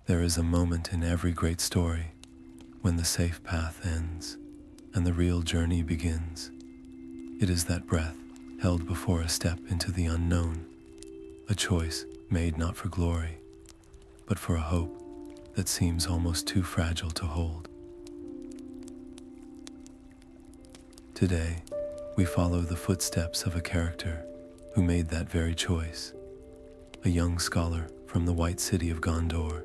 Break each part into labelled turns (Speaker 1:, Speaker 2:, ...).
Speaker 1: There is a moment in every great story when the safe path ends and the real journey begins. It is that breath held before a step into the unknown, a choice made not for glory, but for a hope that seems almost too fragile to hold. Today, we follow the footsteps of a character who made that very choice, a young scholar from the white city of Gondor,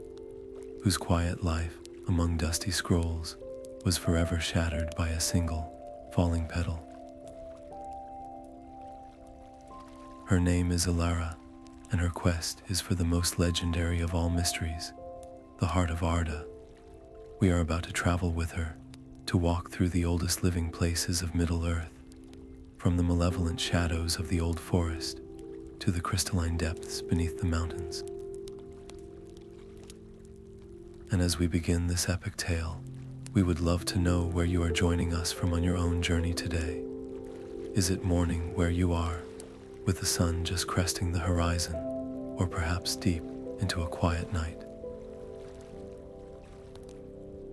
Speaker 1: whose quiet life among dusty scrolls was forever shattered by a single falling petal. Her name is Elara, and her quest is for the most legendary of all mysteries, the Heart of Arda. We are about to travel with her, to walk through the oldest living places of Middle-earth, from the malevolent shadows of the old forest to the crystalline depths beneath the mountains. And as we begin this epic tale, we would love to know where you are joining us from on your own journey today. Is it morning where you are, with the sun just cresting the horizon, or perhaps deep into a quiet night?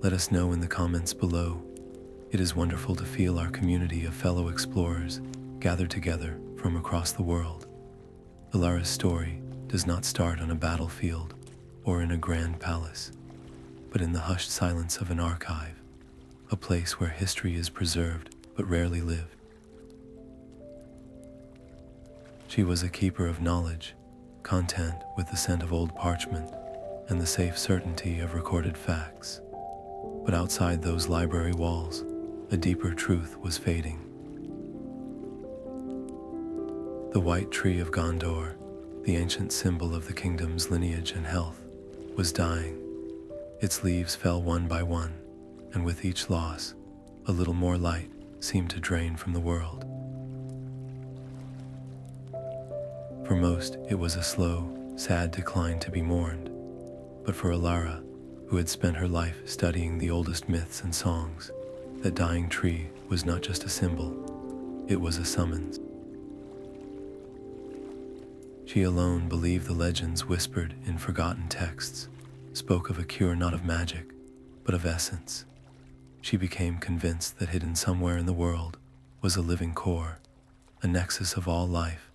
Speaker 1: Let us know in the comments below. It is wonderful to feel our community of fellow explorers gathered together from across the world. Elara's story does not start on a battlefield or in a grand palace, but in the hushed silence of an archive, a place where history is preserved but rarely lived. She was a keeper of knowledge, content with the scent of old parchment and the safe certainty of recorded facts. But outside those library walls, a deeper truth was fading. The white tree of Gondor, the ancient symbol of the kingdom's lineage and health, was dying. Its leaves fell one by one, and with each loss, a little more light seemed to drain from the world. For most, it was a slow, sad decline to be mourned, but for Elara, who had spent her life studying the oldest myths and songs, that dying tree was not just a symbol, it was a summons. She alone believed the legends whispered in forgotten texts spoke of a cure not of magic, but of essence. She became convinced that hidden somewhere in the world was a living core, a nexus of all life,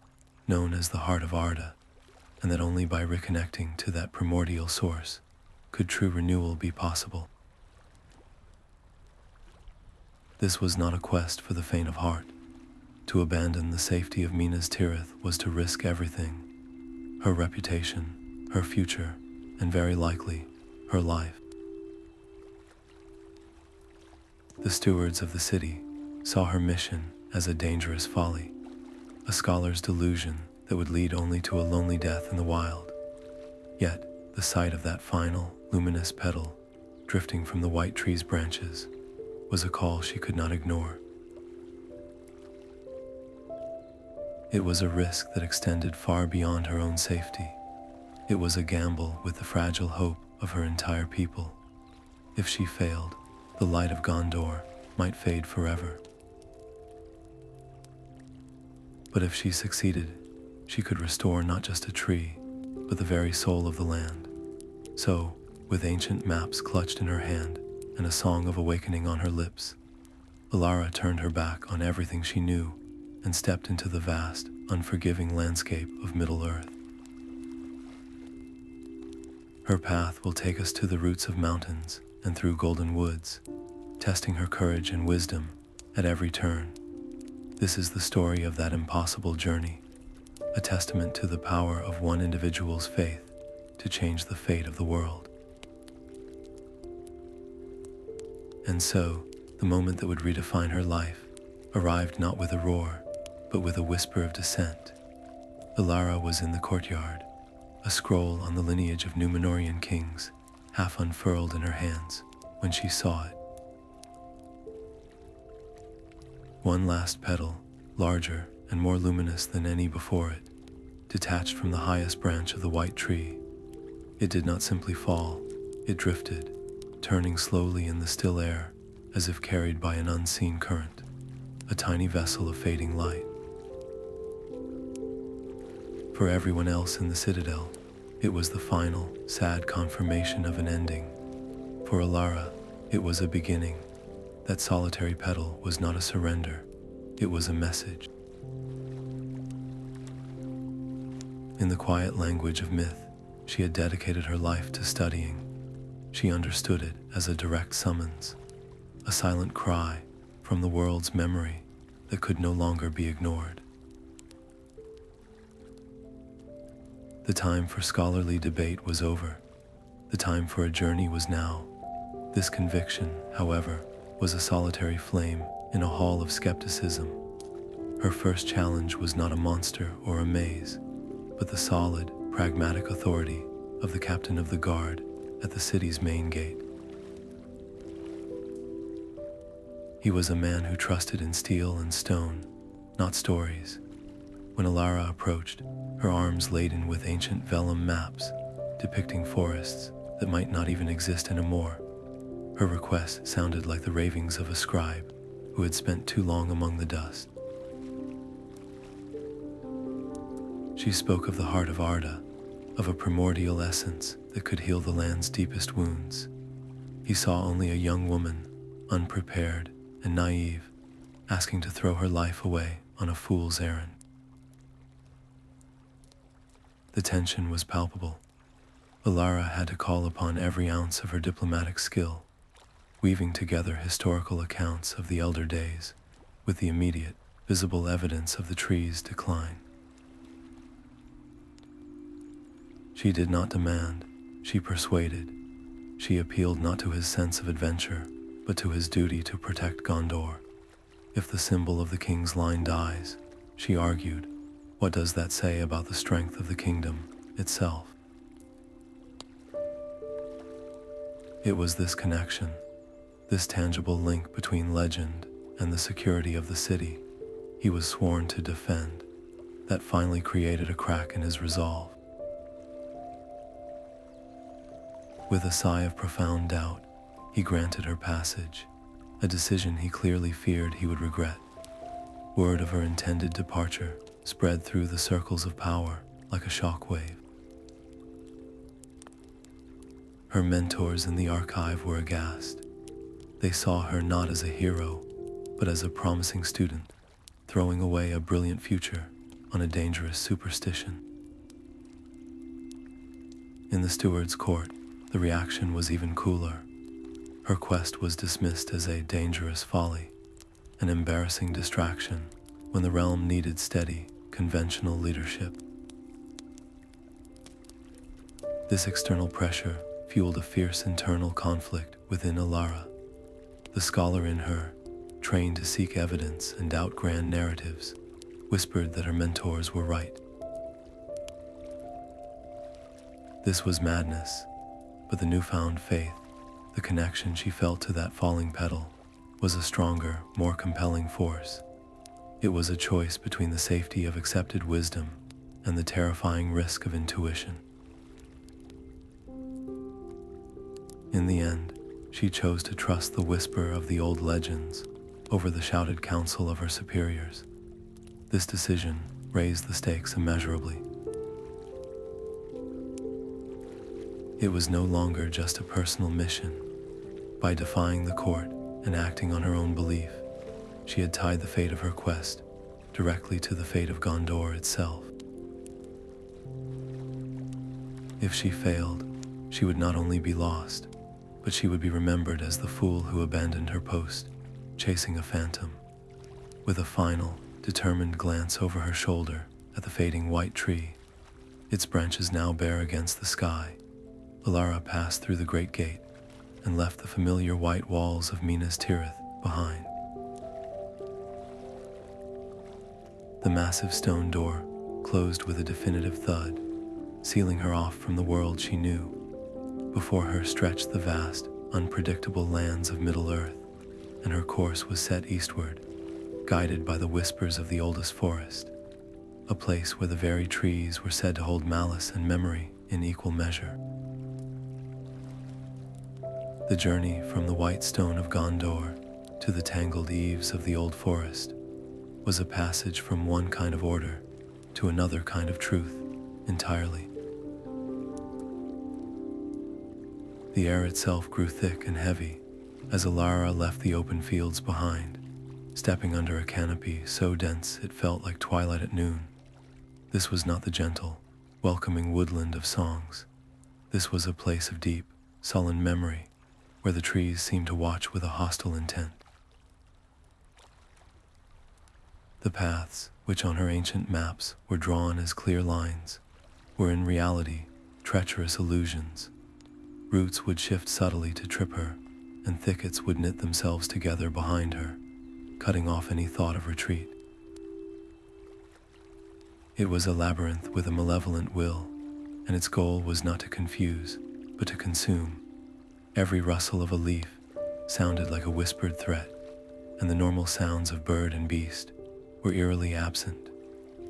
Speaker 1: known as the Heart of Arda, and that only by reconnecting to that primordial source could true renewal be possible. This was not a quest for the faint of heart. To abandon the safety of Minas Tirith was to risk everything: her reputation, her future, and very likely, her life. The stewards of the city saw her mission as a dangerous folly, a scholar's delusion that would lead only to a lonely death in the wild. Yet, the sight of that final, luminous petal drifting from the white tree's branches was a call she could not ignore. It was a risk that extended far beyond her own safety. It was a gamble with the fragile hope of her entire people. If she failed, the light of Gondor might fade forever. But if she succeeded, she could restore not just a tree, but the very soul of the land. So, with ancient maps clutched in her hand and a song of awakening on her lips, Elara turned her back on everything she knew and stepped into the vast, unforgiving landscape of Middle-earth. Her path will take us to the roots of mountains and through golden woods, testing her courage and wisdom at every turn. This is the story of that impossible journey, a testament to the power of one individual's faith to change the fate of the world. And so, the moment that would redefine her life arrived not with a roar, but with a whisper of dissent. Elara was in the courtyard, a scroll on the lineage of Númenórean kings, half unfurled in her hands when she saw it. One last petal, larger and more luminous than any before it, detached from the highest branch of the white tree. It did not simply fall, it drifted, turning slowly in the still air as if carried by an unseen current, a tiny vessel of fading light. For everyone else in the citadel, It was the final, sad confirmation of an ending. For Elara, it was a beginning. That solitary petal was not a surrender, it was a message. In the quiet language of myth, she had dedicated her life to studying. She understood it as a direct summons, a silent cry from the world's memory that could no longer be ignored. The time for scholarly debate was over. The time for a journey was now. This conviction, however, was a solitary flame in a hall of skepticism. Her first challenge was not a monster or a maze, but the solid, pragmatic authority of the captain of the guard at the city's main gate. He was a man who trusted in steel and stone, not stories. When Elara approached, her arms laden with ancient vellum maps depicting forests that might not even exist anymore, her request sounded like the ravings of a scribe who had spent too long among the dust. She spoke of the Heart of Arda, of a primordial essence that could heal the land's deepest wounds. He saw only a young woman, unprepared and naive, asking to throw her life away on a fool's errand. The tension was palpable. Elara had to call upon every ounce of her diplomatic skill, weaving together historical accounts of the elder days with the immediate, visible evidence of the tree's decline. She did not demand, she persuaded. She appealed not to his sense of adventure, but to his duty to protect Gondor. If the symbol of the king's line dies, she argued, what does that say about the strength of the kingdom itself? It was this connection, this tangible link between legend and the security of the city he was sworn to defend, that finally created a crack in his resolve. With a sigh of profound doubt, he granted her passage, a decision he clearly feared he would regret. Word of her intended departure spread through the circles of power like a shockwave. Her mentors in the archive were aghast. They saw her not as a hero, but as a promising student, throwing away a brilliant future on a dangerous superstition. In the steward's court, the reaction was even cooler. Her quest was dismissed as a dangerous folly, an embarrassing distraction when the realm needed steady, conventional leadership. This external pressure fueled a fierce internal conflict within Elara. The scholar in her, trained to seek evidence and doubt grand narratives, whispered that her mentors were right. This was madness, but the newfound faith, the connection she felt to that falling petal, was a stronger, more compelling force. It was a choice between the safety of accepted wisdom and the terrifying risk of intuition. In the end, she chose to trust the whisper of the old legends over the shouted counsel of her superiors. This decision raised the stakes immeasurably. It was no longer just a personal mission. By defying the court and acting on her own belief, she had tied the fate of her quest directly to the fate of Gondor itself. If she failed, she would not only be lost, but she would be remembered as the fool who abandoned her post, chasing a phantom. With a final, determined glance over her shoulder at the fading white tree, its branches now bare against the sky, Elara passed through the great gate and left the familiar white walls of Minas Tirith behind. The massive stone door closed with a definitive thud, sealing her off from the world she knew. Before her stretched the vast, unpredictable lands of Middle-earth, and her course was set eastward, guided by the whispers of the oldest forest, a place where the very trees were said to hold malice and memory in equal measure. The journey from the white stone of Gondor to the tangled eaves of the old forest was a passage from one kind of order to another kind of truth entirely. The air itself grew thick and heavy as Elara left the open fields behind, stepping under a canopy so dense it felt like twilight at noon. This was not the gentle, welcoming woodland of songs. This was a place of deep, sullen memory, where the trees seemed to watch with a hostile intent. The paths, which on her ancient maps were drawn as clear lines, were in reality treacherous illusions. Roots would shift subtly to trip her, and thickets would knit themselves together behind her, cutting off any thought of retreat. It was a labyrinth with a malevolent will, and its goal was not to confuse, but to consume. Every rustle of a leaf sounded like a whispered threat, and the normal sounds of bird and beast were eerily absent,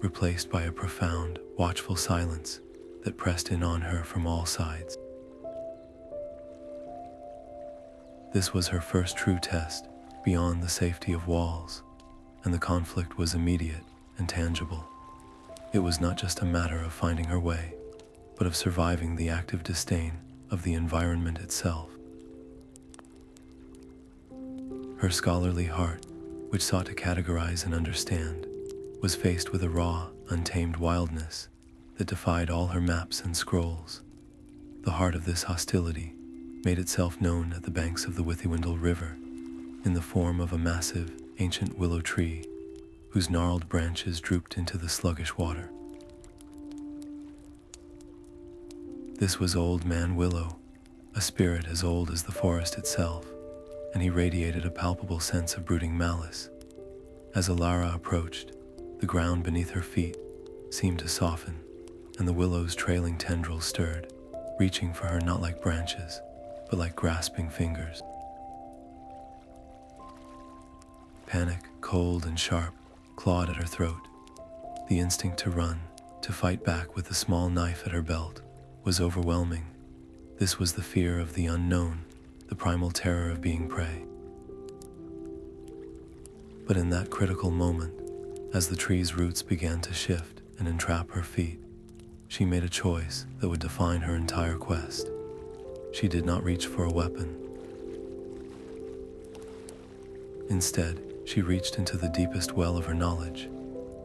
Speaker 1: replaced by a profound, watchful silence that pressed in on her from all sides. This was her first true test beyond the safety of walls, and the conflict was immediate and tangible. It was not just a matter of finding her way, but of surviving the active disdain of the environment itself. Her scholarly heart, which sought to categorize and understand, was faced with a raw, untamed wildness that defied all her maps and scrolls. The heart of this hostility made itself known at the banks of the Withywindle River, in the form of a massive, ancient willow tree whose gnarled branches drooped into the sluggish water. This was Old Man Willow, a spirit as old as the forest itself, and he radiated a palpable sense of brooding malice. As Elara approached, the ground beneath her feet seemed to soften, and the willow's trailing tendrils stirred, reaching for her not like branches, but like grasping fingers. Panic, cold and sharp, clawed at her throat. The instinct to run, to fight back with the small knife at her belt, was overwhelming. This was the fear of the unknown, the primal terror of being prey. But in that critical moment, as the tree's roots began to shift and entrap her feet, she made a choice that would define her entire quest. She did not reach for a weapon. Instead, she reached into the deepest well of her knowledge,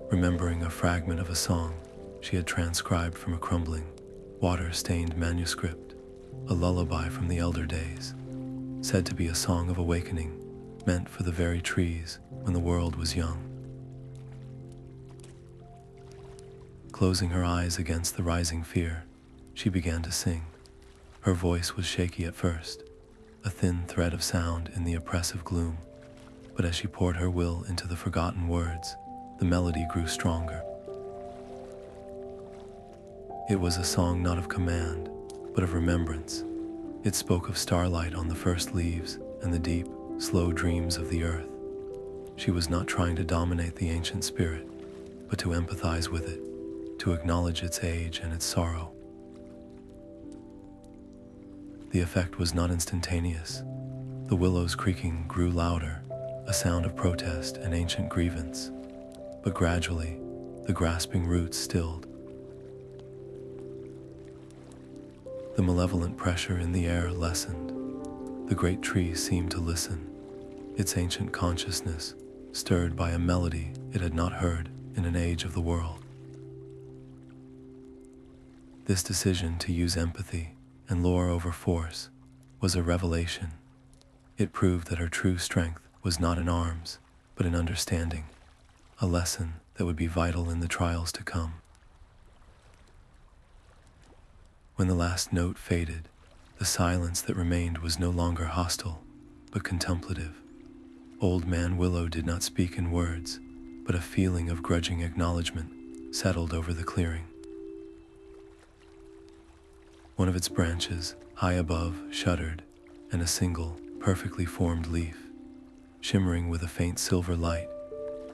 Speaker 1: remembering a fragment of a song she had transcribed from a crumbling, water-stained manuscript, a lullaby from the elder days, said to be a song of awakening, meant for the very trees when the world was young. Closing her eyes against the rising fear, she began to sing. Her voice was shaky at first, a thin thread of sound in the oppressive gloom, but as she poured her will into the forgotten words, the melody grew stronger. It was a song not of command, but of remembrance. It spoke of starlight on the first leaves and the deep, slow dreams of the earth. She was not trying to dominate the ancient spirit, but to empathize with it, to acknowledge its age and its sorrow. The effect was not instantaneous. The willows creaking grew louder, a sound of protest and ancient grievance. But gradually, the grasping roots stilled. The malevolent pressure in the air lessened. The great tree seemed to listen, its ancient consciousness stirred by a melody it had not heard in an age of the world. This decision to use empathy and lore over force was a revelation. It proved that her true strength was not in arms, but in understanding, a lesson that would be vital in the trials to come. When the last note faded, the silence that remained was no longer hostile, but contemplative. Old Man Willow did not speak in words, but a feeling of grudging acknowledgement settled over the clearing. One of its branches, high above, shuddered, and a single, perfectly formed leaf, shimmering with a faint silver light,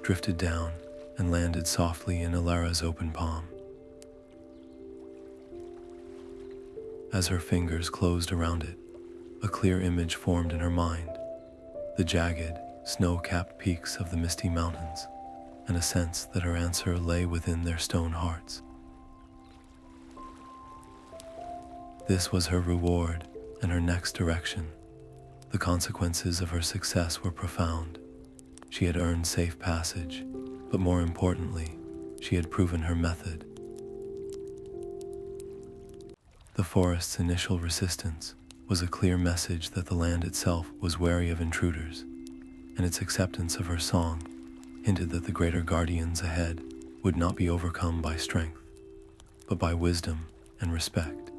Speaker 1: drifted down and landed softly in Elara's open palm. As her fingers closed around it, a clear image formed in her mind, the jagged, snow-capped peaks of the Misty Mountains, and a sense that her answer lay within their stone hearts. This was her reward, and her next direction. The consequences of her success were profound. She had earned safe passage, but more importantly, she had proven her method. The forest's initial resistance was a clear message that the land itself was wary of intruders, and its acceptance of her song hinted that the greater guardians ahead would not be overcome by strength, but by wisdom and respect.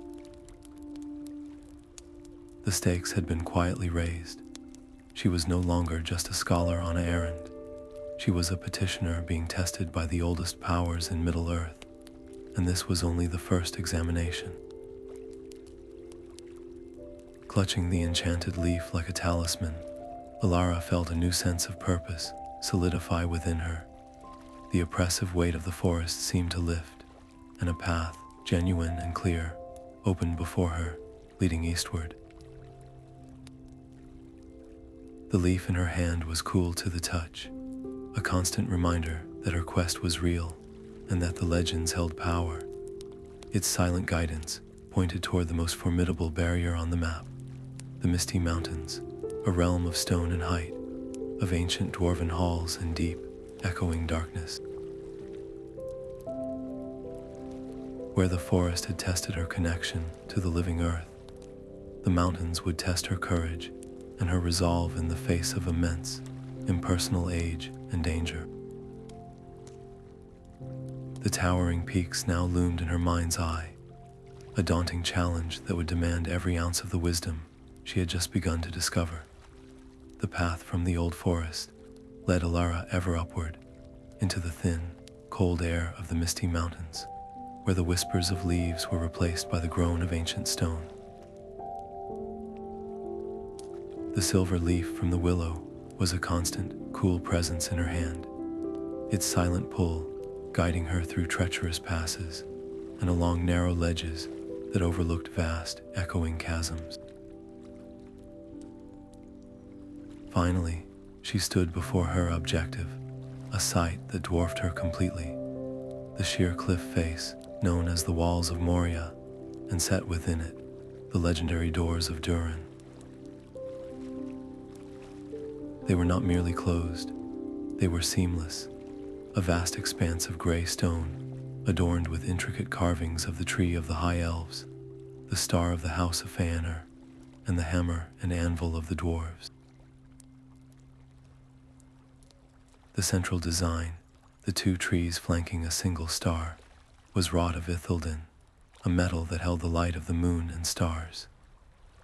Speaker 1: The stakes had been quietly raised. She was no longer just a scholar on an errand. She was a petitioner being tested by the oldest powers in Middle-earth, and this was only the first examination. Clutching the enchanted leaf like a talisman, Elara felt a new sense of purpose solidify within her. The oppressive weight of the forest seemed to lift, and a path, genuine and clear, opened before her, leading eastward. The leaf in her hand was cool to the touch, a constant reminder that her quest was real and that the legends held power. Its silent guidance pointed toward the most formidable barrier on the map, the Misty Mountains, a realm of stone and height, of ancient dwarven halls and deep, echoing darkness. Where the forest had tested her connection to the living earth, the mountains would test her courage and her resolve in the face of immense, impersonal age and danger. The towering peaks now loomed in her mind's eye, a daunting challenge that would demand every ounce of the wisdom she had just begun to discover. The path from the old forest led Elara ever upward, into the thin, cold air of the Misty Mountains, where the whispers of leaves were replaced by the groan of ancient stone. The silver leaf from the willow was a constant, cool presence in her hand, its silent pull guiding her through treacherous passes and along narrow ledges that overlooked vast, echoing chasms. Finally, she stood before her objective, a sight that dwarfed her completely. The sheer cliff face, known as the Walls of Moria, and set within it, the legendary Doors of Durin. They were not merely closed, they were seamless, a vast expanse of gray stone, adorned with intricate carvings of the tree of the High Elves, the star of the House of Feanor, and the hammer and anvil of the dwarves. The central design, the two trees flanking a single star, was wrought of Ithilden, a metal that held the light of the moon and stars.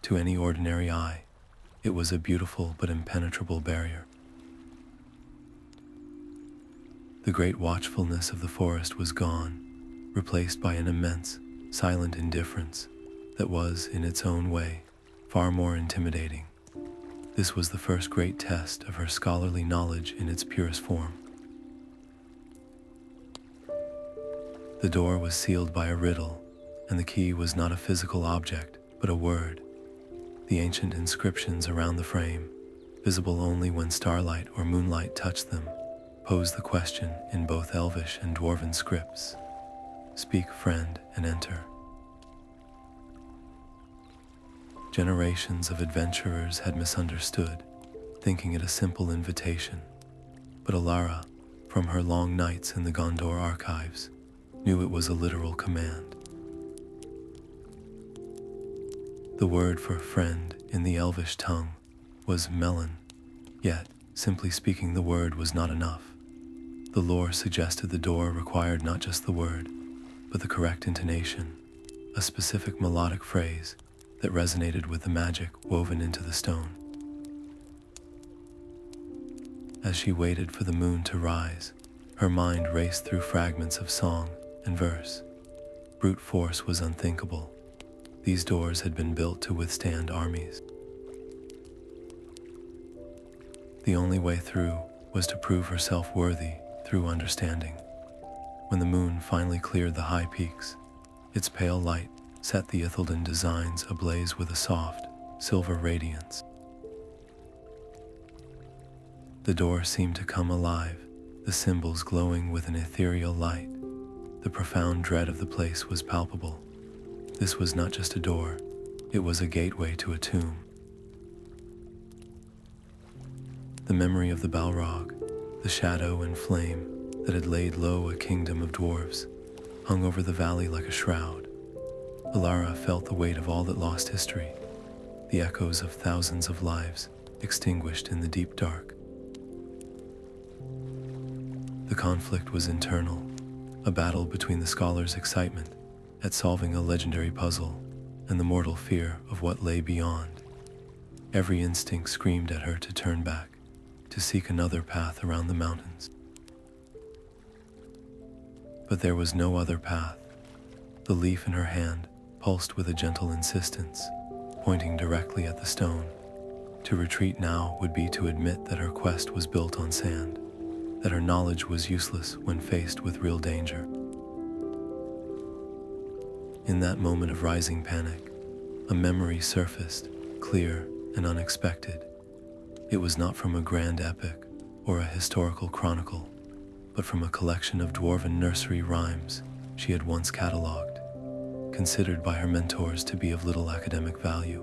Speaker 1: To any ordinary eye, it was a beautiful but impenetrable barrier. The great watchfulness of the forest was gone, replaced by an immense, silent indifference that was, in its own way, far more intimidating. This was the first great test of her scholarly knowledge in its purest form. The door was sealed by a riddle, and the key was not a physical object, but a word. The ancient inscriptions around the frame, visible only when starlight or moonlight touched them, posed the question in both Elvish and Dwarven scripts. Speak, friend, and enter. Generations of adventurers had misunderstood, thinking it a simple invitation, but Elara, from her long nights in the Gondor archives, knew it was a literal command. The word for friend in the Elvish tongue was Melon, yet, simply speaking the word was not enough. The lore suggested the door required not just the word, but the correct intonation, a specific melodic phrase that resonated with the magic woven into the stone. As she waited for the moon to rise, her mind raced through fragments of song and verse. Brute force was unthinkable. These doors had been built to withstand armies. The only way through was to prove herself worthy through understanding. When the moon finally cleared the high peaks, its pale light set the Ithilden designs ablaze with a soft, silver radiance. The door seemed to come alive, the symbols glowing with an ethereal light. The profound dread of the place was palpable. This was not just a door, It was a gateway to a tomb. The memory of the Balrog, the shadow and flame that had laid low a kingdom of dwarves, hung over the valley like a shroud. Elara felt the weight of all that lost history, the echoes of thousands of lives extinguished in the deep dark. The conflict was internal, a battle between the scholar's excitement at solving a legendary puzzle and the mortal fear of what lay beyond. Every instinct screamed at her to turn back, to seek another path around the mountains. But there was no other path. The leaf in her hand pulsed with a gentle insistence, pointing directly at the stone. To retreat now would be to admit that her quest was built on sand, that her knowledge was useless when faced with real danger. In that moment of rising panic, a memory surfaced, clear and unexpected. It was not from a grand epic or a historical chronicle, but from a collection of dwarven nursery rhymes she had once catalogued, considered by her mentors to be of little academic value.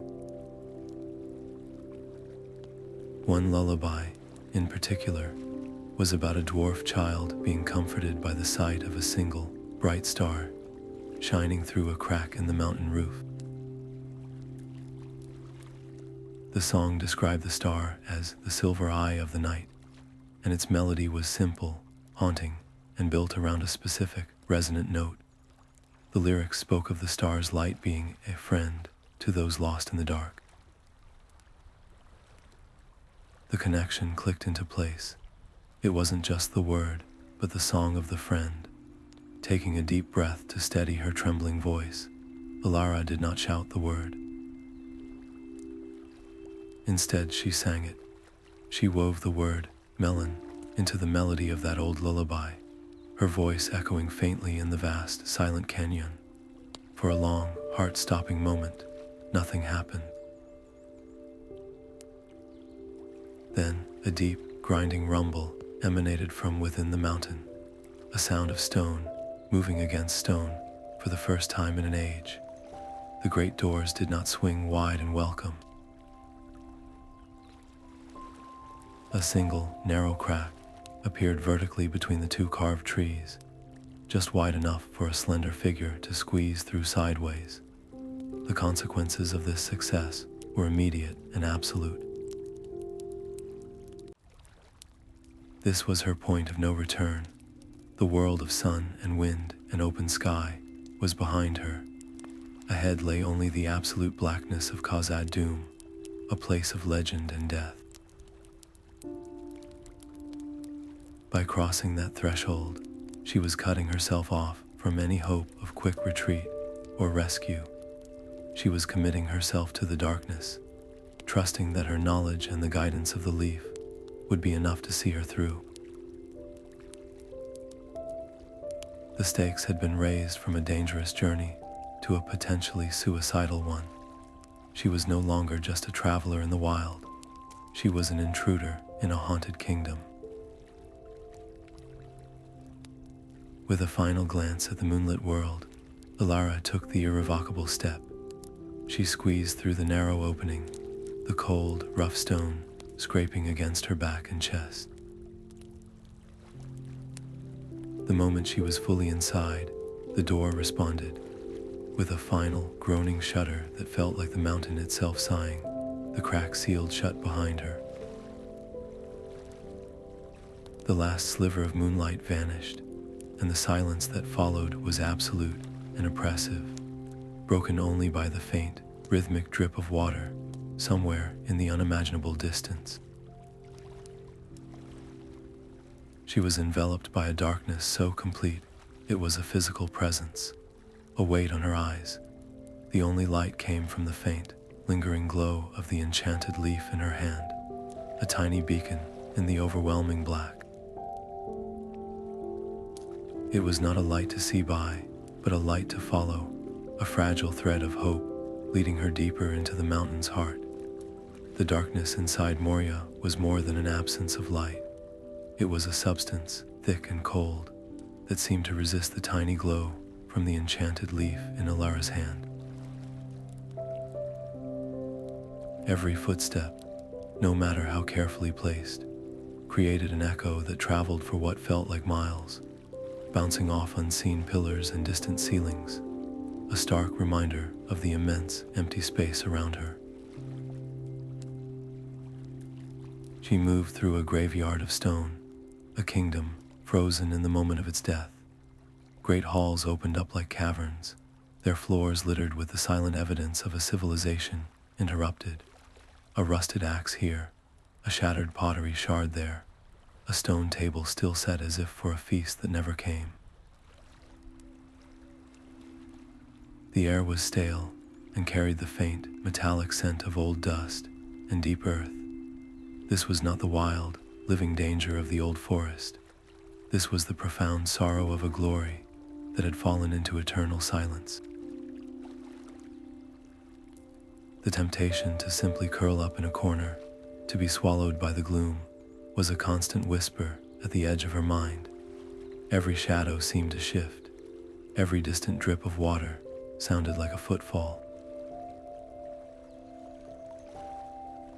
Speaker 1: One lullaby, in particular, was about a dwarf child being comforted by the sight of a single, bright star shining through a crack in the mountain roof. The song described the star as the silver eye of the night, and its melody was simple, haunting, and built around a specific, resonant note. The lyrics spoke of the star's light being a friend to those lost in the dark. The connection clicked into place. It wasn't just the word, but the song of the friend. Taking a deep breath to steady her trembling voice, Elara did not shout the word. Instead, she sang it. She wove the word, Melon, into the melody of that old lullaby, her voice echoing faintly in the vast, silent canyon. For a long, heart-stopping moment, nothing happened. Then, a deep, grinding rumble emanated from within the mountain, a sound of stone moving against stone for the first time in an age. The great doors did not swing wide in welcome. A single, narrow crack appeared vertically between the two carved trees, just wide enough for a slender figure to squeeze through sideways. The consequences of this success were immediate and absolute. This was her point of no return. The world of sun and wind and open sky was behind her. Ahead lay only the absolute blackness of Khazad Dûm, a place of legend and death. By crossing that threshold, she was cutting herself off from any hope of quick retreat or rescue. She was committing herself to the darkness, trusting that her knowledge and the guidance of the leaf would be enough to see her through. The stakes had been raised from a dangerous journey to a potentially suicidal one. She was no longer just a traveler in the wild. She was an intruder in a haunted kingdom. With a final glance at the moonlit world, Elara took the irrevocable step. She squeezed through the narrow opening, the cold, rough stone scraping against her back and chest. The moment she was fully inside, the door responded, with a final, groaning shudder that felt like the mountain itself sighing. The crack sealed shut behind her. The last sliver of moonlight vanished, and the silence that followed was absolute and oppressive, broken only by the faint, rhythmic drip of water somewhere in the unimaginable distance. She was enveloped by a darkness so complete it was a physical presence, a weight on her eyes. The only light came from the faint, lingering glow of the enchanted leaf in her hand, a tiny beacon in the overwhelming black. It was not a light to see by, but a light to follow, a fragile thread of hope leading her deeper into the mountain's heart. The darkness inside Moria was more than an absence of light. It was a substance, thick and cold, that seemed to resist the tiny glow from the enchanted leaf in Elara's hand. Every footstep, no matter how carefully placed, created an echo that traveled for what felt like miles, bouncing off unseen pillars and distant ceilings, a stark reminder of the immense empty space around her. She moved through a graveyard of stone, a kingdom frozen in the moment of its death. Great halls opened up like caverns, their floors littered with the silent evidence of a civilization interrupted. A rusted axe here, a shattered pottery shard there, a stone table still set as if for a feast that never came. The air was stale and carried the faint, metallic scent of old dust and deep earth. This was not the wild, living danger of the old forest. This was the profound sorrow of a glory that had fallen into eternal silence. The temptation to simply curl up in a corner, to be swallowed by the gloom, was a constant whisper at the edge of her mind. Every shadow seemed to shift. Every distant drip of water sounded like a footfall.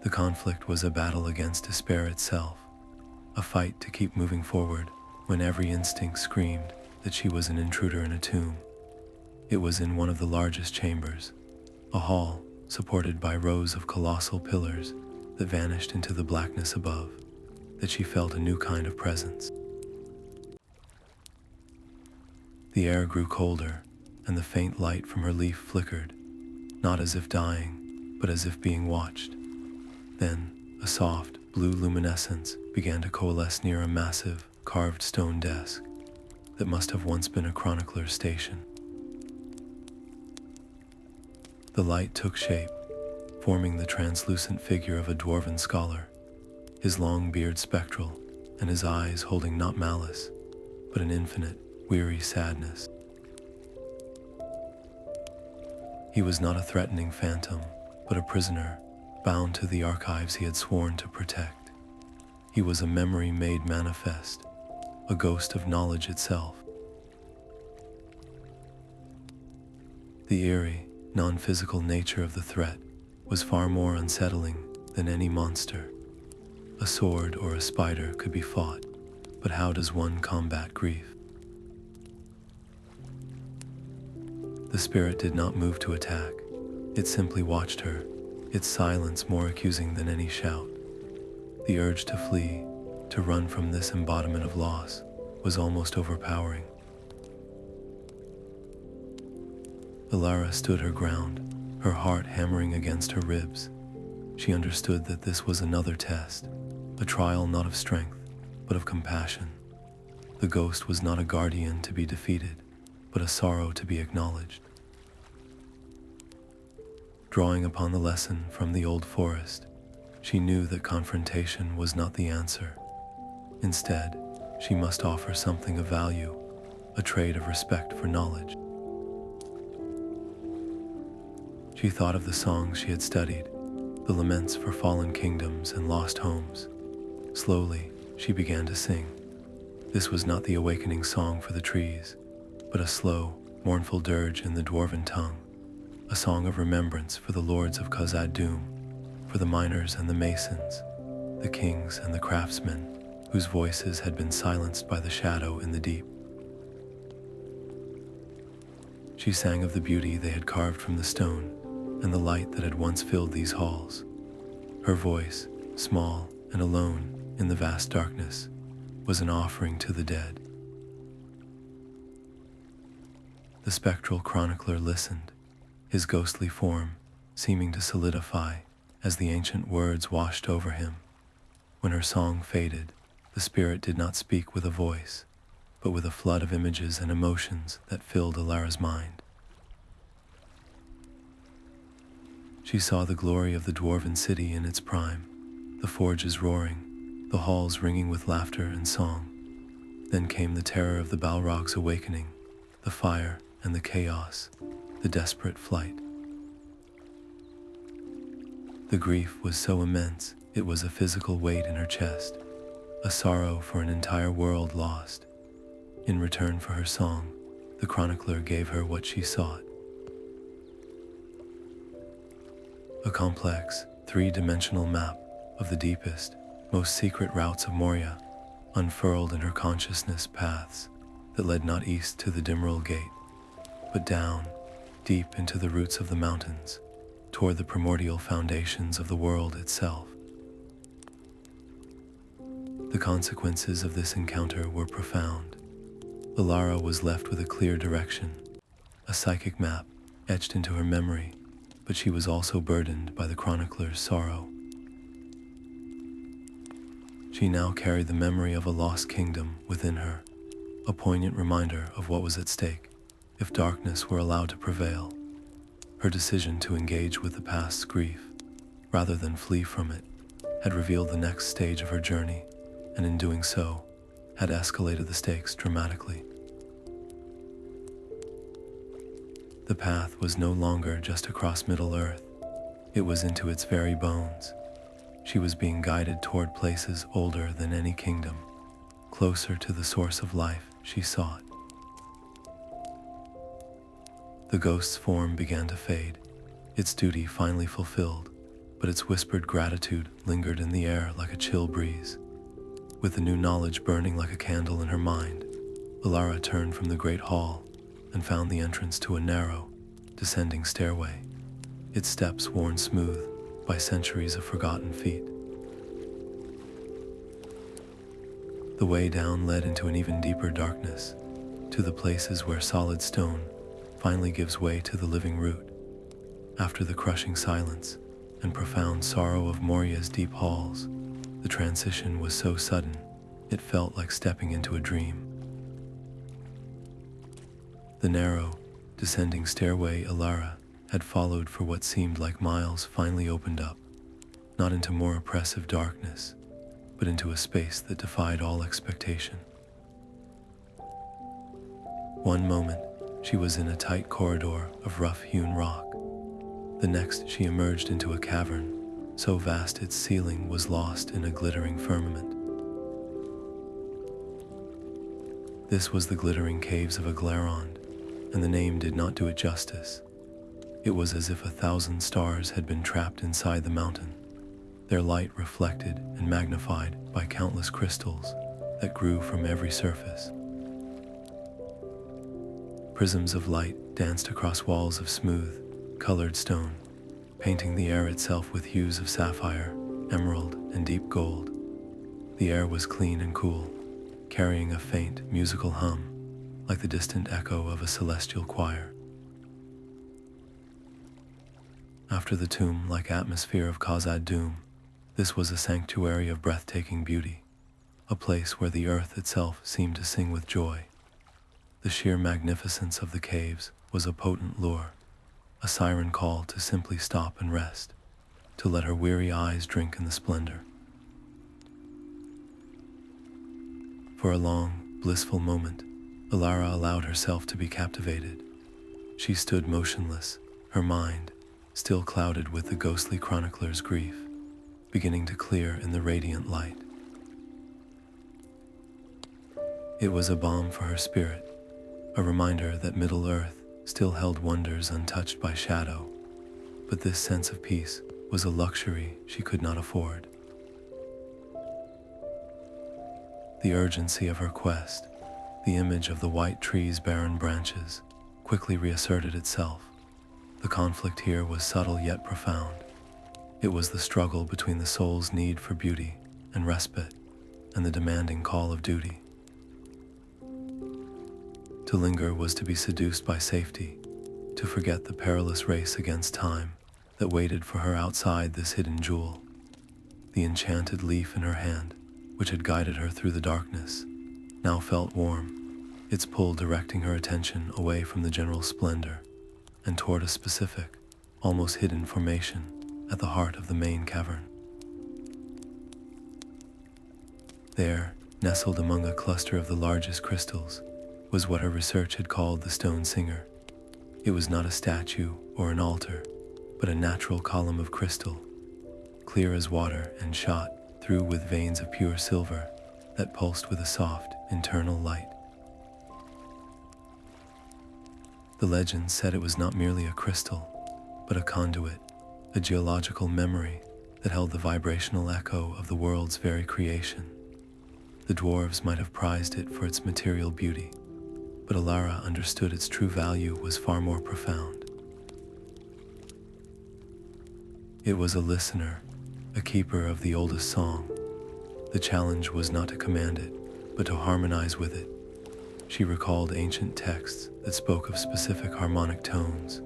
Speaker 1: The conflict was a battle against despair itself, a fight to keep moving forward when every instinct screamed that she was an intruder in a tomb. It was in one of the largest chambers, a hall supported by rows of colossal pillars that vanished into the blackness above, that she felt a new kind of presence. The air grew colder, and the faint light from her leaf flickered, not as if dying, but as if being watched. Then, a soft, blue luminescence began to coalesce near a massive, carved stone desk that must have once been a chronicler's station. The light took shape, forming the translucent figure of a dwarven scholar, his long beard spectral, and his eyes holding not malice, but an infinite, weary sadness. He was not a threatening phantom, but a prisoner, bound to the archives he had sworn to protect. He was a memory made manifest, a ghost of knowledge itself. The eerie, non-physical nature of the threat was far more unsettling than any monster. A sword or a spider could be fought, but how does one combat grief? The spirit did not move to attack. It simply watched her, its silence more accusing than any shout. The urge to flee, to run from this embodiment of loss, was almost overpowering. Elara stood her ground, her heart hammering against her ribs. She understood that this was another test, a trial not of strength, but of compassion. The ghost was not a guardian to be defeated, but a sorrow to be acknowledged. Drawing upon the lesson from the old forest, she knew that confrontation was not the answer. Instead, she must offer something of value, a trade of respect for knowledge. She thought of the songs she had studied, the laments for fallen kingdoms and lost homes. Slowly, she began to sing. This was not the awakening song for the trees, but a slow, mournful dirge in the dwarven tongue, a song of remembrance for the lords of Khazad-dûm, for the miners and the masons, the kings and the craftsmen, whose voices had been silenced by the shadow in the deep. She sang of the beauty they had carved from the stone, and the light that had once filled these halls. Her voice, small and alone in the vast darkness, was an offering to the dead. The spectral chronicler listened, his ghostly form seeming to solidify as the ancient words washed over him. When her song faded, the spirit did not speak with a voice, but with a flood of images and emotions that filled Elara's mind. She saw the glory of the dwarven city in its prime, the forges roaring, the halls ringing with laughter and song. Then came the terror of the Balrog's awakening, the fire and the chaos, the desperate flight. The grief was so immense, it was a physical weight in her chest, a sorrow for an entire world lost. In return for her song, the chronicler gave her what she sought. A complex, three-dimensional map of the deepest, most secret routes of Moria unfurled in her consciousness, paths that led not east to the Dimril Gate, but down, deep into the roots of the mountains, toward the primordial foundations of the world itself. The consequences of this encounter were profound. Elara was left with a clear direction, a psychic map etched into her memory, but she was also burdened by the Chronicler's sorrow. She now carried the memory of a lost kingdom within her, a poignant reminder of what was at stake if darkness were allowed to prevail. Her decision to engage with the past's grief, rather than flee from it, had revealed the next stage of her journey, and in doing so, had escalated the stakes dramatically. The path was no longer just across Middle-earth, it was into its very bones. She was being guided toward places older than any kingdom, closer to the source of life she sought. The ghost's form began to fade, its duty finally fulfilled, but its whispered gratitude lingered in the air like a chill breeze. With the new knowledge burning like a candle in her mind, Elara turned from the great hall and found the entrance to a narrow, descending stairway, its steps worn smooth by centuries of forgotten feet. The way down led into an even deeper darkness, to the places where solid stone finally gives way to the living root. After the crushing silence and profound sorrow of Moria's deep halls, the transition was so sudden, it felt like stepping into a dream. The narrow, descending stairway Elara had followed for what seemed like miles finally opened up, not into more oppressive darkness, but into a space that defied all expectation. One moment, she was in a tight corridor of rough-hewn rock. The next, she emerged into a cavern, so vast its ceiling was lost in a glittering firmament. This was the glittering caves of Aglarond, and the name did not do it justice. It was as if 1,000 stars had been trapped inside the mountain, their light reflected and magnified by countless crystals that grew from every surface. Prisms of light danced across walls of smooth, colored stone, painting the air itself with hues of sapphire, emerald, and deep gold. The air was clean and cool, carrying a faint, musical hum, like the distant echo of a celestial choir. After the tomb-like atmosphere of Khazad Dûm, this was a sanctuary of breathtaking beauty, a place where the earth itself seemed to sing with joy. The sheer magnificence of the caves was a potent lure, a siren call to simply stop and rest, to let her weary eyes drink in the splendor. For a long, blissful moment, Elara allowed herself to be captivated. She stood motionless, her mind, still clouded with the ghostly chronicler's grief, beginning to clear in the radiant light. It was a balm for her spirit, a reminder that Middle-earth still held wonders untouched by shadow, but this sense of peace was a luxury she could not afford. The urgency of her quest, the image of the white tree's barren branches, quickly reasserted itself. The conflict here was subtle yet profound. It was the struggle between the soul's need for beauty and respite, and the demanding call of duty. To linger was to be seduced by safety, to forget the perilous race against time that waited for her outside this hidden jewel. The enchanted leaf in her hand, which had guided her through the darkness, now felt warm, its pull directing her attention away from the general splendor and toward a specific, almost hidden formation at the heart of the main cavern. There, nestled among a cluster of the largest crystals, was what her research had called the Stone Singer. It was not a statue or an altar, but a natural column of crystal, clear as water and shot through with veins of pure silver that pulsed with a soft, internal light. The legend said it was not merely a crystal, but a conduit, a geological memory that held the vibrational echo of the world's very creation. The dwarves might have prized it for its material beauty, but Elara understood its true value was far more profound. It was a listener, a keeper of the oldest song. The challenge was not to command it, but to harmonize with it. She recalled ancient texts that spoke of specific harmonic tones,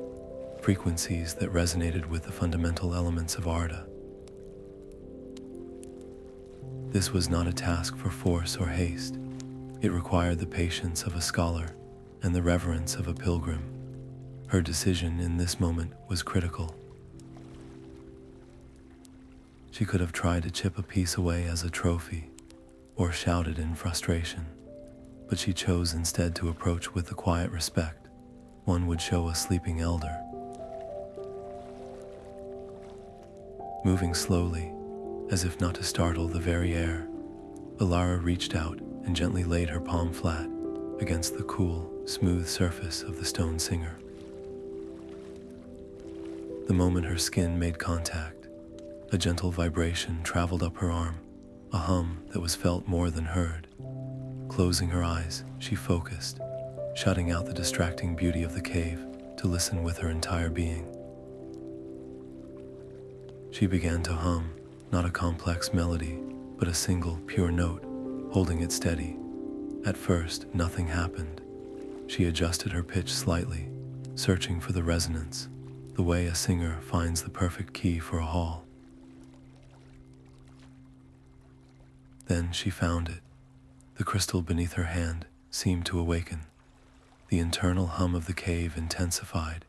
Speaker 1: frequencies that resonated with the fundamental elements of Arda. This was not a task for force or haste. It required the patience of a scholar and the reverence of a pilgrim. Her decision in this moment was critical. She could have tried to chip a piece away as a trophy, or shouted in frustration, but she chose instead to approach with the quiet respect one would show a sleeping elder. Moving slowly, as if not to startle the very air, Elara reached out and gently laid her palm flat against the cool, smooth surface of the stone singer. The moment her skin made contact, a gentle vibration traveled up her arm, a hum that was felt more than heard. Closing her eyes, she focused, shutting out the distracting beauty of the cave to listen with her entire being. She began to hum, not a complex melody, but a single, pure note, holding it steady. At first, nothing happened. She adjusted her pitch slightly, searching for the resonance, the way a singer finds the perfect key for a hall. Then she found it. The crystal beneath her hand seemed to awaken. The internal hum of the cave intensified,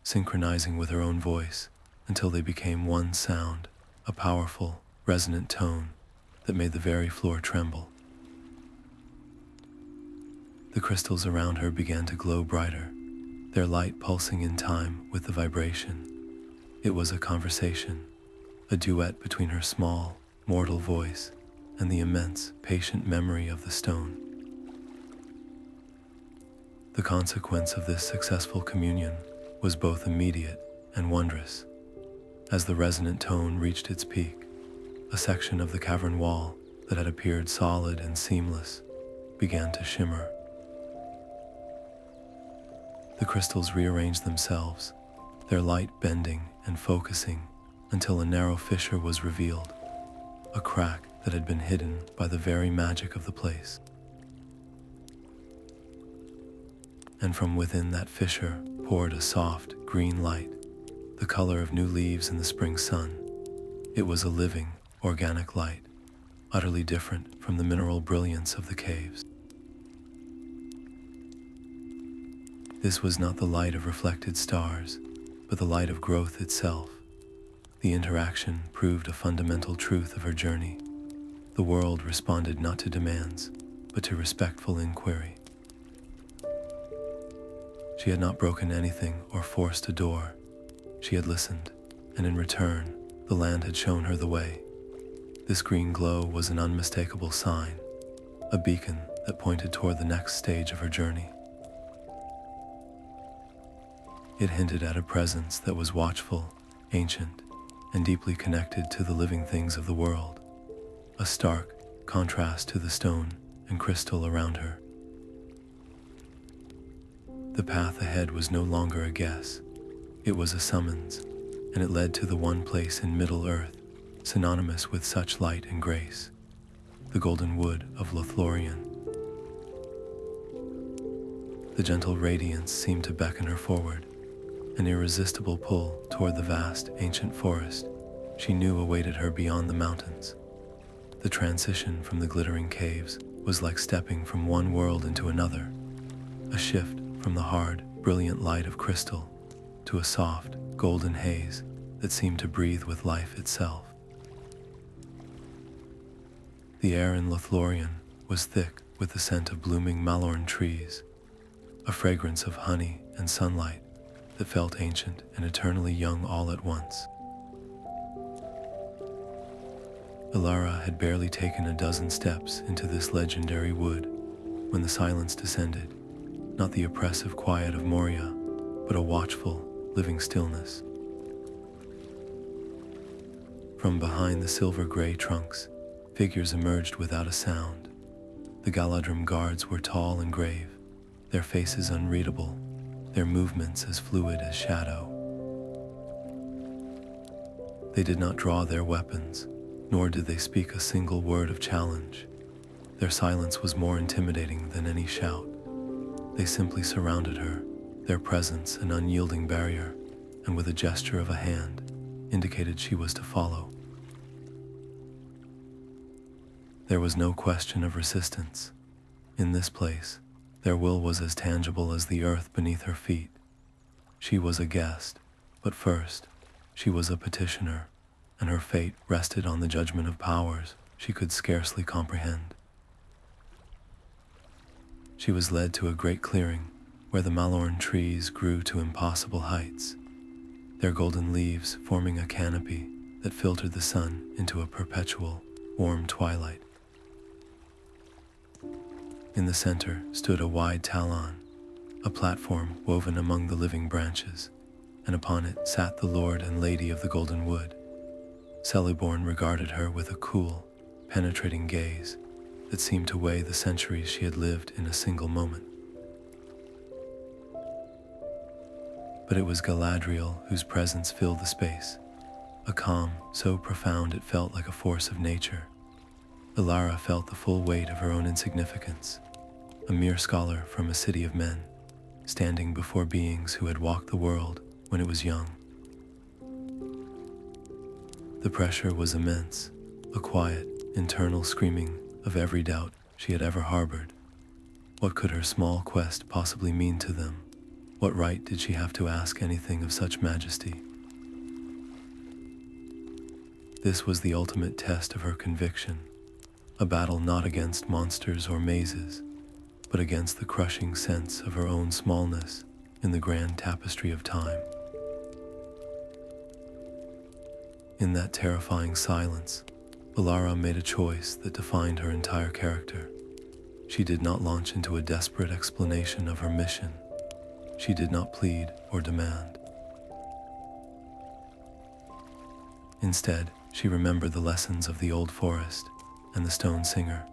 Speaker 1: synchronizing with her own voice until they became one sound, a powerful, resonant tone that made the very floor tremble. The crystals around her began to glow brighter, their light pulsing in time with the vibration. It was a conversation, a duet between her small, mortal voice and the immense, patient memory of the stone. The consequence of this successful communion was both immediate and wondrous. As the resonant tone reached its peak, a section of the cavern wall that had appeared solid and seamless began to shimmer. The crystals rearranged themselves, their light bending and focusing until a narrow fissure was revealed, a crack that had been hidden by the very magic of the place. And from within that fissure poured a soft, green light, the color of new leaves in the spring sun. It was a living, organic light, utterly different from the mineral brilliance of the caves. This was not the light of reflected stars, but the light of growth itself. The interaction proved a fundamental truth of her journey. The world responded not to demands, but to respectful inquiry. She had not broken anything or forced a door. She had listened, and in return, the land had shown her the way. This green glow was an unmistakable sign, a beacon that pointed toward the next stage of her journey. It hinted at a presence that was watchful, ancient, and deeply connected to the living things of the world, a stark contrast to the stone and crystal around her. The path ahead was no longer a guess. It was a summons, and it led to the one place in Middle-earth, synonymous with such light and grace, the golden wood of Lothlorien. The gentle radiance seemed to beckon her forward, an irresistible pull toward the vast, ancient forest she knew awaited her beyond the mountains. The transition from the glittering caves was like stepping from one world into another, a shift from the hard, brilliant light of crystal to a soft, golden haze that seemed to breathe with life itself. The air in Lothlorien was thick with the scent of blooming malorn trees, a fragrance of honey and sunlight that felt ancient and eternally young all at once. Elara had barely taken a dozen steps into this legendary wood when the silence descended, not the oppressive quiet of Moria, but a watchful, living stillness. From behind the silver-gray trunks, figures emerged without a sound. The Galadriel guards were tall and grave, their faces unreadable, their movements as fluid as shadow. They did not draw their weapons, nor did they speak a single word of challenge. Their silence was more intimidating than any shout. They simply surrounded her, their presence an unyielding barrier, and with a gesture of a hand, indicated she was to follow. There was no question of resistance. In this place, their will was as tangible as the earth beneath her feet. She was a guest, but first, she was a petitioner, and her fate rested on the judgment of powers she could scarcely comprehend. She was led to a great clearing where the Melon trees grew to impossible heights, their golden leaves forming a canopy that filtered the sun into a perpetual, warm twilight. In the center stood a wide talon, a platform woven among the living branches, and upon it sat the Lord and Lady of the Golden Wood. Celeborn regarded her with a cool, penetrating gaze that seemed to weigh the centuries she had lived in a single moment. But it was Galadriel whose presence filled the space, a calm so profound it felt like a force of nature. Elara felt the full weight of her own insignificance, a mere scholar from a city of men, standing before beings who had walked the world when it was young. The pressure was immense, a quiet, internal screaming of every doubt she had ever harbored. What could her small quest possibly mean to them? What right did she have to ask anything of such majesty? This was the ultimate test of her conviction, a battle not against monsters or mazes, but against the crushing sense of her own smallness in the grand tapestry of time. In that terrifying silence, Elara made a choice that defined her entire character. She did not launch into a desperate explanation of her mission. She did not plead or demand. Instead, she remembered the lessons of the old forest and the stone singer.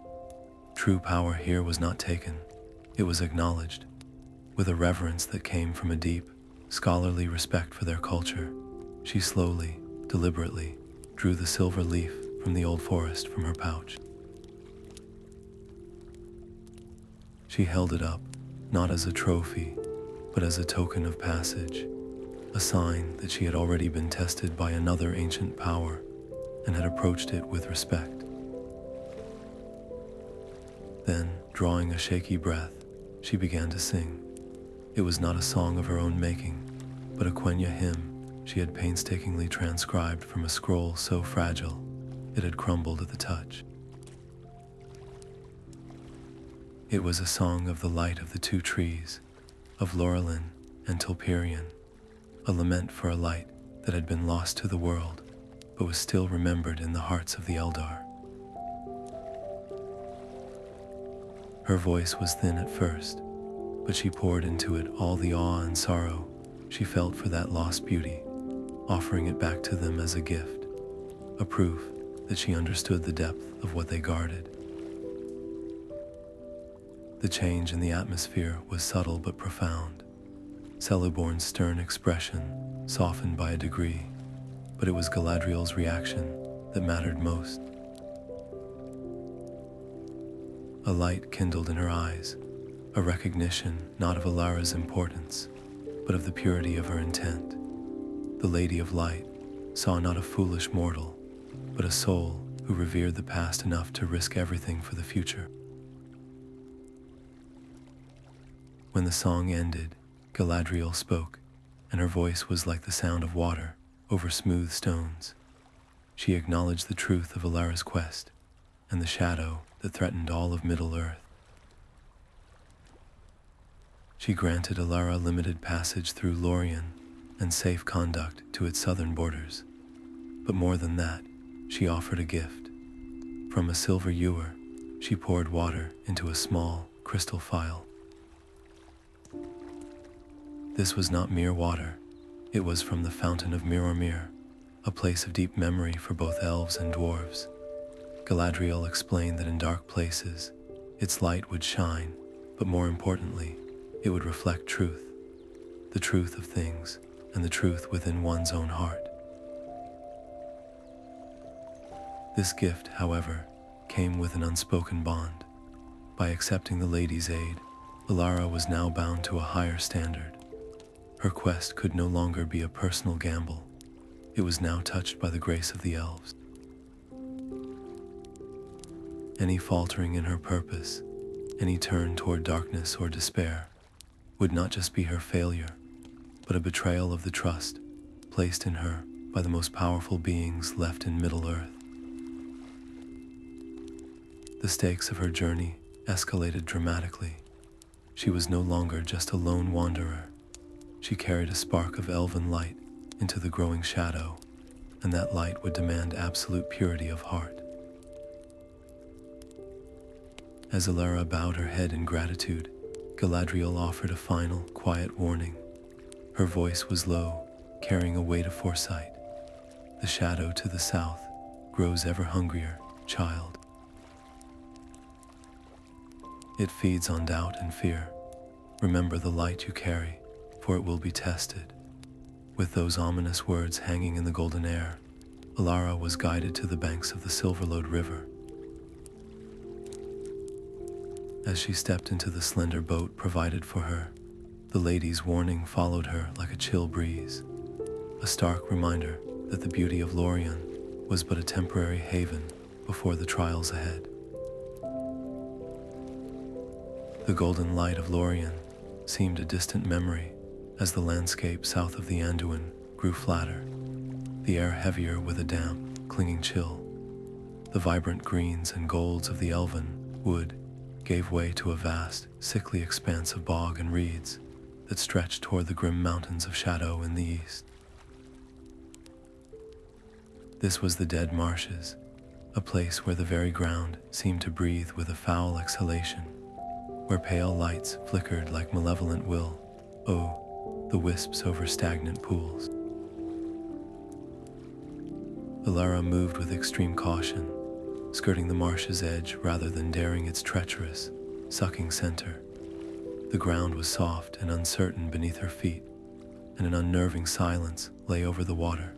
Speaker 1: True power here was not taken, it was acknowledged, with a reverence that came from a deep, scholarly respect for their culture. She slowly, deliberately, drew the silver leaf from the old forest from her pouch. She held it up, not as a trophy, but as a token of passage, a sign that she had already been tested by another ancient power and had approached it with respect. Then, drawing a shaky breath, she began to sing. It was not a song of her own making, but a Quenya hymn she had painstakingly transcribed from a scroll so fragile it had crumbled at the touch. It was a song of the light of the two trees, of Laurelin and Tulperion, a lament for a light that had been lost to the world, but was still remembered in the hearts of the Eldar. Her voice was thin at first, but she poured into it all the awe and sorrow she felt for that lost beauty, offering it back to them as a gift, a proof that she understood the depth of what they guarded. The change in the atmosphere was subtle but profound. Celeborn's stern expression softened by a degree, but it was Galadriel's reaction that mattered most. A light kindled in her eyes, a recognition not of Elara's importance, but of the purity of her intent. The Lady of Light saw not a foolish mortal, but a soul who revered the past enough to risk everything for the future. When the song ended, Galadriel spoke, and her voice was like the sound of water over smooth stones. She acknowledged the truth of Elara's quest and the shadow that threatened all of Middle-earth. She granted Elara limited passage through Lorien and safe conduct to its southern borders. But more than that, she offered a gift. From a silver ewer, she poured water into a small crystal phial. This was not mere water. It was from the fountain of Mirormir, a place of deep memory for both elves and dwarves. Galadriel explained that in dark places, its light would shine, but more importantly, it would reflect truth, the truth of things, and the truth within one's own heart. This gift, however, came with an unspoken bond. By accepting the lady's aid, Elara was now bound to a higher standard. Her quest could no longer be a personal gamble. It was now touched by the grace of the elves. Any faltering in her purpose, any turn toward darkness or despair, would not just be her failure, but a betrayal of the trust placed in her by the most powerful beings left in Middle-earth. The stakes of her journey escalated dramatically. She was no longer just a lone wanderer. She carried a spark of elven light into the growing shadow, and that light would demand absolute purity of heart. As Elara bowed her head in gratitude, Galadriel offered a final, quiet warning. Her voice was low, carrying a weight of foresight. The shadow to the south grows ever hungrier, child. It feeds on doubt and fear. Remember the light you carry, for it will be tested. With those ominous words hanging in the golden air, Elara was guided to the banks of the Silverlode River. As she stepped into the slender boat provided for her, the lady's warning followed her like a chill breeze, a stark reminder that the beauty of Lorien was but a temporary haven before the trials ahead. The golden light of Lorien seemed a distant memory as the landscape south of the Anduin grew flatter, the air heavier with a damp, clinging chill. The vibrant greens and golds of the Elven wood gave way to a vast, sickly expanse of bog and reeds that stretched toward the grim mountains of shadow in the east. This was the dead Marshes, a place where the very ground seemed to breathe with a foul exhalation, where pale lights flickered like malevolent will, the wisps over stagnant pools. Elara moved with extreme caution, skirting the marsh's edge rather than daring its treacherous, sucking center. The ground was soft and uncertain beneath her feet, and an unnerving silence lay over the water,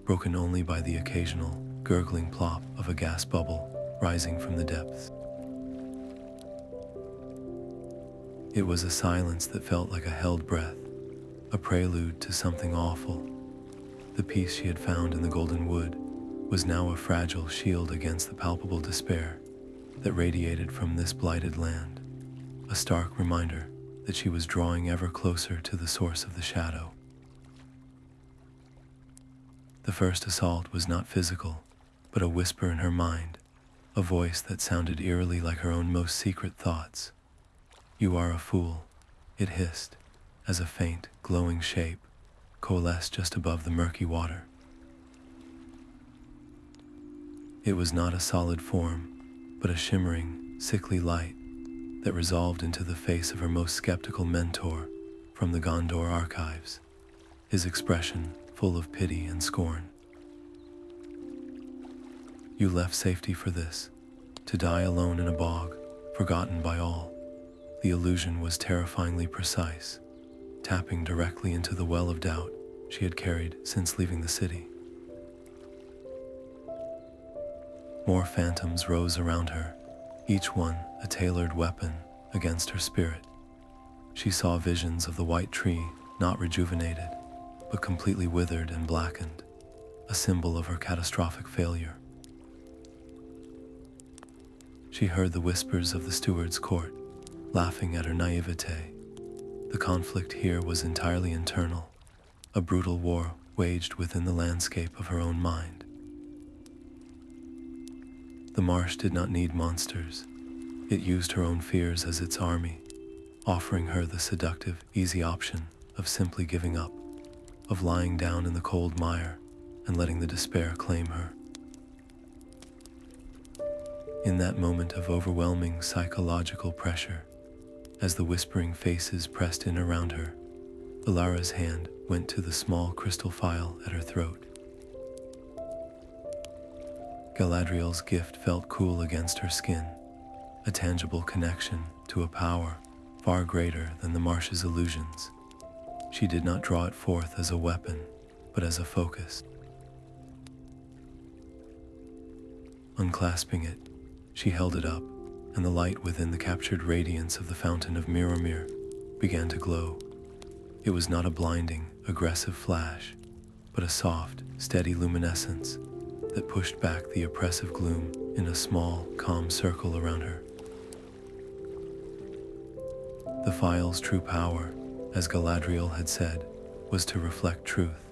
Speaker 1: broken only by the occasional, gurgling plop of a gas bubble rising from the depths. It was a silence that felt like a held breath, a prelude to something awful. The peace she had found in the golden wood was now a fragile shield against the palpable despair that radiated from this blighted land, a stark reminder that she was drawing ever closer to the source of the shadow. The first assault was not physical, but a whisper in her mind, a voice that sounded eerily like her own most secret thoughts. "You are a fool," it hissed, as a faint, glowing shape coalesced just above the murky water. It was not a solid form, but a shimmering, sickly light that resolved into the face of her most skeptical mentor from the Gondor archives, his expression full of pity and scorn. "You left safety for this, to die alone in a bog, forgotten by all." The illusion was terrifyingly precise, tapping directly into the well of doubt she had carried since leaving the city. More phantoms rose around her, each one a tailored weapon against her spirit. She saw visions of the white tree, not rejuvenated, but completely withered and blackened, a symbol of her catastrophic failure. She heard the whispers of the steward's court, laughing at her naivete. The conflict here was entirely internal, a brutal war waged within the landscape of her own mind. The marsh did not need monsters. It used her own fears as its army, offering her the seductive, easy option of simply giving up, of lying down in the cold mire and letting the despair claim her. In that moment of overwhelming psychological pressure, as the whispering faces pressed in around her, Elara's hand went to the small crystal phial at her throat. Galadriel's gift felt cool against her skin, a tangible connection to a power far greater than the Marshes' illusions. She did not draw it forth as a weapon, but as a focus. Unclasping it, she held it up, and the light within the captured radiance of the fountain of Mirror began to glow. It was not a blinding, aggressive flash, but a soft, steady luminescence that pushed back the oppressive gloom in a small, calm circle around her. The phial's true power, as Galadriel had said, was to reflect truth.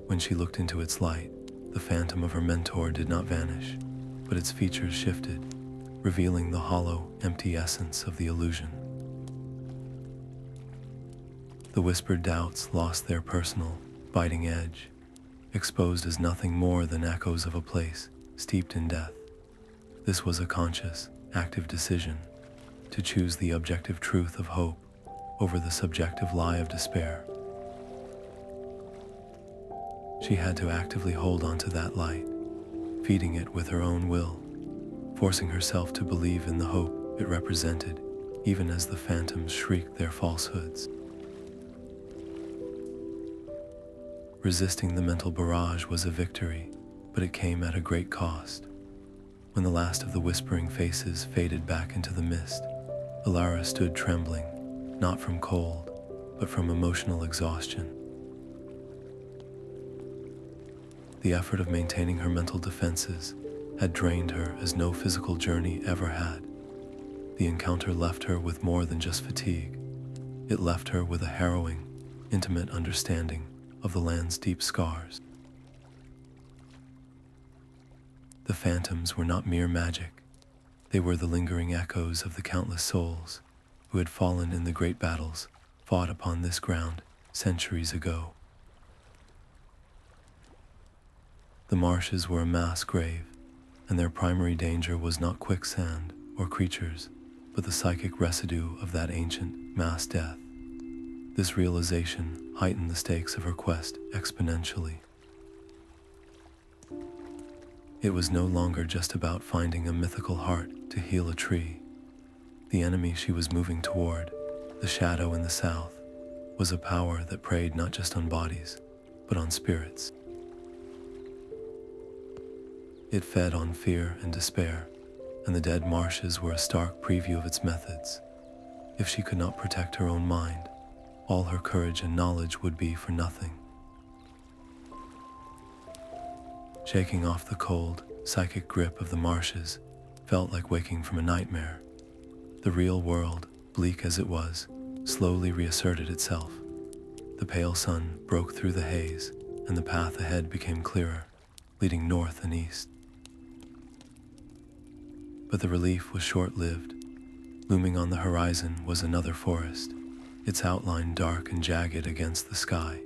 Speaker 1: When she looked into its light, the phantom of her mentor did not vanish, but its features shifted, revealing the hollow, empty essence of the illusion. The whispered doubts lost their personal, biting edge, exposed as nothing more than echoes of a place steeped in death. This was a conscious, active decision to choose the objective truth of hope over the subjective lie of despair. She had to actively hold onto that light, feeding it with her own will, forcing herself to believe in the hope it represented, even as the phantoms shrieked their falsehoods. Resisting the mental barrage was a victory, but it came at a great cost. When the last of the whispering faces faded back into the mist, Elara stood trembling, not from cold, but from emotional exhaustion. The effort of maintaining her mental defenses had drained her as no physical journey ever had. The encounter left her with more than just fatigue. It left her with a harrowing, intimate understanding of the land's deep scars. The phantoms were not mere magic. They were the lingering echoes of the countless souls who had fallen in the great battles fought upon this ground centuries ago. The Marshes were a mass grave, and their primary danger was not quicksand or creatures, but the psychic residue of that ancient mass death. This realization heightened the stakes of her quest exponentially. It was no longer just about finding a mythical heart to heal a tree. The enemy she was moving toward, the shadow in the south, was a power that preyed not just on bodies, but on spirits. It fed on fear and despair, and the dead Marshes were a stark preview of its methods. If she could not protect her own mind, all her courage and knowledge would be for nothing. Shaking off the cold, psychic grip of the Marshes felt like waking from a nightmare. The real world, bleak as it was, slowly reasserted itself. The pale sun broke through the haze, and the path ahead became clearer, leading north and east. But the relief was short-lived. Looming on the horizon was another forest, its outline dark and jagged against the sky.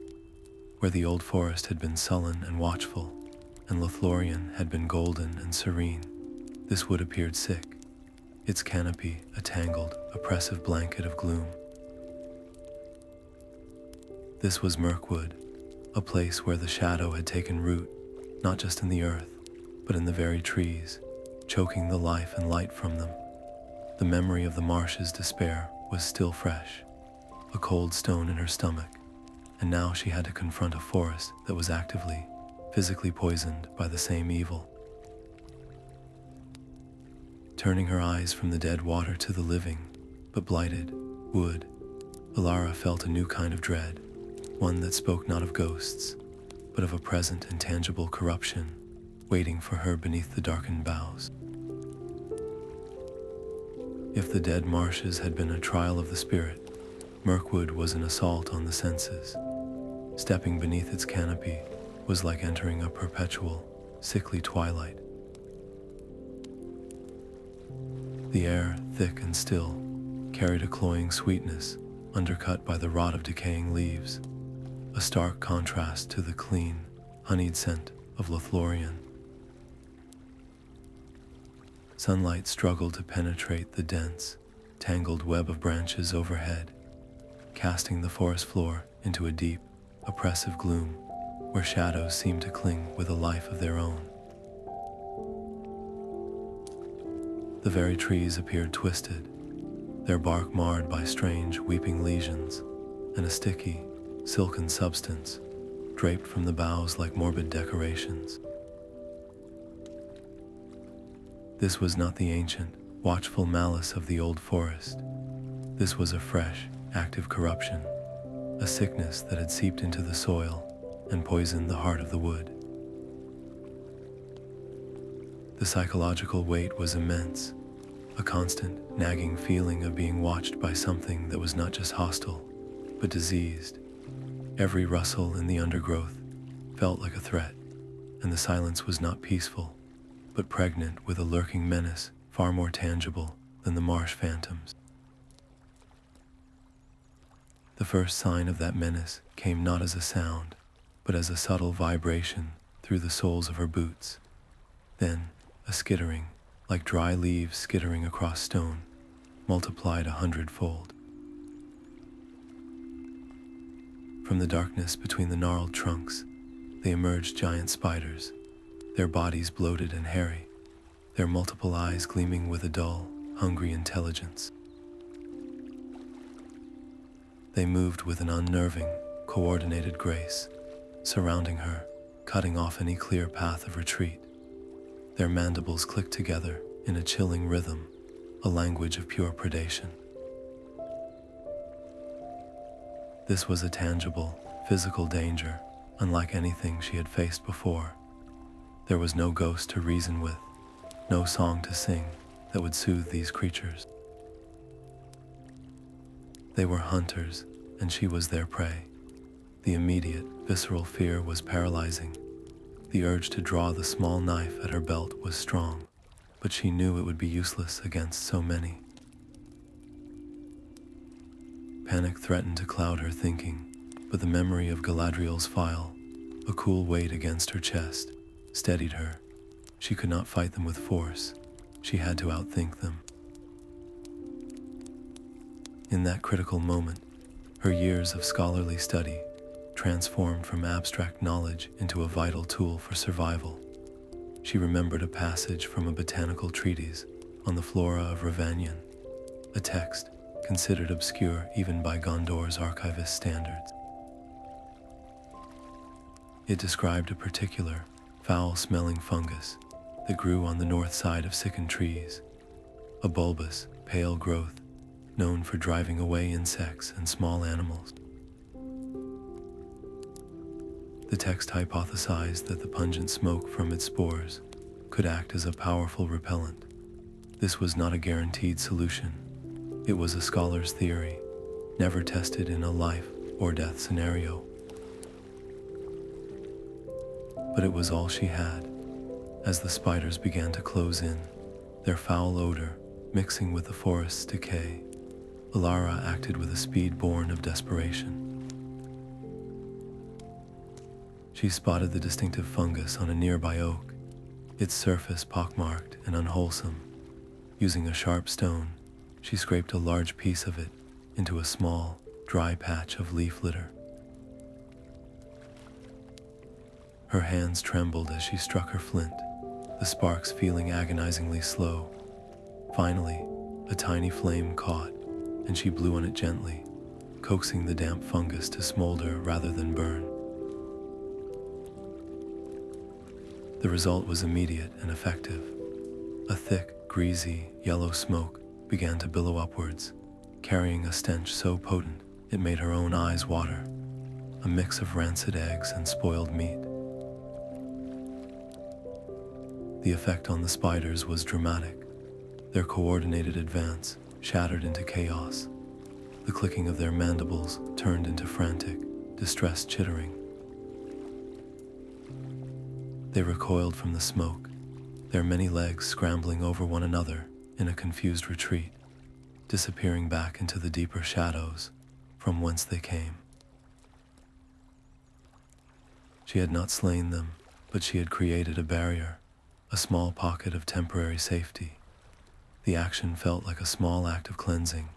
Speaker 1: Where the old forest had been sullen and watchful, and Lothlorien had been golden and serene, this wood appeared sick, its canopy a tangled, oppressive blanket of gloom. This was Mirkwood, a place where the shadow had taken root, not just in the earth, but in the very trees, choking the life and light from them. The memory of the Marshes' despair was still fresh, a cold stone in her stomach, and now she had to confront a forest that was actively, physically poisoned by the same evil. Turning her eyes from the dead water to the living, but blighted, wood, Elara felt a new kind of dread, one that spoke not of ghosts, but of a present intangible corruption waiting for her beneath the darkened boughs. If the dead Marshes had been a trial of the spirit, Mirkwood was an assault on the senses. Stepping beneath its canopy was like entering a perpetual, sickly twilight. The air, thick and still, carried a cloying sweetness undercut by the rot of decaying leaves, a stark contrast to the clean, honeyed scent of Lothlorien. Sunlight struggled to penetrate the dense, tangled web of branches overhead, casting the forest floor into a deep, oppressive gloom where shadows seemed to cling with a life of their own. The very trees appeared twisted, their bark marred by strange weeping lesions, and a sticky, silken substance draped from the boughs like morbid decorations. This was not the ancient, watchful malice of the old forest. This was a fresh, active corruption, a sickness that had seeped into the soil and poisoned the heart of the wood. The psychological weight was immense, a constant, nagging feeling of being watched by something that was not just hostile, but diseased. Every rustle in the undergrowth felt like a threat, and the silence was not peaceful, but pregnant with a lurking menace far more tangible than the marsh phantoms. The first sign of that menace came not as a sound, but as a subtle vibration through the soles of her boots. Then, a skittering, like dry leaves skittering across stone, multiplied 100-fold. From the darkness between the gnarled trunks, they emerged giant spiders, their bodies bloated and hairy, their multiple eyes gleaming with a dull, hungry intelligence. They moved with an unnerving, coordinated grace, surrounding her, cutting off any clear path of retreat. Their mandibles clicked together in a chilling rhythm, a language of pure predation. This was a tangible, physical danger, unlike anything she had faced before. There was no ghost to reason with, no song to sing that would soothe these creatures. They were hunters, and she was their prey. The immediate, visceral fear was paralyzing. The urge to draw the small knife at her belt was strong, but she knew it would be useless against so many. Panic threatened to cloud her thinking, but the memory of Galadriel's file, a cool weight against her chest, steadied her. She could not fight them with force. She had to outthink them. In that critical moment, her years of scholarly study transformed from abstract knowledge into a vital tool for survival. She remembered a passage from a botanical treatise on the flora of Rivanion, a text considered obscure even by Gondor's archivist standards. It described a particular, foul-smelling fungus that grew on the north side of sickened trees, a bulbous, pale growth known for driving away insects and small animals. The text hypothesized that the pungent smoke from its spores could act as a powerful repellent. This was not a guaranteed solution. It was a scholar's theory, never tested in a life or death scenario. But it was all she had. As the spiders began to close in, their foul odor mixing with the forest's decay, Elara acted with a speed born of desperation. She spotted the distinctive fungus on a nearby oak, its surface pockmarked and unwholesome. Using a sharp stone, she scraped a large piece of it into a small, dry patch of leaf litter. Her hands trembled as she struck her flint, the sparks feeling agonizingly slow. Finally, a tiny flame caught, and she blew on it gently, coaxing the damp fungus to smolder rather than burn. The result was immediate and effective. A thick, greasy, yellow smoke began to billow upwards, carrying a stench so potent it made her own eyes water, a mix of rancid eggs and spoiled meat. The effect on the spiders was dramatic. Their coordinated advance shattered into chaos. The clicking of their mandibles turned into frantic, distressed chittering. They recoiled from the smoke, their many legs scrambling over one another in a confused retreat, disappearing back into the deeper shadows from whence they came. She had not slain them, but she had created a barrier, a small pocket of temporary safety. The action felt like a small act of cleansing,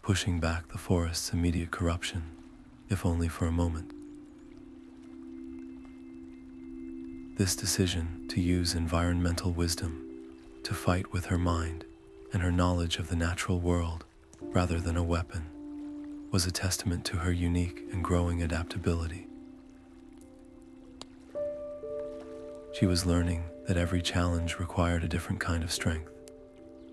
Speaker 1: pushing back the forest's immediate corruption, if only for a moment. This decision to use environmental wisdom, to fight with her mind, and her knowledge of the natural world, rather than a weapon, was a testament to her unique and growing adaptability. She was learning that every challenge required a different kind of strength.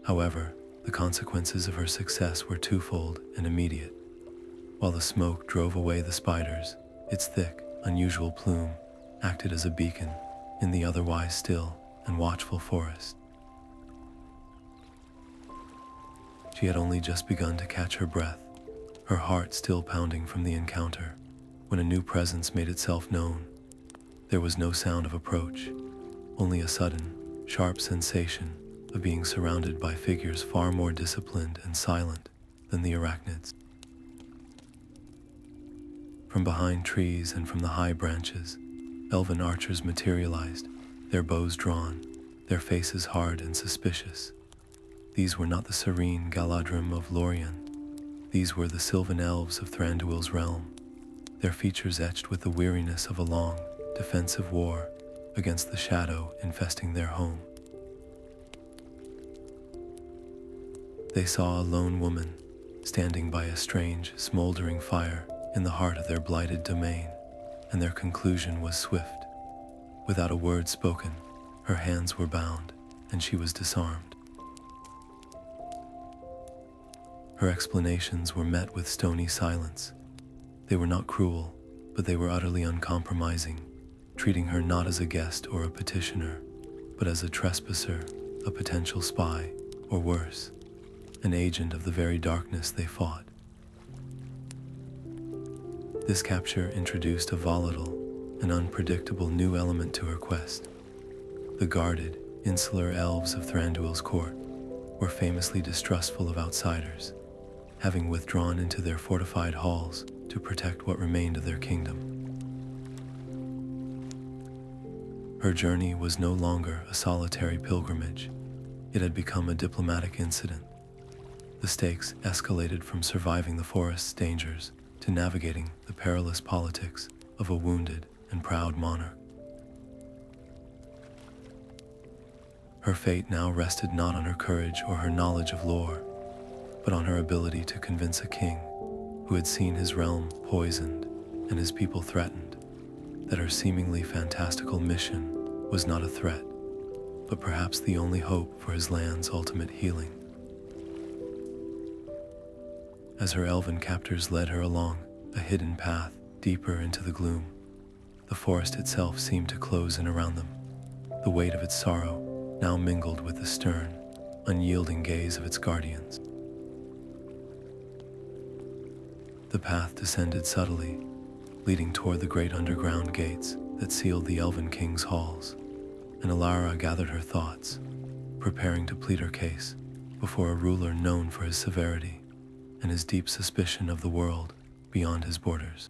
Speaker 1: However, the consequences of her success were twofold and immediate. While the smoke drove away the spiders, its thick, unusual plume acted as a beacon in the otherwise still and watchful forest. She had only just begun to catch her breath, her heart still pounding from the encounter, when a new presence made itself known. There was no sound of approach, only a sudden, sharp sensation of being surrounded by figures far more disciplined and silent than the arachnids. From behind trees and from the high branches, elven archers materialized, their bows drawn, their faces hard and suspicious. These were not the serene Galadriel of Lorien. These were the sylvan elves of Thranduil's realm, their features etched with the weariness of a long, defensive war against the shadow infesting their home. They saw a lone woman standing by a strange, smoldering fire in the heart of their blighted domain, and their conclusion was swift. Without a word spoken, her hands were bound, and she was disarmed. Her explanations were met with stony silence. They were not cruel, but they were utterly uncompromising, treating her not as a guest or a petitioner, but as a trespasser, a potential spy, or worse, an agent of the very darkness they fought. This capture introduced a volatile and unpredictable new element to her quest. The guarded, insular elves of Thranduil's court were famously distrustful of outsiders, having withdrawn into their fortified halls to protect what remained of their kingdom. Her journey was no longer a solitary pilgrimage. It had become a diplomatic incident. The stakes escalated from surviving the forest's dangers to navigating the perilous politics of a wounded and proud monarch. Her fate now rested not on her courage or her knowledge of lore, but on her ability to convince a king who had seen his realm poisoned and his people threatened, that her seemingly fantastical mission was not a threat, but perhaps the only hope for his land's ultimate healing. As her elven captors led her along a hidden path deeper into the gloom, the forest itself seemed to close in around them, the weight of its sorrow now mingled with the stern, unyielding gaze of its guardians. The path descended subtly, leading toward the great underground gates that sealed the Elven King's halls, and Elara gathered her thoughts, preparing to plead her case before a ruler known for his severity and his deep suspicion of the world beyond his borders.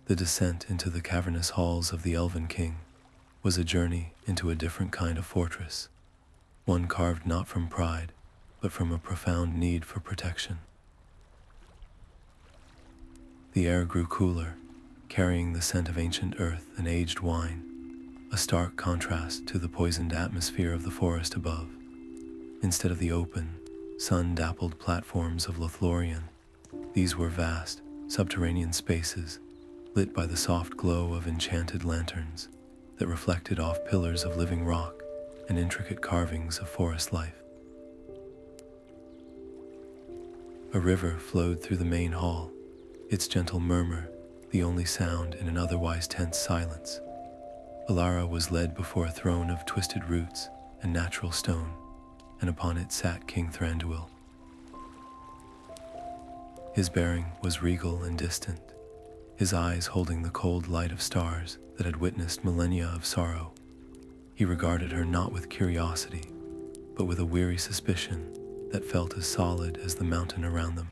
Speaker 1: The descent into the cavernous halls of the Elven King was a journey into a different kind of fortress, one carved not from pride, but from a profound need for protection. The air grew cooler, carrying the scent of ancient earth and aged wine, a stark contrast to the poisoned atmosphere of the forest above. Instead of the open, sun-dappled platforms of Lothlorien, these were vast, subterranean spaces lit by the soft glow of enchanted lanterns that reflected off pillars of living rock and intricate carvings of forest life. A river flowed through the main hall, its gentle murmur the only sound in an otherwise tense silence. Elara was led before a throne of twisted roots and natural stone, and upon it sat King Thranduil. His bearing was regal and distant, his eyes holding the cold light of stars that had witnessed millennia of sorrow. He regarded her not with curiosity, but with a weary suspicion that felt as solid as the mountain around them.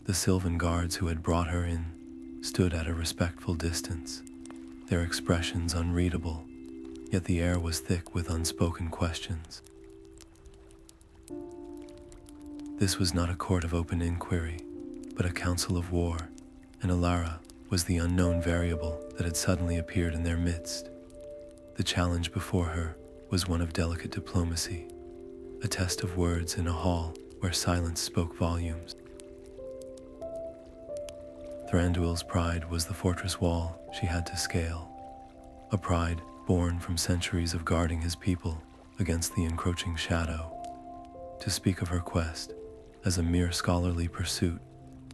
Speaker 1: The sylvan guards who had brought her in stood at a respectful distance, their expressions unreadable, yet the air was thick with unspoken questions. This was not a court of open inquiry, but a council of war, and Elara was the unknown variable that had suddenly appeared in their midst. The The challenge before her was one of delicate diplomacy, a test of words in a hall where silence spoke volumes. Thranduil's pride was the fortress wall she had to scale, a pride born from centuries of guarding his people against the encroaching shadow. To speak of her quest as a mere scholarly pursuit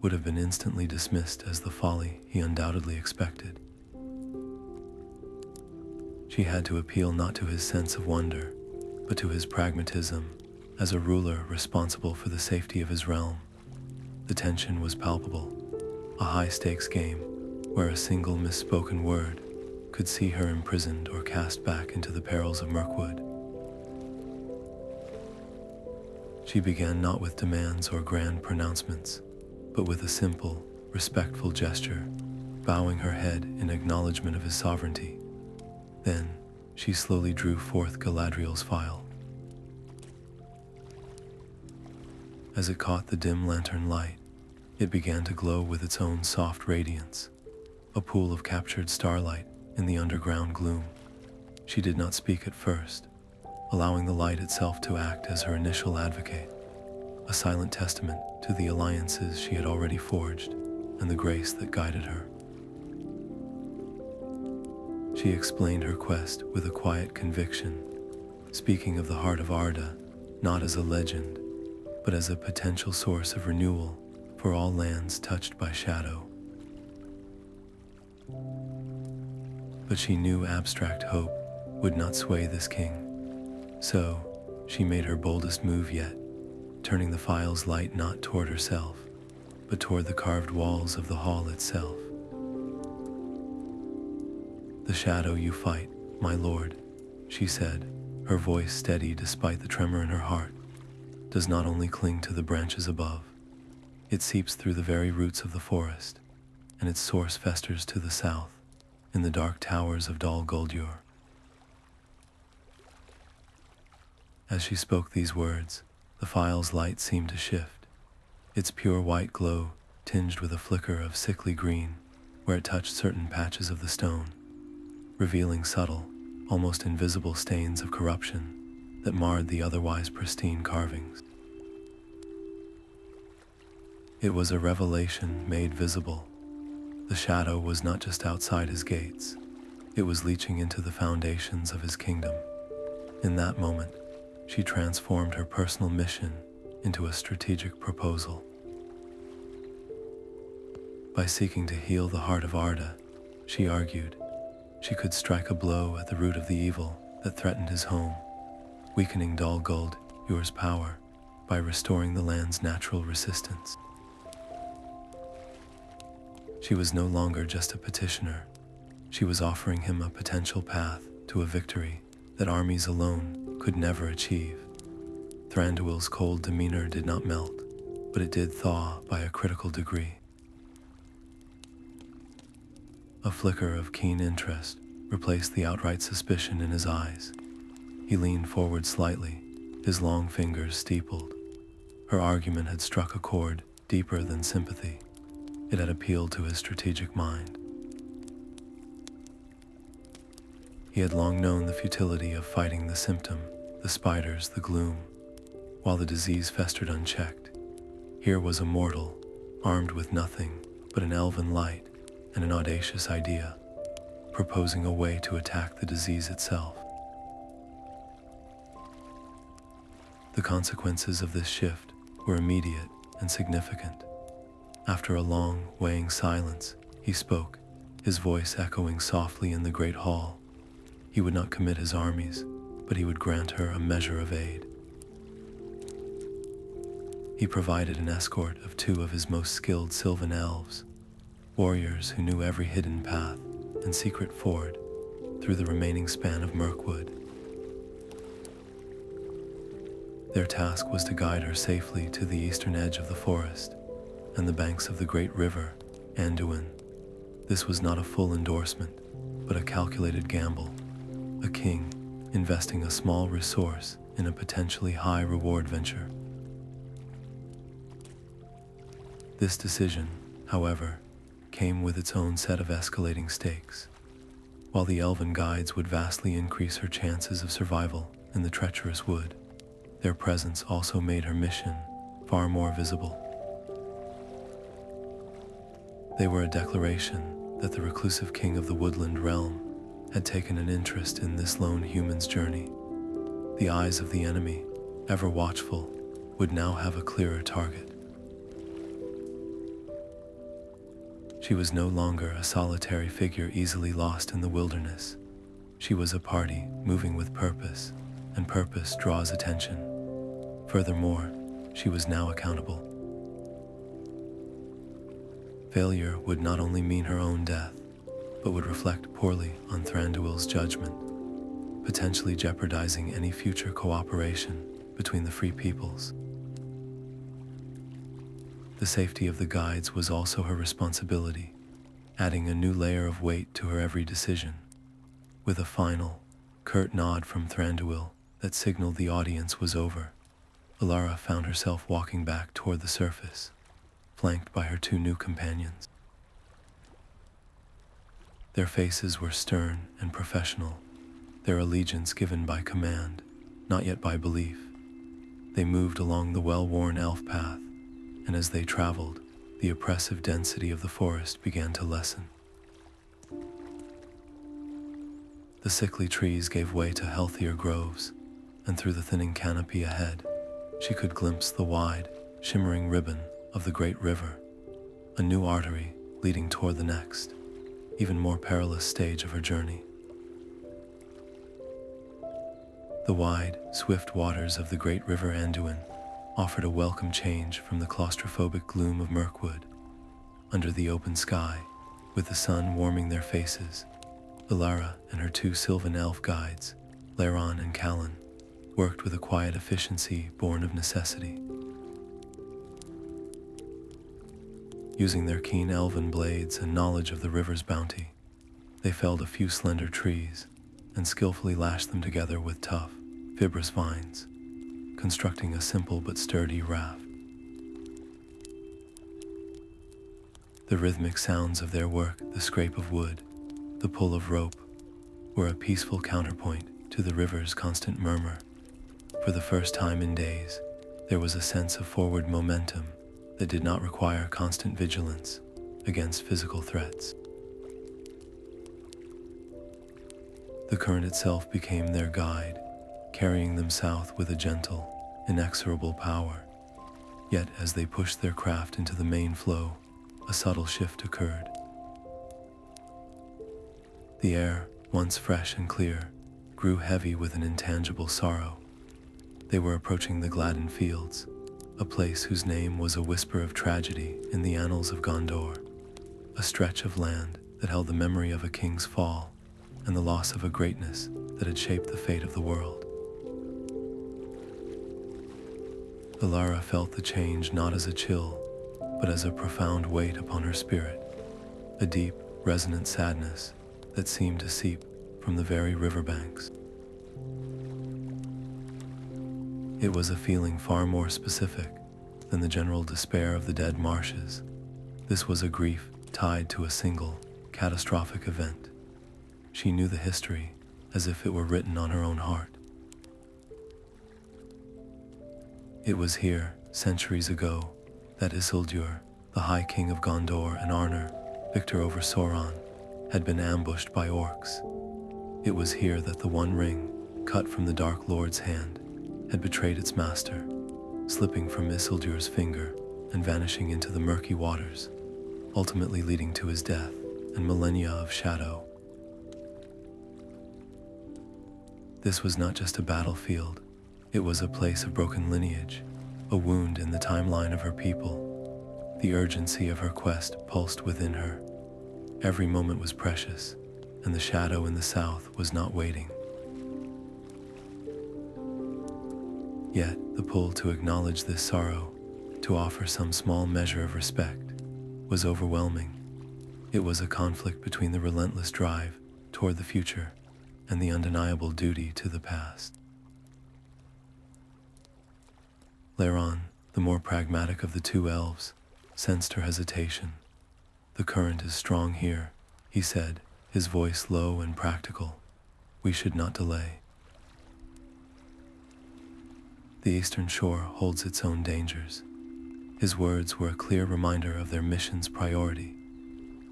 Speaker 1: would have been instantly dismissed as the folly he undoubtedly expected. She had to appeal not to his sense of wonder, but to his pragmatism as a ruler responsible for the safety of his realm. The tension was palpable, a high-stakes game where a single misspoken word could see her imprisoned or cast back into the perils of Mirkwood. She began not with demands or grand pronouncements, but with a simple, respectful gesture, bowing her head in acknowledgement of his sovereignty. Then, she slowly drew forth Galadriel's file. As it caught the dim lantern light, it began to glow with its own soft radiance, a pool of captured starlight in the underground gloom. She did not speak at first, allowing the light itself to act as her initial advocate, a silent testament to the alliances she had already forged and the grace that guided her. She explained her quest with a quiet conviction, speaking of the Heart of Arda not as a legend, but as a potential source of renewal for all lands touched by shadow. But she knew abstract hope would not sway this king. So, she made her boldest move yet, turning the file's light not toward herself, but toward the carved walls of the hall itself. "The shadow you fight, my lord," she said, her voice steady despite the tremor in her heart, "does not only cling to the branches above. It seeps through the very roots of the forest, and its source festers to the south, in the dark towers of Dol Guldur." As she spoke these words, the file's light seemed to shift, its pure white glow tinged with a flicker of sickly green where it touched certain patches of the stone, revealing subtle, almost invisible stains of corruption that marred the otherwise pristine carvings. It was a revelation made visible. The shadow was not just outside his gates, it was leaching into the foundations of his kingdom. In that moment, she transformed her personal mission into a strategic proposal. By seeking to heal the Heart of Arda, she argued, she could strike a blow at the root of the evil that threatened his home, weakening Dol Guldur's power by restoring the land's natural resistance. She was no longer just a petitioner. She was offering him a potential path to a victory that armies alone could never achieve. Thranduil's cold demeanor did not melt, but it did thaw by a critical degree. A flicker of keen interest replaced the outright suspicion in his eyes. He leaned forward slightly, his long fingers steepled. Her argument had struck a chord deeper than sympathy. It had appealed to his strategic mind. He had long known the futility of fighting the symptom, the spiders, the gloom, while the disease festered unchecked. Here was a mortal, armed with nothing but an elven light and an audacious idea, proposing a way to attack the disease itself. The consequences of this shift were immediate and significant. After a long, weighing silence, he spoke, his voice echoing softly in the great hall. He would not commit his armies, but he would grant her a measure of aid. He provided an escort of 2 of his most skilled Sylvan elves, warriors who knew every hidden path and secret ford through the remaining span of Mirkwood. Their task was to guide her safely to the eastern edge of the forest and the banks of the great river, Anduin. This was not a full endorsement, but a calculated gamble, a king investing a small resource in a potentially high-reward venture. This decision, however, came with its own set of escalating stakes. while the elven guides would vastly increase her chances of survival in the treacherous wood. Their presence also made her mission far more visible. They were a declaration that the reclusive king of the woodland realm had taken an interest in this lone human's journey. The eyes of the enemy, ever watchful, would now have a clearer target. She was no longer a solitary figure easily lost in the wilderness. She was a party moving with purpose, and purpose draws attention. Furthermore, she was now accountable. Failure would not only mean her own death, but would reflect poorly on Thranduil's judgment, potentially jeopardizing any future cooperation between the free peoples. The safety of the guides was also her responsibility, adding a new layer of weight to her every decision. With a final, curt nod from Thranduil that signaled the audience was over, Elara found herself walking back toward the surface, flanked by her two new companions. Their faces were stern and professional, their allegiance given by command, not yet by belief. They moved along the well-worn elf path, and as they traveled, the oppressive density of the forest began to lessen. The sickly trees gave way to healthier groves, and through the thinning canopy ahead, she could glimpse the wide, shimmering ribbon of the great river, a new artery leading toward the next, even more perilous stage of her journey. The wide, swift waters of the great river Anduin offered a welcome change from the claustrophobic gloom of Mirkwood. Under the open sky, with the sun warming their faces, Elara and her two sylvan elf guides, Elron and Callan, worked with a quiet efficiency born of necessity. Using their keen elven blades and knowledge of the river's bounty, they felled a few slender trees and skillfully lashed them together with tough, fibrous vines, constructing a simple but sturdy raft. The rhythmic sounds of their work, the scrape of wood, the pull of rope, were a peaceful counterpoint to the river's constant murmur. For the first time in days, there was a sense of forward momentum that did not require constant vigilance against physical threats. The current itself became their guide, carrying them south with a gentle, inexorable power. Yet as they pushed their craft into the main flow, a subtle shift occurred. The air, once fresh and clear, grew heavy with an intangible sorrow. They were approaching the Gladden fields, a place whose name was a whisper of tragedy in the annals of Gondor, a stretch of land that held the memory of a king's fall and the loss of a greatness that had shaped the fate of the world. Elara felt the change not as a chill, but as a profound weight upon her spirit, a deep, resonant sadness that seemed to seep from the very riverbanks. It was a feeling far more specific than the general despair of the dead marshes. This was a grief tied to a single, catastrophic event. She knew the history as if it were written on her own heart. It was here, centuries ago, that Isildur, the High King of Gondor and Arnor, victor over Sauron, had been ambushed by orcs. It was here that the One Ring, cut from the Dark Lord's hand, had betrayed its master, slipping from Isildur's finger and vanishing into the murky waters, ultimately leading to his death and millennia of shadow. This was not just a battlefield, it was a place of broken lineage, a wound in the timeline of her people. The urgency of her quest pulsed within her. Every moment was precious, and the shadow in the south was not waiting. Yet, the pull to acknowledge this sorrow, to offer some small measure of respect, was overwhelming. It was a conflict between the relentless drive toward the future and the undeniable duty to the past. Elron, the more pragmatic of the two elves, sensed her hesitation. "The current is strong here," he said, his voice low and practical. "We should not delay. The eastern shore holds its own dangers." His words were a clear reminder of their mission's priority,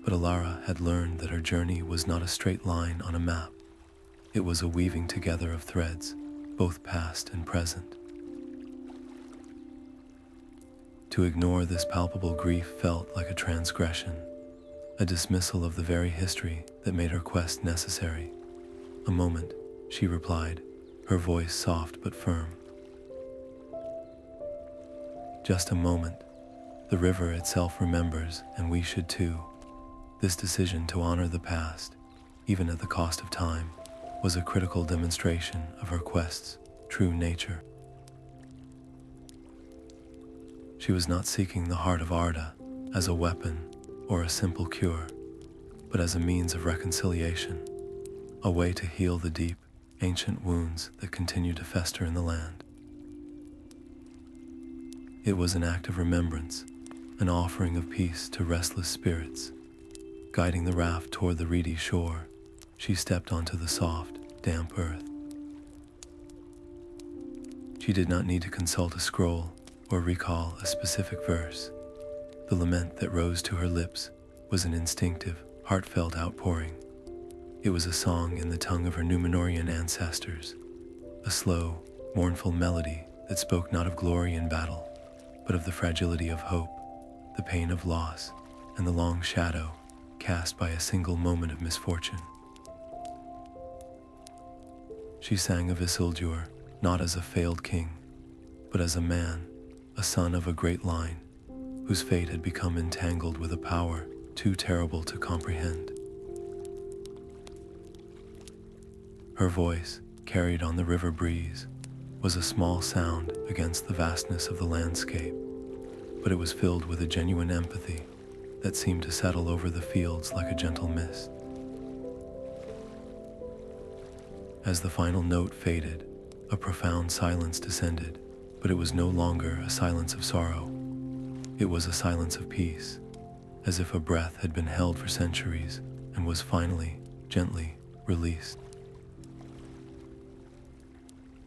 Speaker 1: but Elara had learned that her journey was not a straight line on a map. It was a weaving together of threads, both past and present. To ignore this palpable grief felt like a transgression, a dismissal of the very history that made her quest necessary. "A moment," she replied, her voice soft but firm. "Just a moment. The river itself remembers, and we should too." This decision to honor the past, even at the cost of time, was a critical demonstration of her quest's true nature. She was not seeking the Heart of Arda as a weapon or a simple cure, but as a means of reconciliation, a way to heal the deep, ancient wounds that continue to fester in the land. It was an act of remembrance, an offering of peace to restless spirits. Guiding the raft toward the reedy shore, she stepped onto the soft, damp earth. She did not need to consult a scroll or recall a specific verse. The lament that rose to her lips was an instinctive, heartfelt outpouring. It was a song in the tongue of her Númenórean ancestors, a slow, mournful melody that spoke not of glory in battle, but of the fragility of hope, the pain of loss, and the long shadow cast by a single moment of misfortune. She sang of Isildur not as a failed king, but as a man, a son of a great line, whose fate had become entangled with a power too terrible to comprehend. Her voice, carried on the river breeze, was a small sound against the vastness of the landscape, but it was filled with a genuine empathy that seemed to settle over the fields like a gentle mist. As the final note faded, a profound silence descended, but it was no longer a silence of sorrow. It was a silence of peace, as if a breath had been held for centuries and was finally, gently, released.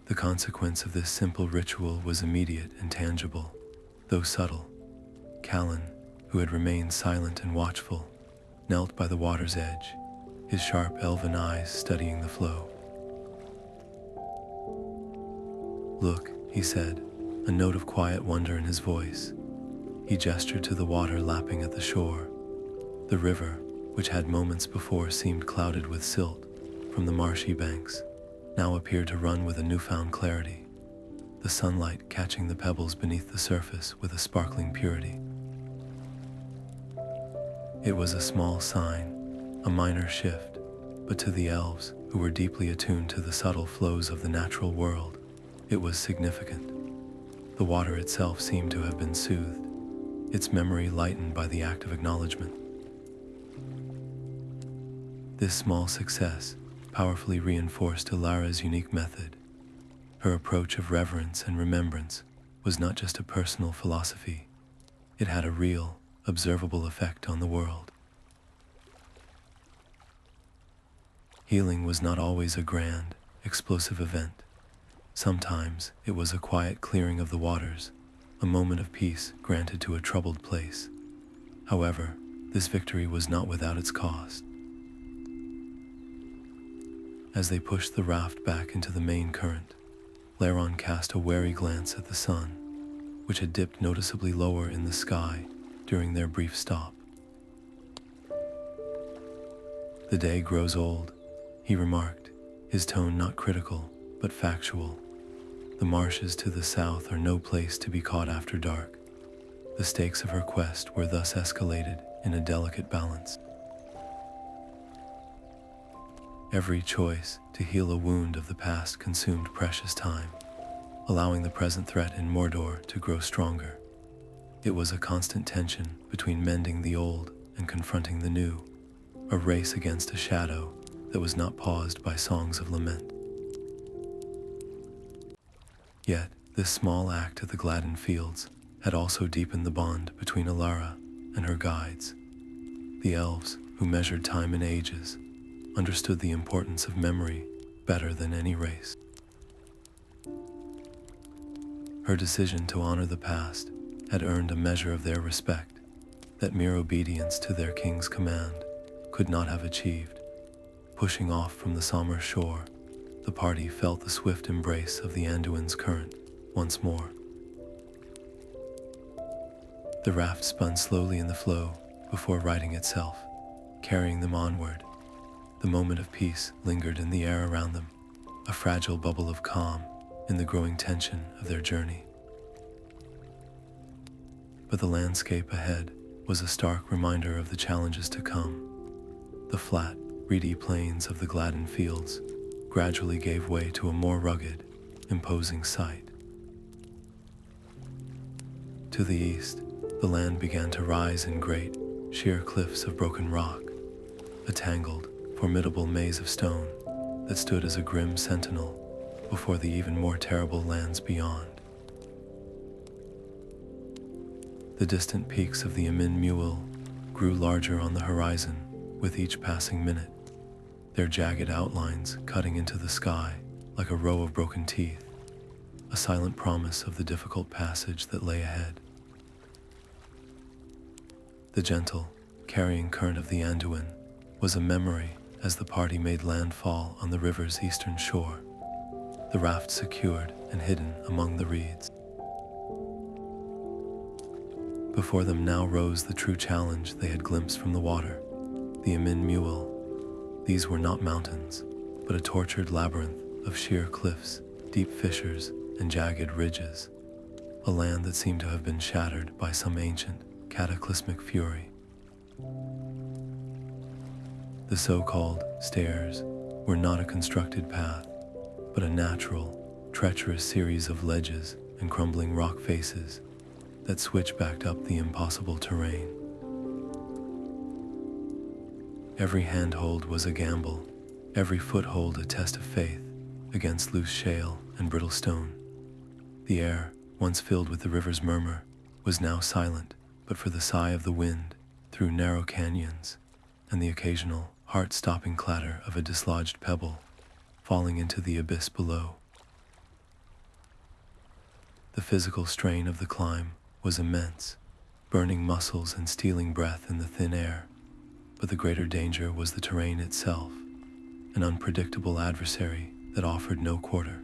Speaker 1: The consequence of this simple ritual was immediate and tangible, though subtle. Callan, who had remained silent and watchful, knelt by the water's edge, his sharp elven eyes studying the flow. "Look," he said, a note of quiet wonder in his voice. He gestured to the water lapping at the shore. The river, which had moments before seemed clouded with silt from the marshy banks, now appeared to run with a newfound clarity, the sunlight catching the pebbles beneath the surface with a sparkling purity. It was a small sign, a minor shift, but to the elves, who were deeply attuned to the subtle flows of the natural world, it was significant. The water itself seemed to have been soothed, its memory lightened by the act of acknowledgement. This small success powerfully reinforced Elara's unique method. Her approach of reverence and remembrance was not just a personal philosophy, it had a real, observable effect on the world. Healing was not always a grand, explosive event. Sometimes it was a quiet clearing of the waters, a moment of peace granted to a troubled place. However, this victory was not without its cost. As they pushed the raft back into the main current, Aglarond cast a wary glance at the sun, which had dipped noticeably lower in the sky during their brief stop. "The day grows old," he remarked, his tone not critical, but factual. "The marshes to the south are no place to be caught after dark." The stakes of her quest were thus escalated in a delicate balance. Every choice to heal a wound of the past consumed precious time, allowing the present threat in Mordor to grow stronger. It was a constant tension between mending the old and confronting the new, a race against a shadow that was not paused by songs of lament. Yet, this small act at the Gladden fields had also deepened the bond between Elara and her guides, the elves who measured time in ages, understood the importance of memory better than any race. Her decision to honor the past had earned a measure of their respect that mere obedience to their king's command could not have achieved. Pushing off from the somber shore, the party felt the swift embrace of the Anduin's current once more. The raft spun slowly in the flow before righting itself, carrying them onward. The moment of peace lingered in the air around them, a fragile bubble of calm in the growing tension of their journey. But the landscape ahead was a stark reminder of the challenges to come. The flat, reedy plains of the Gladden fields gradually gave way to a more rugged, imposing sight. To the east, the land began to rise in great, sheer cliffs of broken rock, a tangled, formidable maze of stone that stood as a grim sentinel before the even more terrible lands beyond. The distant peaks of the Amin-Mewil grew larger on the horizon with each passing minute, their jagged outlines cutting into the sky like a row of broken teeth, a silent promise of the difficult passage that lay ahead. The gentle, carrying current of the Anduin was a memory as the party made landfall on the river's eastern shore, the raft secured and hidden among the reeds. Before them now rose the true challenge they had glimpsed from the water, the Amin-Mewil. These were not mountains, but a tortured labyrinth of sheer cliffs, deep fissures, and jagged ridges, a land that seemed to have been shattered by some ancient, cataclysmic fury. The so-called stairs were not a constructed path, but a natural, treacherous series of ledges and crumbling rock faces that switchbacked up the impossible terrain. Every handhold was a gamble, every foothold a test of faith against loose shale and brittle stone. The air, once filled with the river's murmur, was now silent but for the sigh of the wind through narrow canyons and the occasional heart-stopping clatter of a dislodged pebble falling into the abyss below. The physical strain of the climb was immense, burning muscles and stealing breath in the thin air, but the greater danger was the terrain itself, an unpredictable adversary that offered no quarter.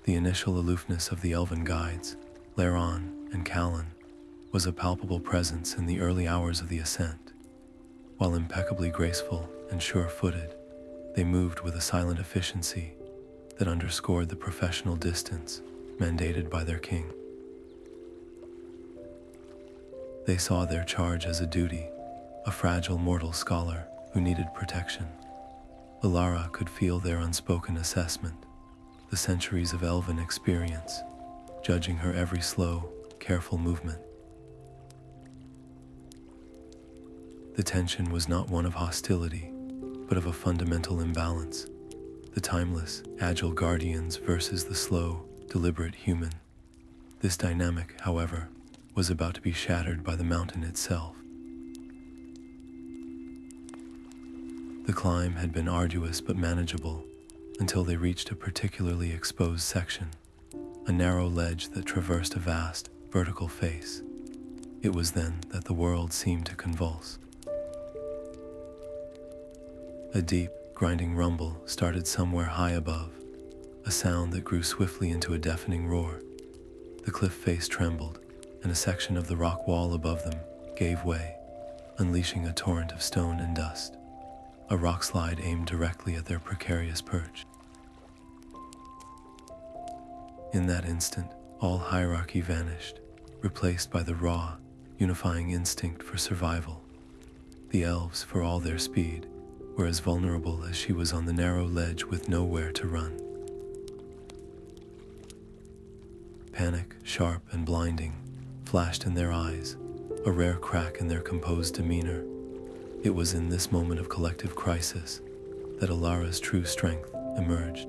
Speaker 1: The initial aloofness of the Elven guides, Elaren and Callan, was a palpable presence in the early hours of the ascent. While impeccably graceful and sure-footed, they moved with a silent efficiency that underscored the professional distance mandated by their king. They saw their charge as a duty, a fragile mortal scholar who needed protection. Elara could feel their unspoken assessment, the centuries of Elven experience, judging her every slow, careful movement. The tension was not one of hostility, but of a fundamental imbalance. The timeless, agile guardians versus the slow, deliberate human. This dynamic, however, was about to be shattered by the mountain itself. The climb had been arduous but manageable until they reached a particularly exposed section, a narrow ledge that traversed a vast, vertical face. It was then that the world seemed to convulse. A deep, grinding rumble started somewhere high above, a sound that grew swiftly into a deafening roar. The cliff face trembled, and a section of the rock wall above them gave way, unleashing a torrent of stone and dust, a rock slide aimed directly at their precarious perch. In that instant, all hierarchy vanished, replaced by the raw, unifying instinct for survival. The elves, for all their speed, were as vulnerable as she was on the narrow ledge with nowhere to run. Panic, sharp and blinding, flashed in their eyes, a rare crack in their composed demeanor. It was in this moment of collective crisis that Elara's true strength emerged.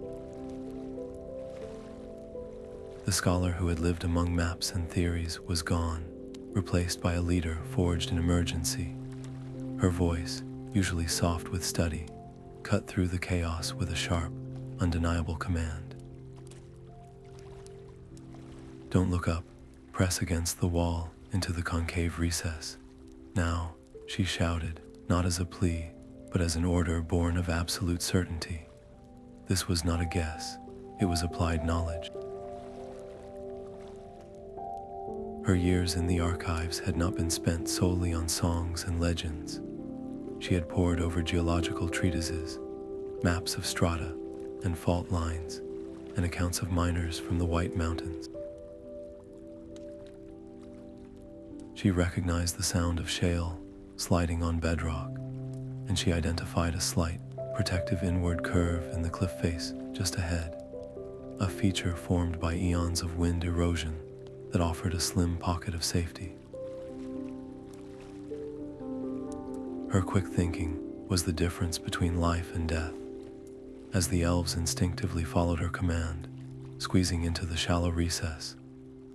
Speaker 1: The scholar who had lived among maps and theories was gone, replaced by a leader forged in emergency. Her voice, usually soft with study, cut through the chaos with a sharp, undeniable command. "Don't look up. Press against the wall into the concave recess. Now," she shouted, not as a plea, but as an order born of absolute certainty. This was not a guess, it was applied knowledge. Her years in the archives had not been spent solely on songs and legends. She had pored over geological treatises, maps of strata and fault lines, and accounts of miners from the White Mountains. She recognized the sound of shale sliding on bedrock, and she identified a slight, protective inward curve in the cliff face just ahead, a feature formed by eons of wind erosion that offered a slim pocket of safety. Her quick thinking was the difference between life and death, as the elves instinctively followed her command, squeezing into the shallow recess.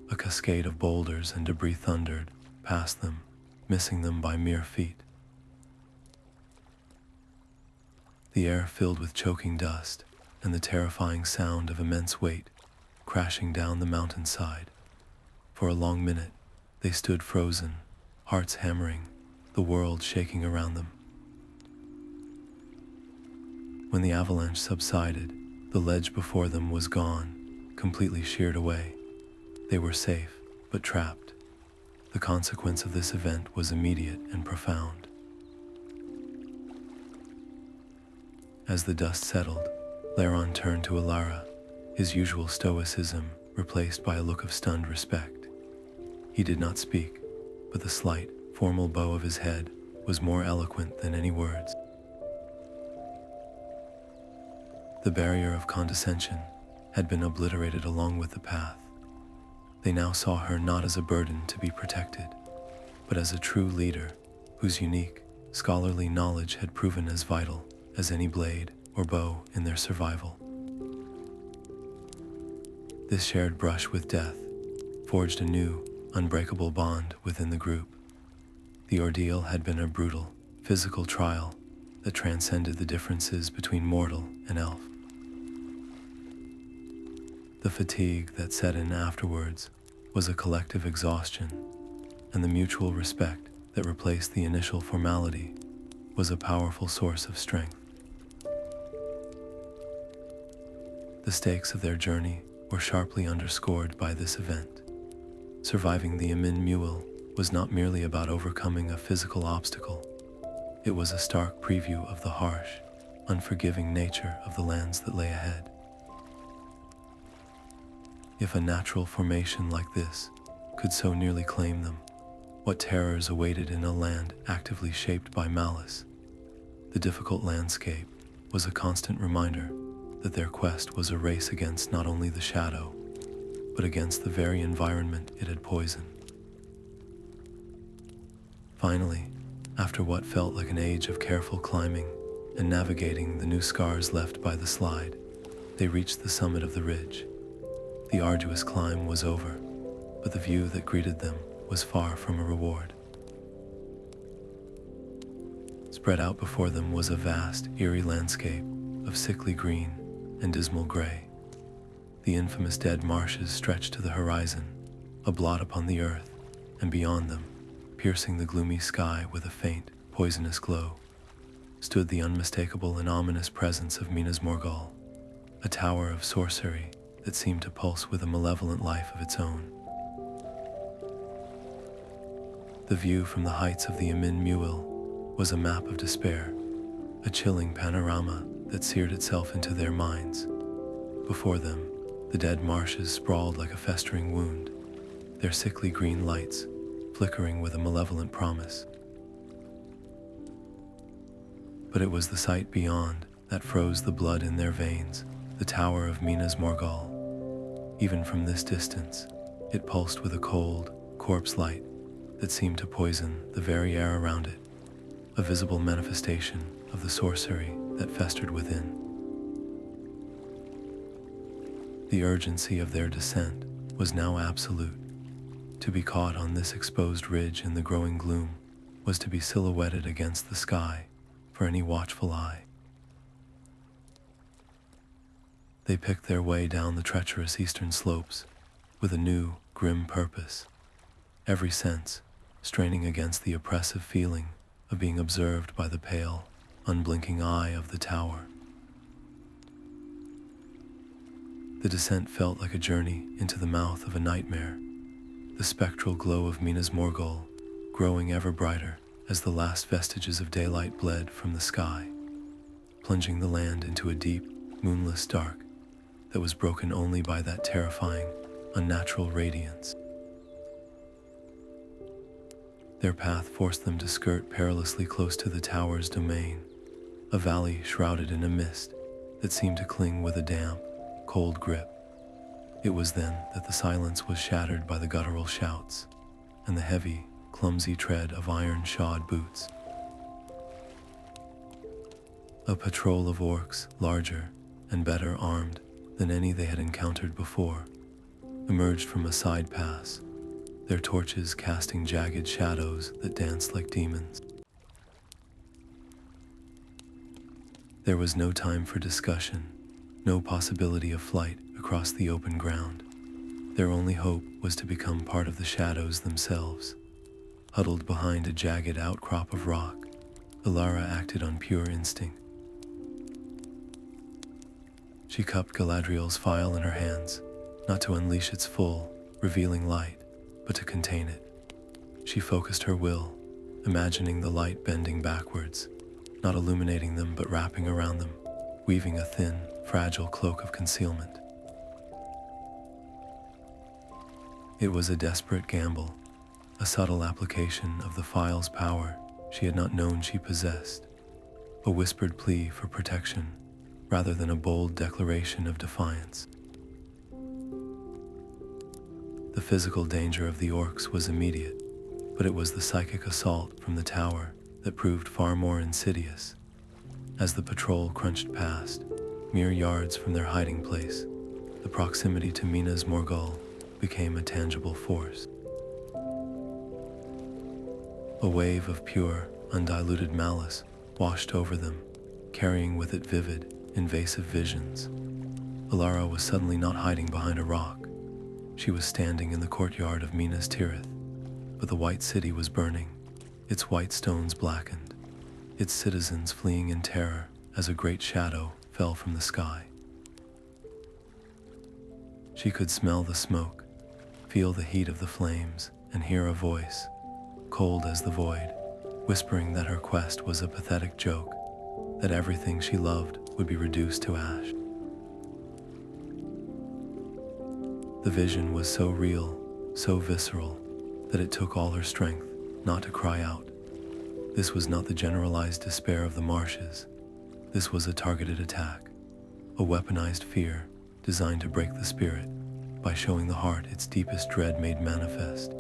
Speaker 1: A cascade of boulders and debris thundered past them, missing them by mere feet. The air filled with choking dust and the terrifying sound of immense weight crashing down the mountainside. For a long minute, they stood frozen, hearts hammering, the world shaking around them. When the avalanche subsided, the ledge before them was gone, completely sheared away. They were safe, but trapped. The consequence of this event was immediate and profound. As the dust settled, Elrond turned to Elara, his usual stoicism replaced by a look of stunned respect. He did not speak, but the slight, formal bow of his head was more eloquent than any words. The barrier of condescension had been obliterated along with the path. They now saw her not as a burden to be protected, but as a true leader whose unique, scholarly knowledge had proven as vital as any blade or bow in their survival. This shared brush with death forged a new, unbreakable bond within the group. The ordeal had been a brutal, physical trial that transcended the differences between mortal and elf. The fatigue that set in afterwards was a collective exhaustion, and the mutual respect that replaced the initial formality was a powerful source of strength. The stakes of their journey were sharply underscored by this event. Surviving the Amin-Mewil was not merely about overcoming a physical obstacle. It was a stark preview of the harsh, unforgiving nature of the lands that lay ahead. If a natural formation like this could so nearly claim them, what terrors awaited in a land actively shaped by malice? The difficult landscape was a constant reminder that their quest was a race against not only the shadow, but against the very environment it had poisoned. Finally, after what felt like an age of careful climbing and navigating the new scars left by the slide, they reached the summit of the ridge. The arduous climb was over, but the view that greeted them was far from a reward. Spread out before them was a vast, eerie landscape of sickly green and dismal gray. The infamous dead marshes stretched to the horizon, a blot upon the earth, and beyond them, piercing the gloomy sky with a faint, poisonous glow, stood the unmistakable and ominous presence of Minas Morgul, a tower of sorcery that seemed to pulse with a malevolent life of its own. The view from the heights of the Amin-Mewil was a map of despair, a chilling panorama that seared itself into their minds. Before them, the dead marshes sprawled like a festering wound, their sickly green lights flickering with a malevolent promise. But it was the sight beyond that froze the blood in their veins, the tower of Minas Morgul. Even from this distance, it pulsed with a cold, corpse light that seemed to poison the very air around it, a visible manifestation of the sorcery that festered within. The urgency of their descent was now absolute. To be caught on this exposed ridge in the growing gloom was to be silhouetted against the sky for any watchful eye. They picked their way down the treacherous eastern slopes with a new, grim purpose, every sense straining against the oppressive feeling of being observed by the pale, unblinking eye of the tower. The descent felt like a journey into the mouth of a nightmare, the spectral glow of Minas Morgul growing ever brighter as the last vestiges of daylight bled from the sky, plunging the land into a deep, moonless dark that was broken only by that terrifying, unnatural radiance. Their path forced them to skirt perilously close to the tower's domain, a valley shrouded in a mist that seemed to cling with a damp, cold grip. It was then that the silence was shattered by the guttural shouts and the heavy, clumsy tread of iron-shod boots. A patrol of orcs, larger and better armed than any they had encountered before, emerged from a side pass, their torches casting jagged shadows that danced like demons. There was no time for discussion, no possibility of flight across the open ground. Their only hope was to become part of the shadows themselves. Huddled behind a jagged outcrop of rock, Elara acted on pure instinct. She cupped Galadriel's phial in her hands, not to unleash its full, revealing light, but to contain it. She focused her will, imagining the light bending backwards, not illuminating them but wrapping around them, weaving a thin, fragile cloak of concealment. It was a desperate gamble, a subtle application of the phial's power she had not known she possessed, a whispered plea for protection rather than a bold declaration of defiance. The physical danger of the orcs was immediate, but it was the psychic assault from the tower that proved far more insidious. As the patrol crunched past, mere yards from their hiding place, the proximity to Minas Morgul became a tangible force. A wave of pure, undiluted malice washed over them, carrying with it vivid, invasive visions. Elara was suddenly not hiding behind a rock. She was standing in the courtyard of Minas Tirith, but the white city was burning, its white stones blackened, its citizens fleeing in terror as a great shadow fell from the sky. She could smell the smoke, feel the heat of the flames, and hear a voice, cold as the void, whispering that her quest was a pathetic joke, that everything she loved would be reduced to ash. The vision was so real, so visceral, that it took all her strength not to cry out. This was not the generalized despair of the Marshes. This was a targeted attack, a weaponized fear designed to break the spirit by showing the heart its deepest dread made manifest.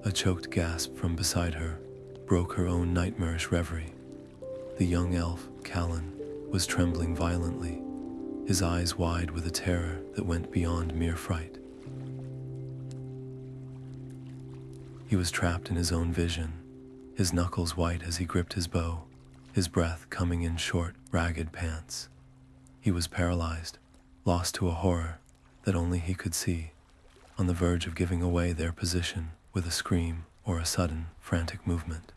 Speaker 1: A choked gasp from beside her broke her own nightmarish reverie. The young elf, Callan, was trembling violently, his eyes wide with a terror that went beyond mere fright. He was trapped in his own vision, his knuckles white as he gripped his bow, his breath coming in short, ragged pants. He was paralyzed, lost to a horror that only he could see, on the verge of giving away their position with a scream or a sudden, frantic movement.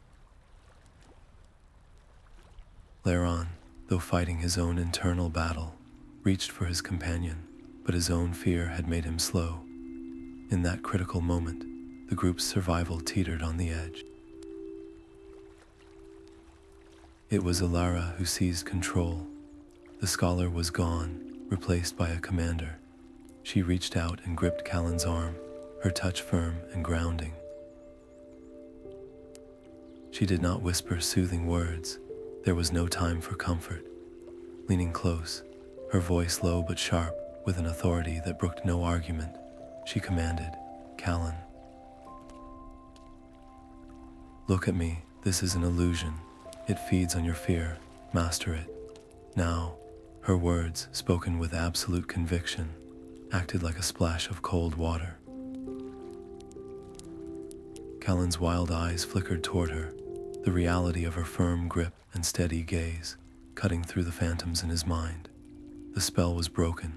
Speaker 1: Elaren, though fighting his own internal battle, reached for his companion, but his own fear had made him slow. In that critical moment, the group's survival teetered on the edge. It was Elara who seized control. The scholar was gone, replaced by a commander. She reached out and gripped Callan's arm, her touch firm and grounding. She did not whisper soothing words. There was no time for comfort. Leaning close, her voice low but sharp, with an authority that brooked no argument, she commanded, "Callan, look at me. This is an illusion. It feeds on your fear. Master it." Now, her words, spoken with absolute conviction, acted like a splash of cold water. Callan's wild eyes flickered toward her, the reality of her firm grip and steady gaze cutting through the phantoms in his mind. The spell was broken.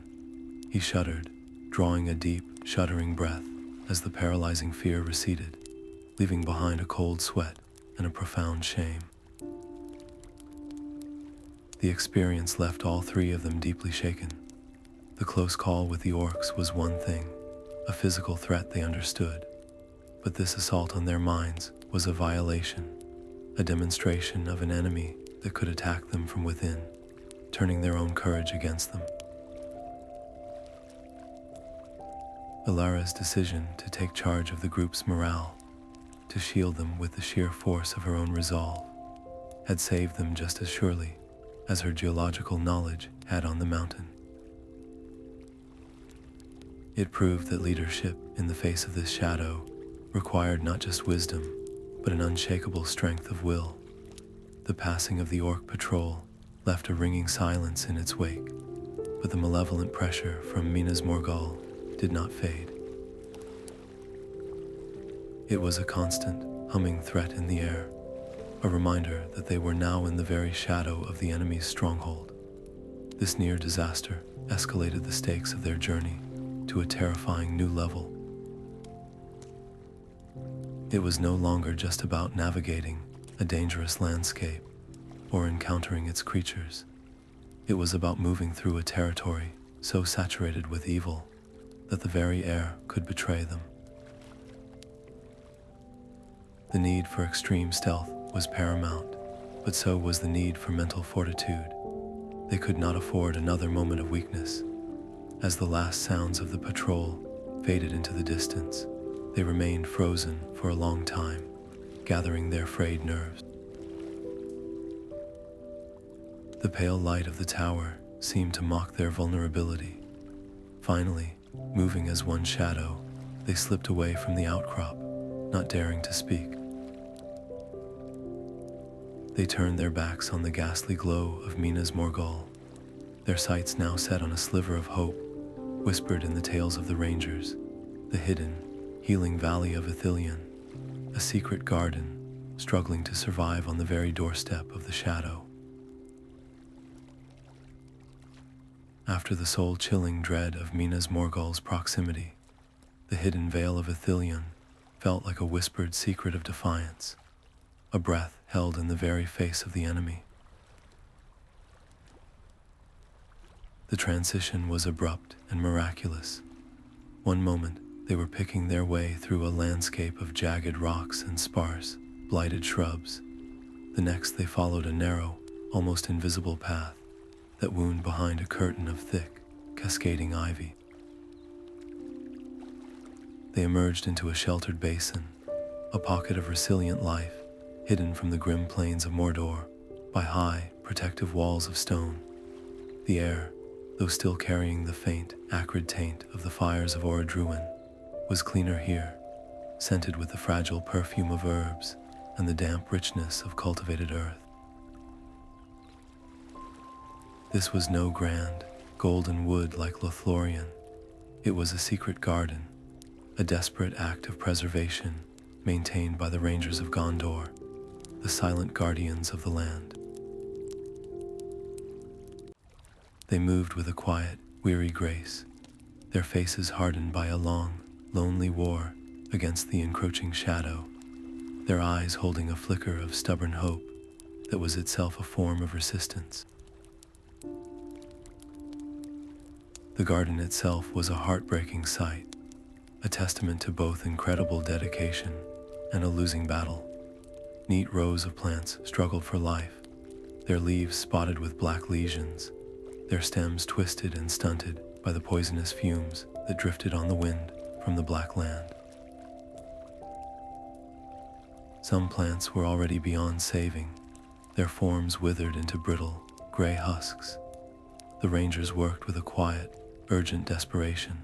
Speaker 1: He shuddered, drawing a deep, shuddering breath as the paralyzing fear receded, leaving behind a cold sweat and a profound shame. The experience left all three of them deeply shaken. The close call with the orcs was one thing, a physical threat they understood. But this assault on their minds was a violation, a demonstration of an enemy that could attack them from within, turning their own courage against them. Elara's decision to take charge of the group's morale, to shield them with the sheer force of her own resolve, had saved them just as surely as her geological knowledge had on the mountain. It proved that leadership in the face of this shadow required not just wisdom, but an unshakable strength of will. The passing of the orc patrol left a ringing silence in its wake, but the malevolent pressure from Minas Morgul did not fade. It was a constant, humming threat in the air, a reminder that they were now in the very shadow of the enemy's stronghold. This near disaster escalated the stakes of their journey to a terrifying new level. It was no longer just about navigating a dangerous landscape or encountering its creatures. It was about moving through a territory so saturated with evil that the very air could betray them. The need for extreme stealth was paramount, but so was the need for mental fortitude. They could not afford another moment of weakness. As the last sounds of the patrol faded into the distance, they remained frozen for a long time, gathering their frayed nerves. The pale light of the tower seemed to mock their vulnerability. Finally, moving as one shadow, they slipped away from the outcrop, not daring to speak. They turned their backs on the ghastly glow of Minas Morgul, their sights now set on a sliver of hope, whispered in the tales of the Rangers, the hidden, healing valley of Ithilien, a secret garden struggling to survive on the very doorstep of the shadow. After the soul-chilling dread of Minas Morgul's proximity, the hidden veil of Ithilien felt like a whispered secret of defiance, a breath held in the very face of the enemy. The transition was abrupt and miraculous. One moment, they were picking their way through a landscape of jagged rocks and sparse, blighted shrubs. The next, they followed a narrow, almost invisible path that wound behind a curtain of thick, cascading ivy. They emerged into a sheltered basin, a pocket of resilient life, hidden from the grim plains of Mordor by high, protective walls of stone. The air, though still carrying the faint, acrid taint of the fires of Orodruin, was cleaner here, scented with the fragile perfume of herbs and the damp richness of cultivated earth. This was no grand, golden wood like Lothlorien. It was a secret garden, a desperate act of preservation maintained by the Rangers of Gondor, the silent guardians of the land. They moved with a quiet, weary grace, their faces hardened by a long, lonely war against the encroaching shadow, their eyes holding a flicker of stubborn hope that was itself a form of resistance. The garden itself was a heartbreaking sight, a testament to both incredible dedication and a losing battle. Neat rows of plants struggled for life, their leaves spotted with black lesions, their stems twisted and stunted by the poisonous fumes that drifted on the wind from the black land. Some plants were already beyond saving, their forms withered into brittle, gray husks. The Rangers worked with a quiet, urgent desperation,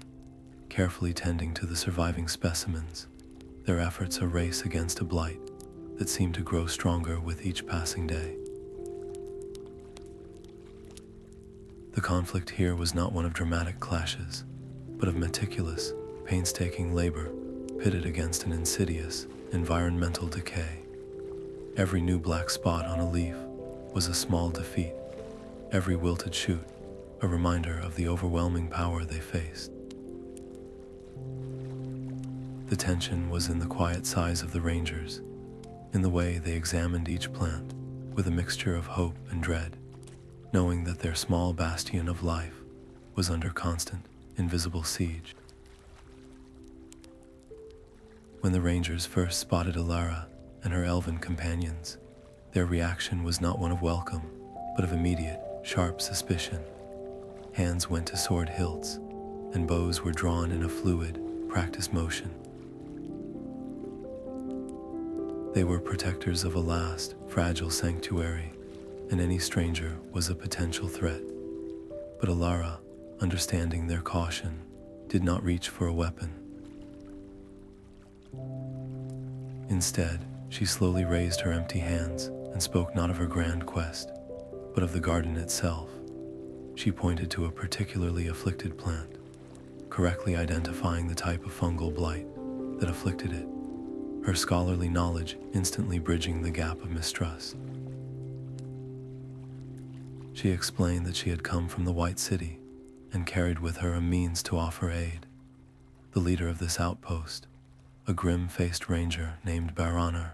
Speaker 1: carefully tending to the surviving specimens, their efforts a race against a blight that seemed to grow stronger with each passing day. The conflict here was not one of dramatic clashes, but of meticulous, painstaking labor pitted against an insidious, environmental decay. Every new black spot on a leaf was a small defeat. Every wilted shoot, a reminder of the overwhelming power they faced. The tension was in the quiet sighs of the rangers, in the way they examined each plant with a mixture of hope and dread, knowing that their small bastion of life was under constant, invisible siege. When the rangers first spotted Elara and her elven companions, their reaction was not one of welcome, but of immediate, sharp suspicion. Hands went to sword hilts, and bows were drawn in a fluid, practiced motion. They were protectors of a last, fragile sanctuary, and any stranger was a potential threat. But Elara, understanding their caution, did not reach for a weapon. Instead, she slowly raised her empty hands and spoke not of her grand quest, but of the garden itself. She pointed to a particularly afflicted plant, correctly identifying the type of fungal blight that afflicted it, her scholarly knowledge instantly bridging the gap of mistrust. She explained that she had come from the White City and carried with her a means to offer aid. The leader of this outpost, a grim-faced ranger named Baronar,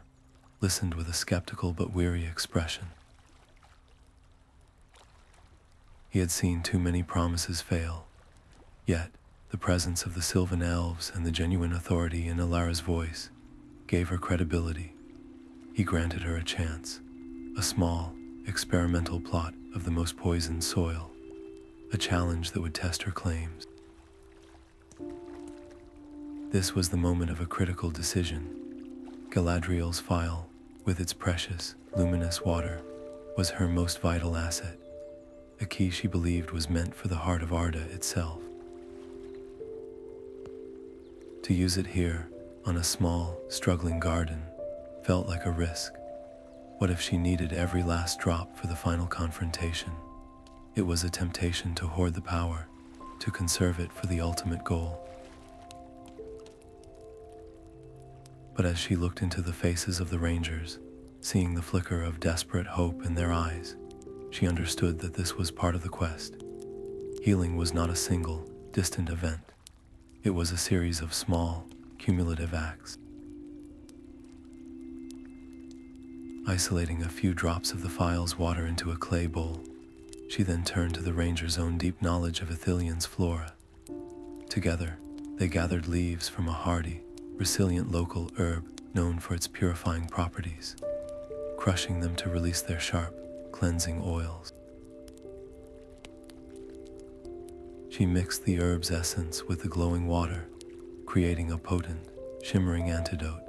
Speaker 1: listened with a skeptical but weary expression. He had seen too many promises fail, yet the presence of the Sylvan Elves and the genuine authority in Elara's voice gave her credibility. He granted her a chance, a small, experimental plot of the most poisoned soil, a challenge that would test her claims. This was the moment of a critical decision. Galadriel's phial, with its precious, luminous water, was her most vital asset, a key she believed was meant for the Heart of Arda itself. To use it here, on a small, struggling garden, felt like a risk. What if she needed every last drop for the final confrontation? It was a temptation to hoard the power, to conserve it for the ultimate goal. But as she looked into the faces of the rangers, seeing the flicker of desperate hope in their eyes, she understood that this was part of the quest. Healing was not a single, distant event. It was a series of small, cumulative acts. Isolating a few drops of the phial's water into a clay bowl, she then turned to the ranger's own deep knowledge of Ithilion's flora. Together, they gathered leaves from a hardy, resilient local herb known for its purifying properties, crushing them to release their sharp, cleansing oils. She mixed the herb's essence with the glowing water, creating a potent, shimmering antidote.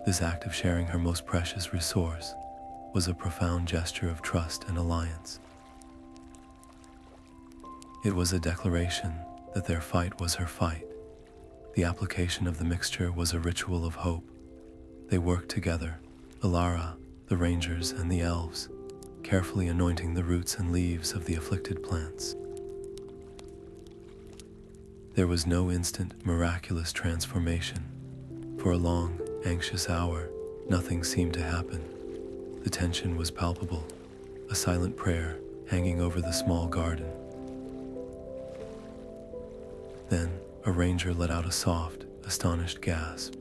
Speaker 1: This act of sharing her most precious resource was a profound gesture of trust and alliance. It was a declaration that their fight was her fight. The application of the mixture was a ritual of hope. They worked together, Elara, the rangers, and the elves, carefully anointing the roots and leaves of the afflicted plants. There was no instant, miraculous transformation. For a long, anxious hour, nothing seemed to happen. The tension was palpable, a silent prayer hanging over the small garden. Then, a ranger let out a soft, astonished gasp.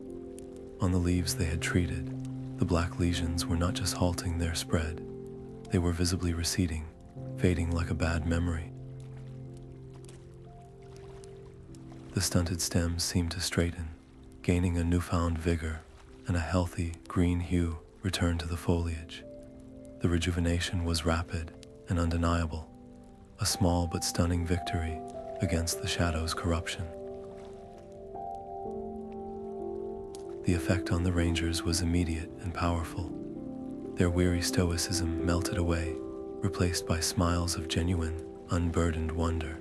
Speaker 1: On the leaves they had treated, the black lesions were not just halting their spread, they were visibly receding, fading like a bad memory. The stunted stems seemed to straighten, gaining a newfound vigor, and a healthy, green hue returned to the foliage. The rejuvenation was rapid and undeniable, a small but stunning victory against the shadow's corruption. The effect on the rangers was immediate and powerful. Their weary stoicism melted away, replaced by smiles of genuine, unburdened wonder.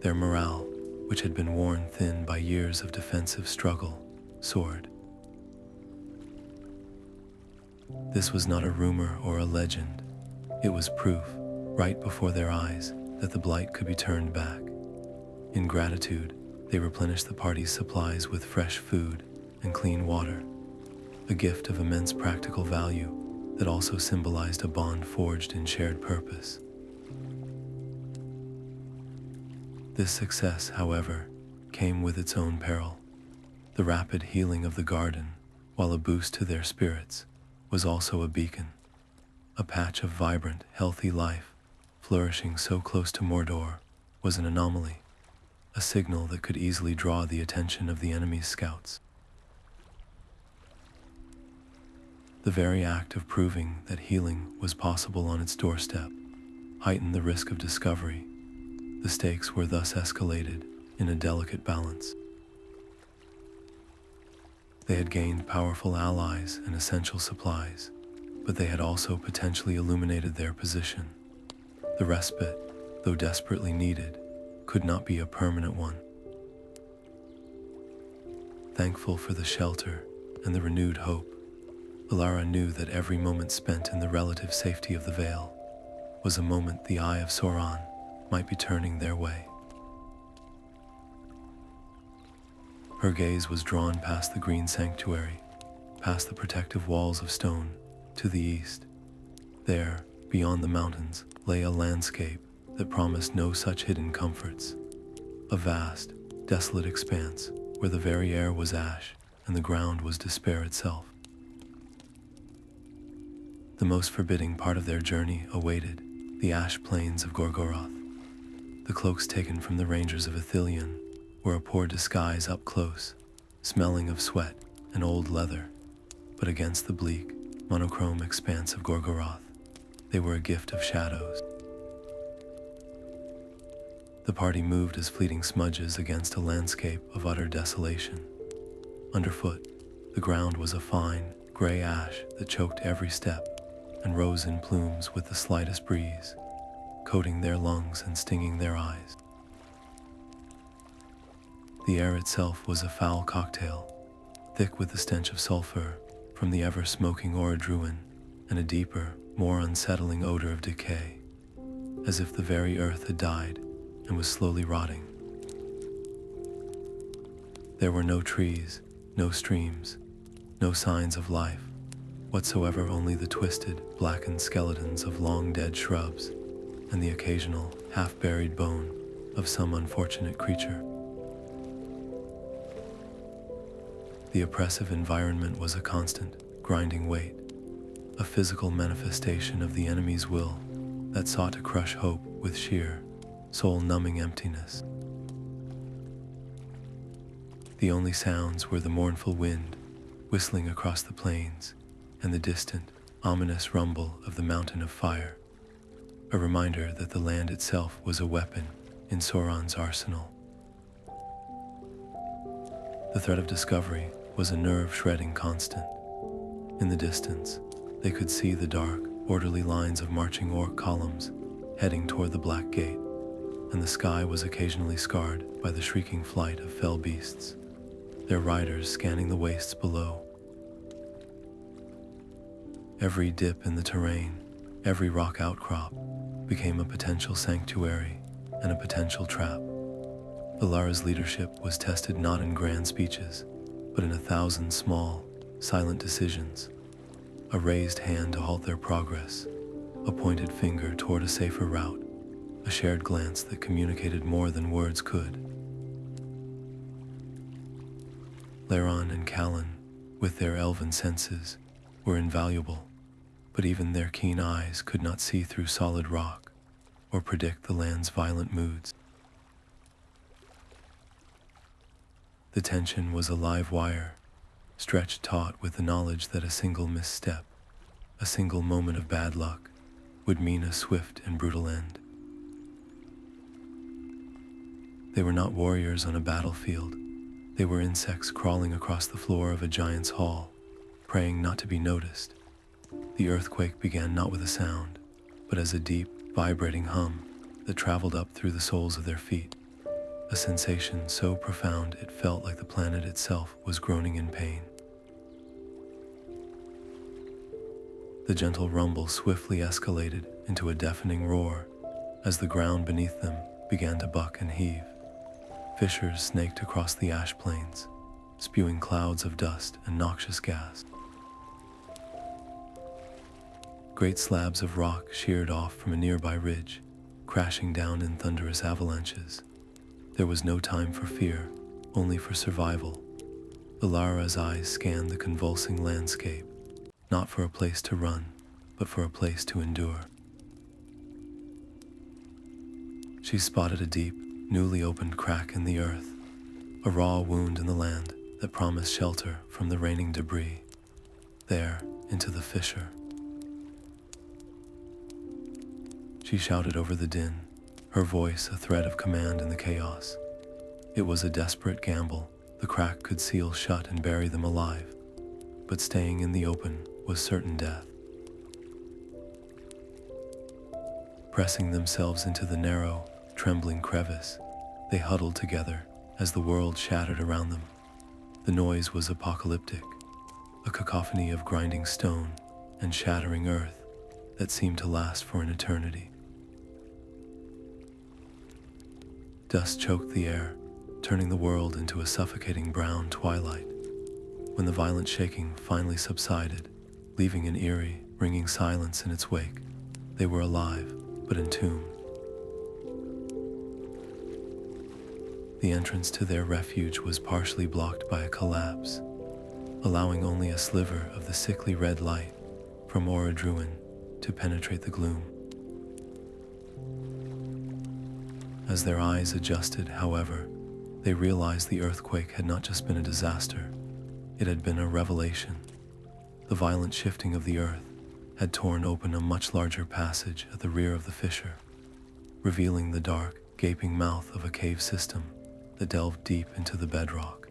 Speaker 1: Their morale, which had been worn thin by years of defensive struggle, soared. This was not a rumor or a legend. It was proof, right before their eyes, that the blight could be turned back. In gratitude, they replenished the party's supplies with fresh food and clean water, a gift of immense practical value that also symbolized a bond forged in shared purpose. This success, however, came with its own peril. The rapid healing of the garden, while a boost to their spirits, was also a beacon, a patch of vibrant, healthy life flourishing so close to Mordor was an anomaly, a signal that could easily draw the attention of the enemy's scouts. The very act of proving that healing was possible on its doorstep heightened the risk of discovery. The stakes were thus escalated in a delicate balance. They had gained powerful allies and essential supplies, but they had also potentially illuminated their position. The respite, though desperately needed, could not be a permanent one. Thankful for the shelter and the renewed hope, Elara knew that every moment spent in the relative safety of the Vale was a moment the eye of Sauron might be turning their way. Her gaze was drawn past the green sanctuary, past the protective walls of stone, to the east. There, beyond the mountains, lay a landscape that promised no such hidden comforts. A vast, desolate expanse where the very air was ash and the ground was despair itself. The most forbidding part of their journey awaited, the ash plains of Gorgoroth. The cloaks taken from the rangers of Ithilien were a poor disguise up close, smelling of sweat and old leather, but against the bleak, monochrome expanse of Gorgoroth, they were a gift of shadows. The party moved as fleeting smudges against a landscape of utter desolation. Underfoot, the ground was a fine, gray ash that choked every step and rose in plumes with the slightest breeze, coating their lungs and stinging their eyes. The air itself was a foul cocktail, thick with the stench of sulfur from the ever-smoking Orodruin and a deeper, more unsettling odor of decay, as if the very earth had died and was slowly rotting. There were no trees, no streams, no signs of life whatsoever, only the twisted, blackened skeletons of long-dead shrubs and the occasional, half-buried bone of some unfortunate creature. The oppressive environment was a constant, grinding weight, a physical manifestation of the enemy's will that sought to crush hope with sheer, soul-numbing emptiness. The only sounds were the mournful wind whistling across the plains and the distant, ominous rumble of the Mountain of Fire, a reminder that the land itself was a weapon in Sauron's arsenal. The threat of discovery was a nerve-shredding constant. In the distance, they could see the dark, orderly lines of marching orc columns heading toward the Black Gate, and the sky was occasionally scarred by the shrieking flight of fell beasts, their riders scanning the wastes below. Every dip in the terrain, every rock outcrop, became a potential sanctuary and a potential trap. Elara's leadership was tested not in grand speeches, but in 1,000 small, silent decisions. A raised hand to halt their progress, a pointed finger toward a safer route, a shared glance that communicated more than words could. Laron and Callan, with their elven senses, were invaluable, but even their keen eyes could not see through solid rock or predict the land's violent moods. The tension was a live wire, stretched taut with the knowledge that a single misstep, a single moment of bad luck, would mean a swift and brutal end. They were not warriors on a battlefield. They were insects crawling across the floor of a giant's hall, praying not to be noticed. The earthquake began not with a sound, but as a deep, vibrating hum that traveled up through the soles of their feet, a sensation so profound it felt like the planet itself was groaning in pain. The gentle rumble swiftly escalated into a deafening roar as the ground beneath them began to buck and heave. Fissures snaked across the ash plains, spewing clouds of dust and noxious gas. Great slabs of rock sheared off from a nearby ridge, crashing down in thunderous avalanches. There was no time for fear, only for survival. Elara's eyes scanned the convulsing landscape, not for a place to run, but for a place to endure. She spotted a deep, newly opened crack in the earth, a raw wound in the land that promised shelter from the raining debris. There, into the fissure. She shouted over the din, her voice a thread of command in the chaos. It was a desperate gamble. The crack could seal shut and bury them alive, but staying in the open was certain death. Pressing themselves into the narrow, trembling crevice, they huddled together as the world shattered around them. The noise was apocalyptic, a cacophony of grinding stone and shattering earth that seemed to last for an eternity. Dust choked the air, turning the world into a suffocating brown twilight. When the violent shaking finally subsided, leaving an eerie, ringing silence in its wake, they were alive, but entombed. The entrance to their refuge was partially blocked by a collapse, allowing only a sliver of the sickly red light from Durin to penetrate the gloom. As their eyes adjusted, however, they realized the earthquake had not just been a disaster, it had been a revelation. The violent shifting of the earth had torn open a much larger passage at the rear of the fissure, revealing the dark, gaping mouth of a cave system that delved deep into the bedrock.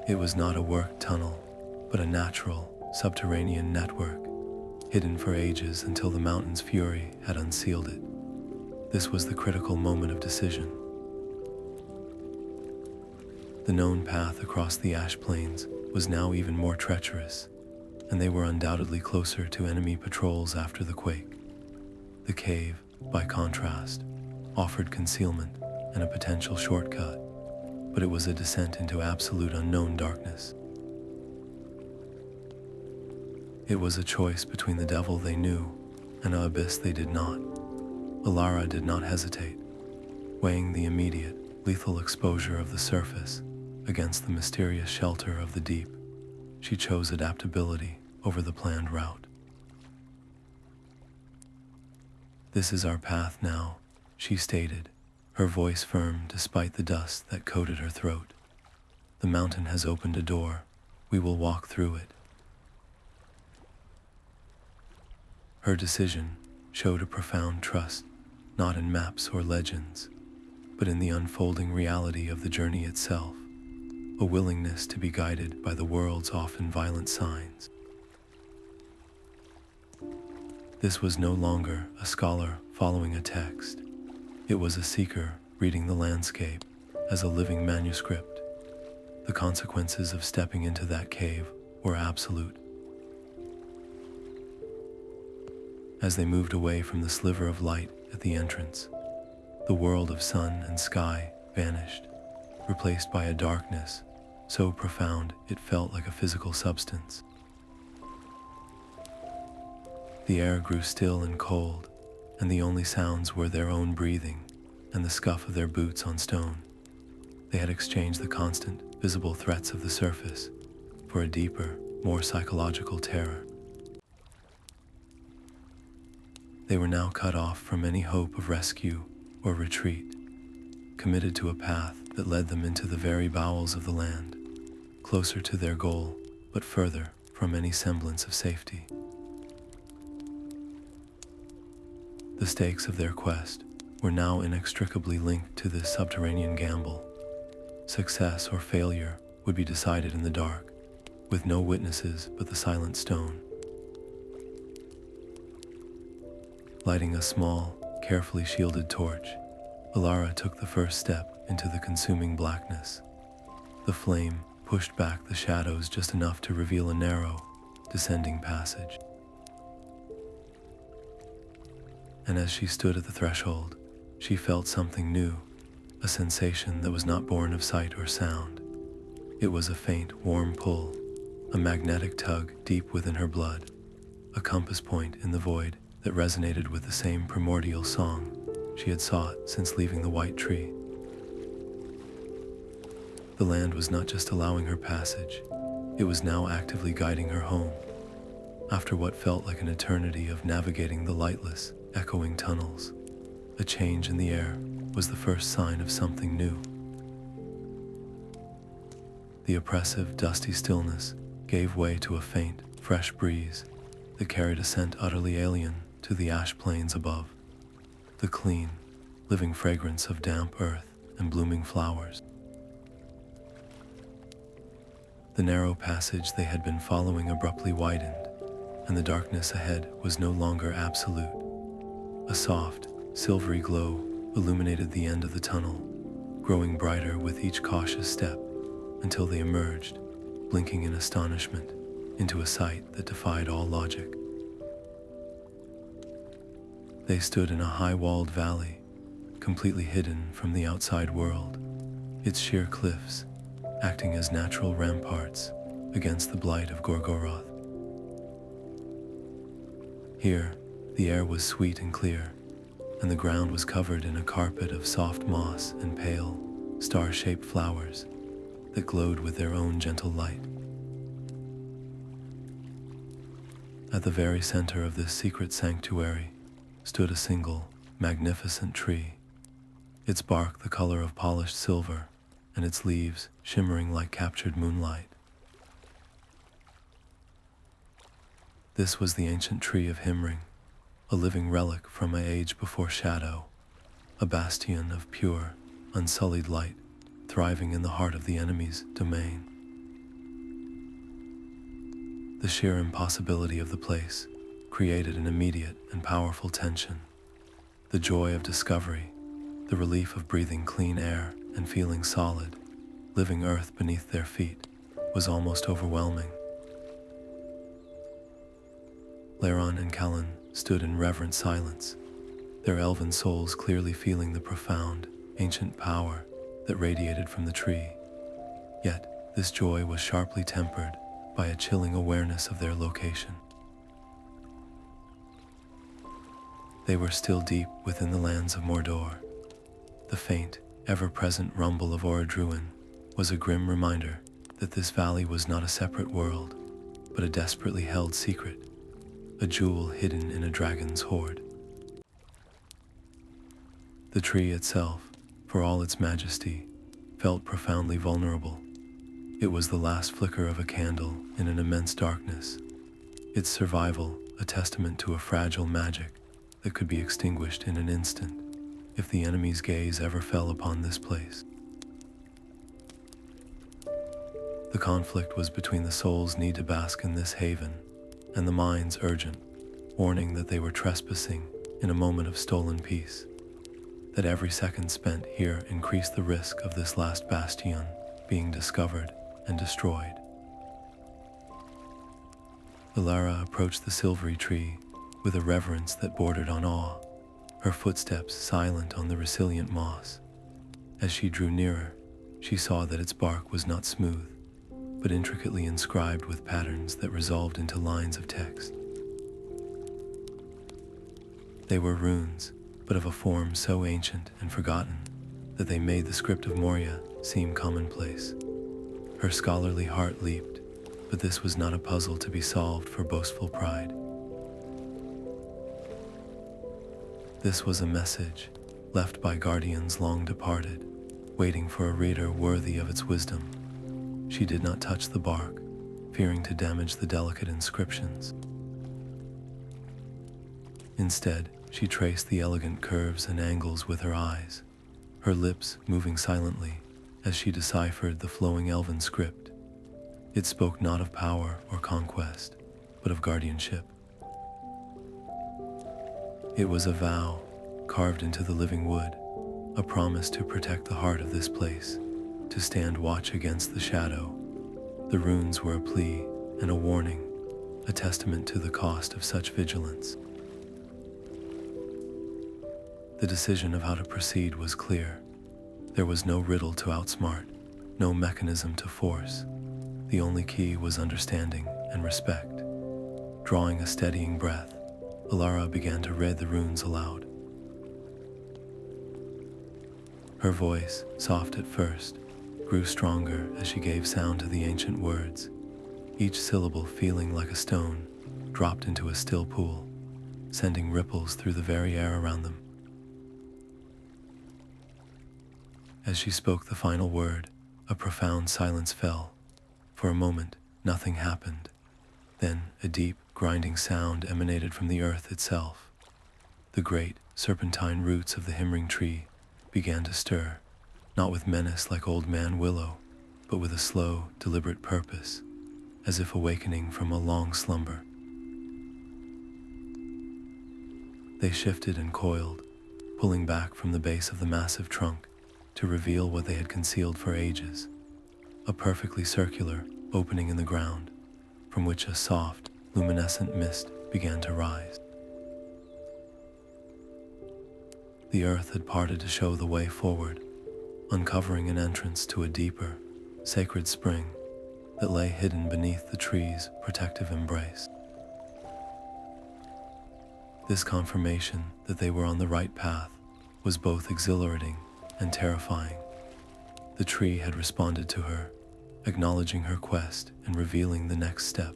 Speaker 1: It was not a worked tunnel, but a natural, subterranean network, hidden for ages until the mountain's fury had unsealed it. This was the critical moment of decision. The known path across the ash plains was now even more treacherous, and they were undoubtedly closer to enemy patrols after the quake. The cave, by contrast, offered concealment and a potential shortcut, but it was a descent into absolute unknown darkness. It was a choice between the devil they knew and an abyss they did not. Elara did not hesitate, weighing the immediate, lethal exposure of the surface against the mysterious shelter of the deep. She chose adaptability over the planned route. "This is our path now," she stated, her voice firm despite the dust that coated her throat. "The mountain has opened a door. We will walk through it." Her decision showed a profound trust, not in maps or legends, but in the unfolding reality of the journey itself, a willingness to be guided by the world's often violent signs. This was no longer a scholar following a text. It was a seeker reading the landscape as a living manuscript. The consequences of stepping into that cave were absolute. As they moved away from the sliver of light at the entrance, the world of sun and sky vanished, replaced by a darkness so profound it felt like a physical substance. The air grew still and cold, and the only sounds were their own breathing and the scuff of their boots on stone. They had exchanged the constant, visible threats of the surface for a deeper, more psychological terror. They were now cut off from any hope of rescue or retreat, committed to a path that led them into the very bowels of the land, closer to their goal, but further from any semblance of safety. The stakes of their quest were now inextricably linked to this subterranean gamble. Success or failure would be decided in the dark, with no witnesses but the silent stone. Lighting a small, carefully shielded torch, Elara took the first step into the consuming blackness. The flame pushed back the shadows just enough to reveal a narrow, descending passage. And as she stood at the threshold, she felt something new, a sensation that was not born of sight or sound. It was a faint, warm pull, a magnetic tug deep within her blood, a compass point in the void that resonated with the same primordial song she had sought since leaving the White Tree. The land was not just allowing her passage, it was now actively guiding her home. After what felt like an eternity of navigating the lightless, echoing tunnels, a change in the air was the first sign of something new. The oppressive, dusty stillness gave way to a faint, fresh breeze that carried a scent utterly alien to the ash plains above, the clean, living fragrance of damp earth and blooming flowers. The narrow passage they had been following abruptly widened, and the darkness ahead was no longer absolute. A soft, silvery glow illuminated the end of the tunnel, growing brighter with each cautious step until they emerged, blinking in astonishment, into a sight that defied all logic. They stood in a high-walled valley, completely hidden from the outside world, its sheer cliffs acting as natural ramparts against the blight of Gorgoroth. Here, the air was sweet and clear, and the ground was covered in a carpet of soft moss and pale, star-shaped flowers that glowed with their own gentle light. At the very center of this secret sanctuary stood a single, magnificent tree, its bark the color of polished silver, and its leaves shimmering like captured moonlight. This was the ancient tree of Himring, a living relic from an age before shadow, a bastion of pure, unsullied light, thriving in the heart of the enemy's domain. The sheer impossibility of the place created an immediate and powerful tension. The joy of discovery, the relief of breathing clean air and feeling solid, living earth beneath their feet, was almost overwhelming. Elaren and Callan stood in reverent silence, their elven souls clearly feeling the profound, ancient power that radiated from the tree. Yet, this joy was sharply tempered by a chilling awareness of their location. They were still deep within the lands of Mordor. The faint, ever-present rumble of Orodruin was a grim reminder that this valley was not a separate world, but a desperately held secret, a jewel hidden in a dragon's hoard. The tree itself, for all its majesty, felt profoundly vulnerable. It was the last flicker of a candle in an immense darkness, its survival a testament to a fragile magic that could be extinguished in an instant if the enemy's gaze ever fell upon this place. The conflict was between the soul's need to bask in this haven and the mind's urgent warning that they were trespassing in a moment of stolen peace, that every second spent here increased the risk of this last bastion being discovered and destroyed. Elara approached the silvery tree with a reverence that bordered on awe, her footsteps silent on the resilient moss. As she drew nearer, she saw that its bark was not smooth, but intricately inscribed with patterns that resolved into lines of text. They were runes, but of a form so ancient and forgotten that they made the script of Moria seem commonplace. Her scholarly heart leaped, but this was not a puzzle to be solved for boastful pride. This was a message left by guardians long departed, waiting for a reader worthy of its wisdom. She did not touch the bark, fearing to damage the delicate inscriptions. Instead, she traced the elegant curves and angles with her eyes, her lips moving silently as she deciphered the flowing elven script. It spoke not of power or conquest, but of guardianship. It was a vow, carved into the living wood, a promise to protect the heart of this place, to stand watch against the shadow. The runes were a plea and a warning, a testament to the cost of such vigilance. The decision of how to proceed was clear. There was no riddle to outsmart, no mechanism to force. The only key was understanding and respect. Drawing a steadying breath, Elara began to read the runes aloud. Her voice, soft at first, grew stronger as she gave sound to the ancient words, each syllable feeling like a stone dropped into a still pool, sending ripples through the very air around them. As she spoke the final word, a profound silence fell. For a moment, nothing happened. Then a deep, grinding sound emanated from the earth itself. The great, serpentine roots of the himring tree began to stir, not with menace like Old Man Willow, but with a slow, deliberate purpose, as if awakening from a long slumber. They shifted and coiled, pulling back from the base of the massive trunk to reveal what they had concealed for ages, a perfectly circular opening in the ground, from which a soft, luminescent mist began to rise. The earth had parted to show the way forward, uncovering an entrance to a deeper, sacred spring that lay hidden beneath the tree's protective embrace. This confirmation that they were on the right path was both exhilarating and terrifying. The tree had responded to her, acknowledging her quest and revealing the next step.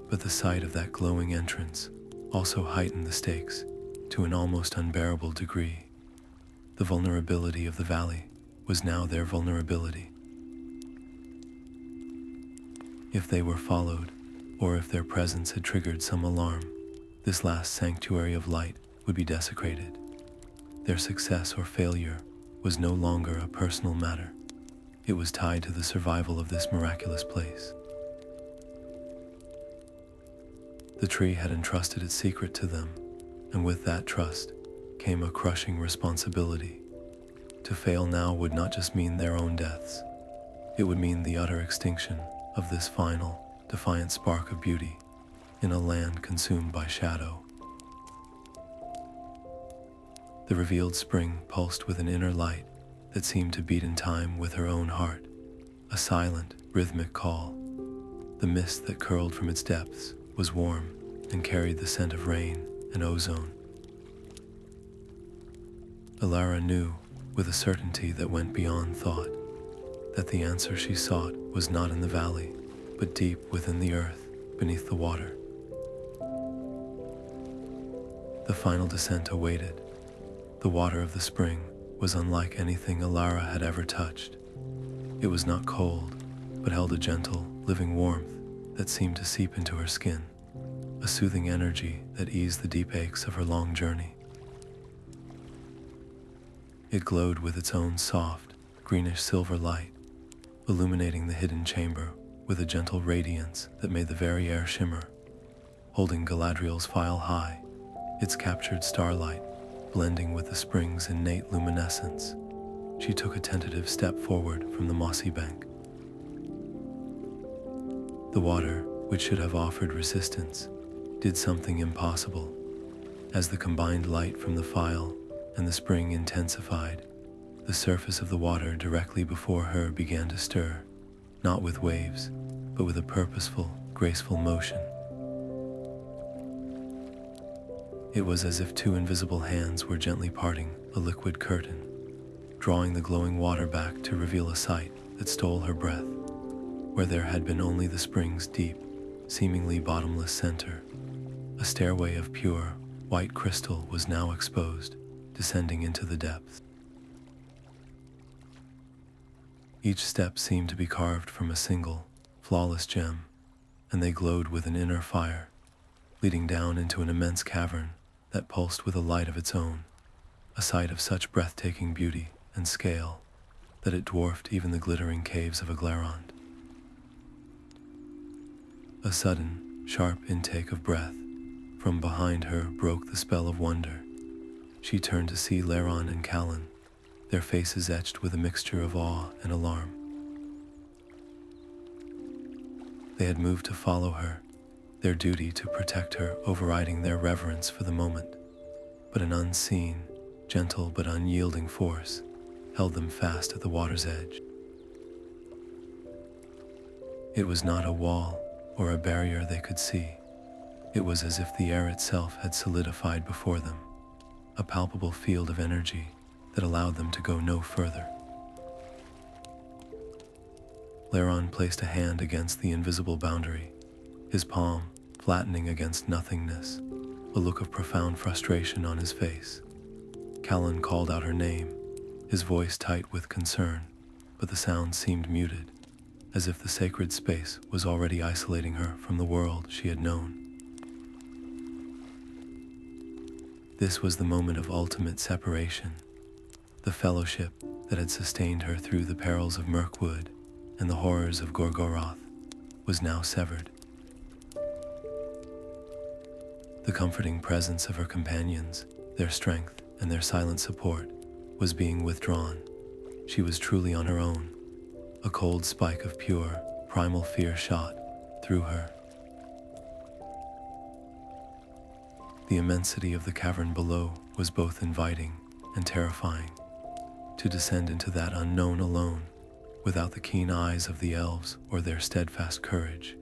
Speaker 1: But the sight of that glowing entrance also heightened the stakes to an almost unbearable degree. The vulnerability of the valley was now their vulnerability. If they were followed, or if their presence had triggered some alarm, this last sanctuary of light would be desecrated. Their success or failure was no longer a personal matter. It was tied to the survival of this miraculous place. The tree had entrusted its secret to them, and with that trust came a crushing responsibility. To fail now would not just mean their own deaths. It would mean the utter extinction of this final, defiant spark of beauty in a land consumed by shadow. The revealed spring pulsed with an inner light that seemed to beat in time with her own heart, a silent, rhythmic call. The mist that curled from its depths was warm and carried the scent of rain and ozone. Elara knew, with a certainty that went beyond thought, that the answer she sought was not in the valley, but deep within the earth, beneath the water. The final descent awaited. The water of the spring was unlike anything Elara had ever touched. It was not cold, but held a gentle, living warmth that seemed to seep into her skin, a soothing energy that eased the deep aches of her long journey. It glowed with its own soft, greenish silver light, illuminating the hidden chamber with a gentle radiance that made the very air shimmer. Holding Galadriel's phial high, its captured starlight blending with the spring's innate luminescence, she took a tentative step forward from the mossy bank. The water, which should have offered resistance, did something impossible. As the combined light from the phial and the spring intensified, the surface of the water directly before her began to stir, not with waves, but with a purposeful, graceful motion. It was as if two invisible hands were gently parting a liquid curtain, drawing the glowing water back to reveal a sight that stole her breath. Where there had been only the spring's deep, seemingly bottomless center, a stairway of pure, white crystal was now exposed, descending into the depths. Each step seemed to be carved from a single, flawless gem, and they glowed with an inner fire, leading down into an immense cavern that pulsed with a light of its own, a sight of such breathtaking beauty and scale that it dwarfed even the glittering caves of Aglarond. A sudden, sharp intake of breath from behind her broke the spell of wonder. She turned to see Laron and Callan, their faces etched with a mixture of awe and alarm. They had moved to follow her, their duty to protect her overriding their reverence for the moment, but an unseen, gentle but unyielding force held them fast at the water's edge. It was not a wall or a barrier they could see. It was as if the air itself had solidified before them, a palpable field of energy that allowed them to go no further. Elrond placed a hand against the invisible boundary, his palm flattening against nothingness, a look of profound frustration on his face. Callan called out her name, his voice tight with concern, but the sound seemed muted, as if the sacred space was already isolating her from the world she had known. This was the moment of ultimate separation. The fellowship that had sustained her through the perils of Mirkwood and the horrors of Gorgoroth was now severed. The comforting presence of her companions, their strength and their silent support, was being withdrawn. She was truly on her own. A cold spike of pure, primal fear shot through her. The immensity of the cavern below was both inviting and terrifying. To descend into that unknown alone, without the keen eyes of the elves or their steadfast courage,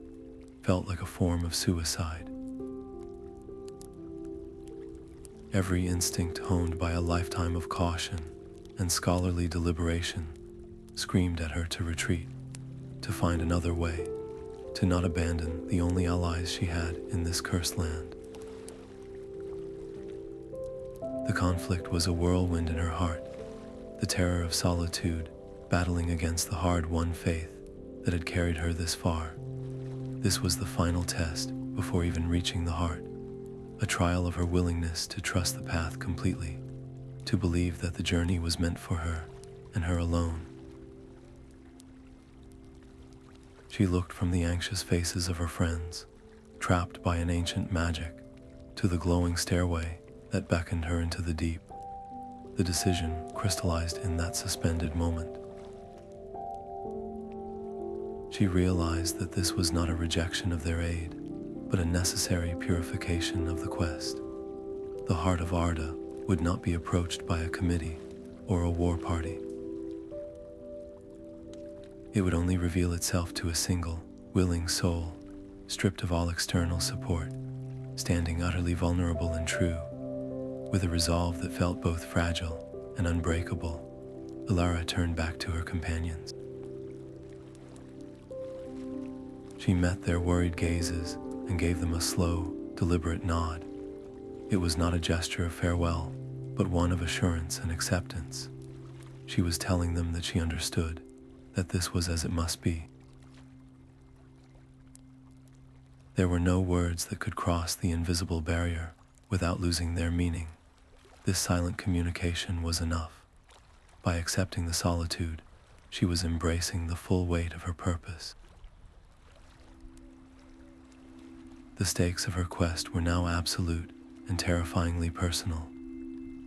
Speaker 1: felt like a form of suicide. Every instinct honed by a lifetime of caution and scholarly deliberation screamed at her to retreat, to find another way, to not abandon the only allies she had in this cursed land. The conflict was a whirlwind in her heart, the terror of solitude battling against the hard-won faith that had carried her this far. This was the final test before even reaching the heart, a trial of her willingness to trust the path completely, to believe that the journey was meant for her and her alone. She looked from the anxious faces of her friends, trapped by an ancient magic, to the glowing stairway that beckoned her into the deep. The decision crystallized in that suspended moment. She realized that this was not a rejection of their aid, but a necessary purification of the quest. The Heart of Arda would not be approached by a committee or a war party. It would only reveal itself to a single, willing soul, stripped of all external support, standing utterly vulnerable and true, with a resolve that felt both fragile and unbreakable. Elara turned back to her companions. She met their worried gazes and gave them a slow, deliberate nod. It was not a gesture of farewell, but one of assurance and acceptance. She was telling them that she understood, that this was as it must be. There were no words that could cross the invisible barrier without losing their meaning. This silent communication was enough. By accepting the solitude, she was embracing the full weight of her purpose. The stakes of her quest were now absolute and terrifyingly personal.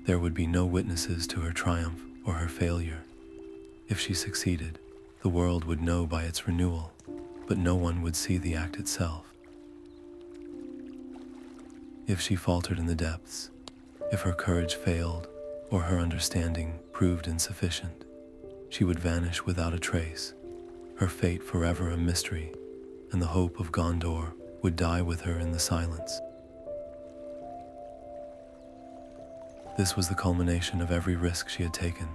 Speaker 1: There would be no witnesses to her triumph or her failure. If she succeeded, the world would know by its renewal, but no one would see the act itself. If she faltered in the depths, if her courage failed, or her understanding proved insufficient, she would vanish without a trace, her fate forever a mystery, and the hope of Gondor would die with her in the silence. This was the culmination of every risk she had taken,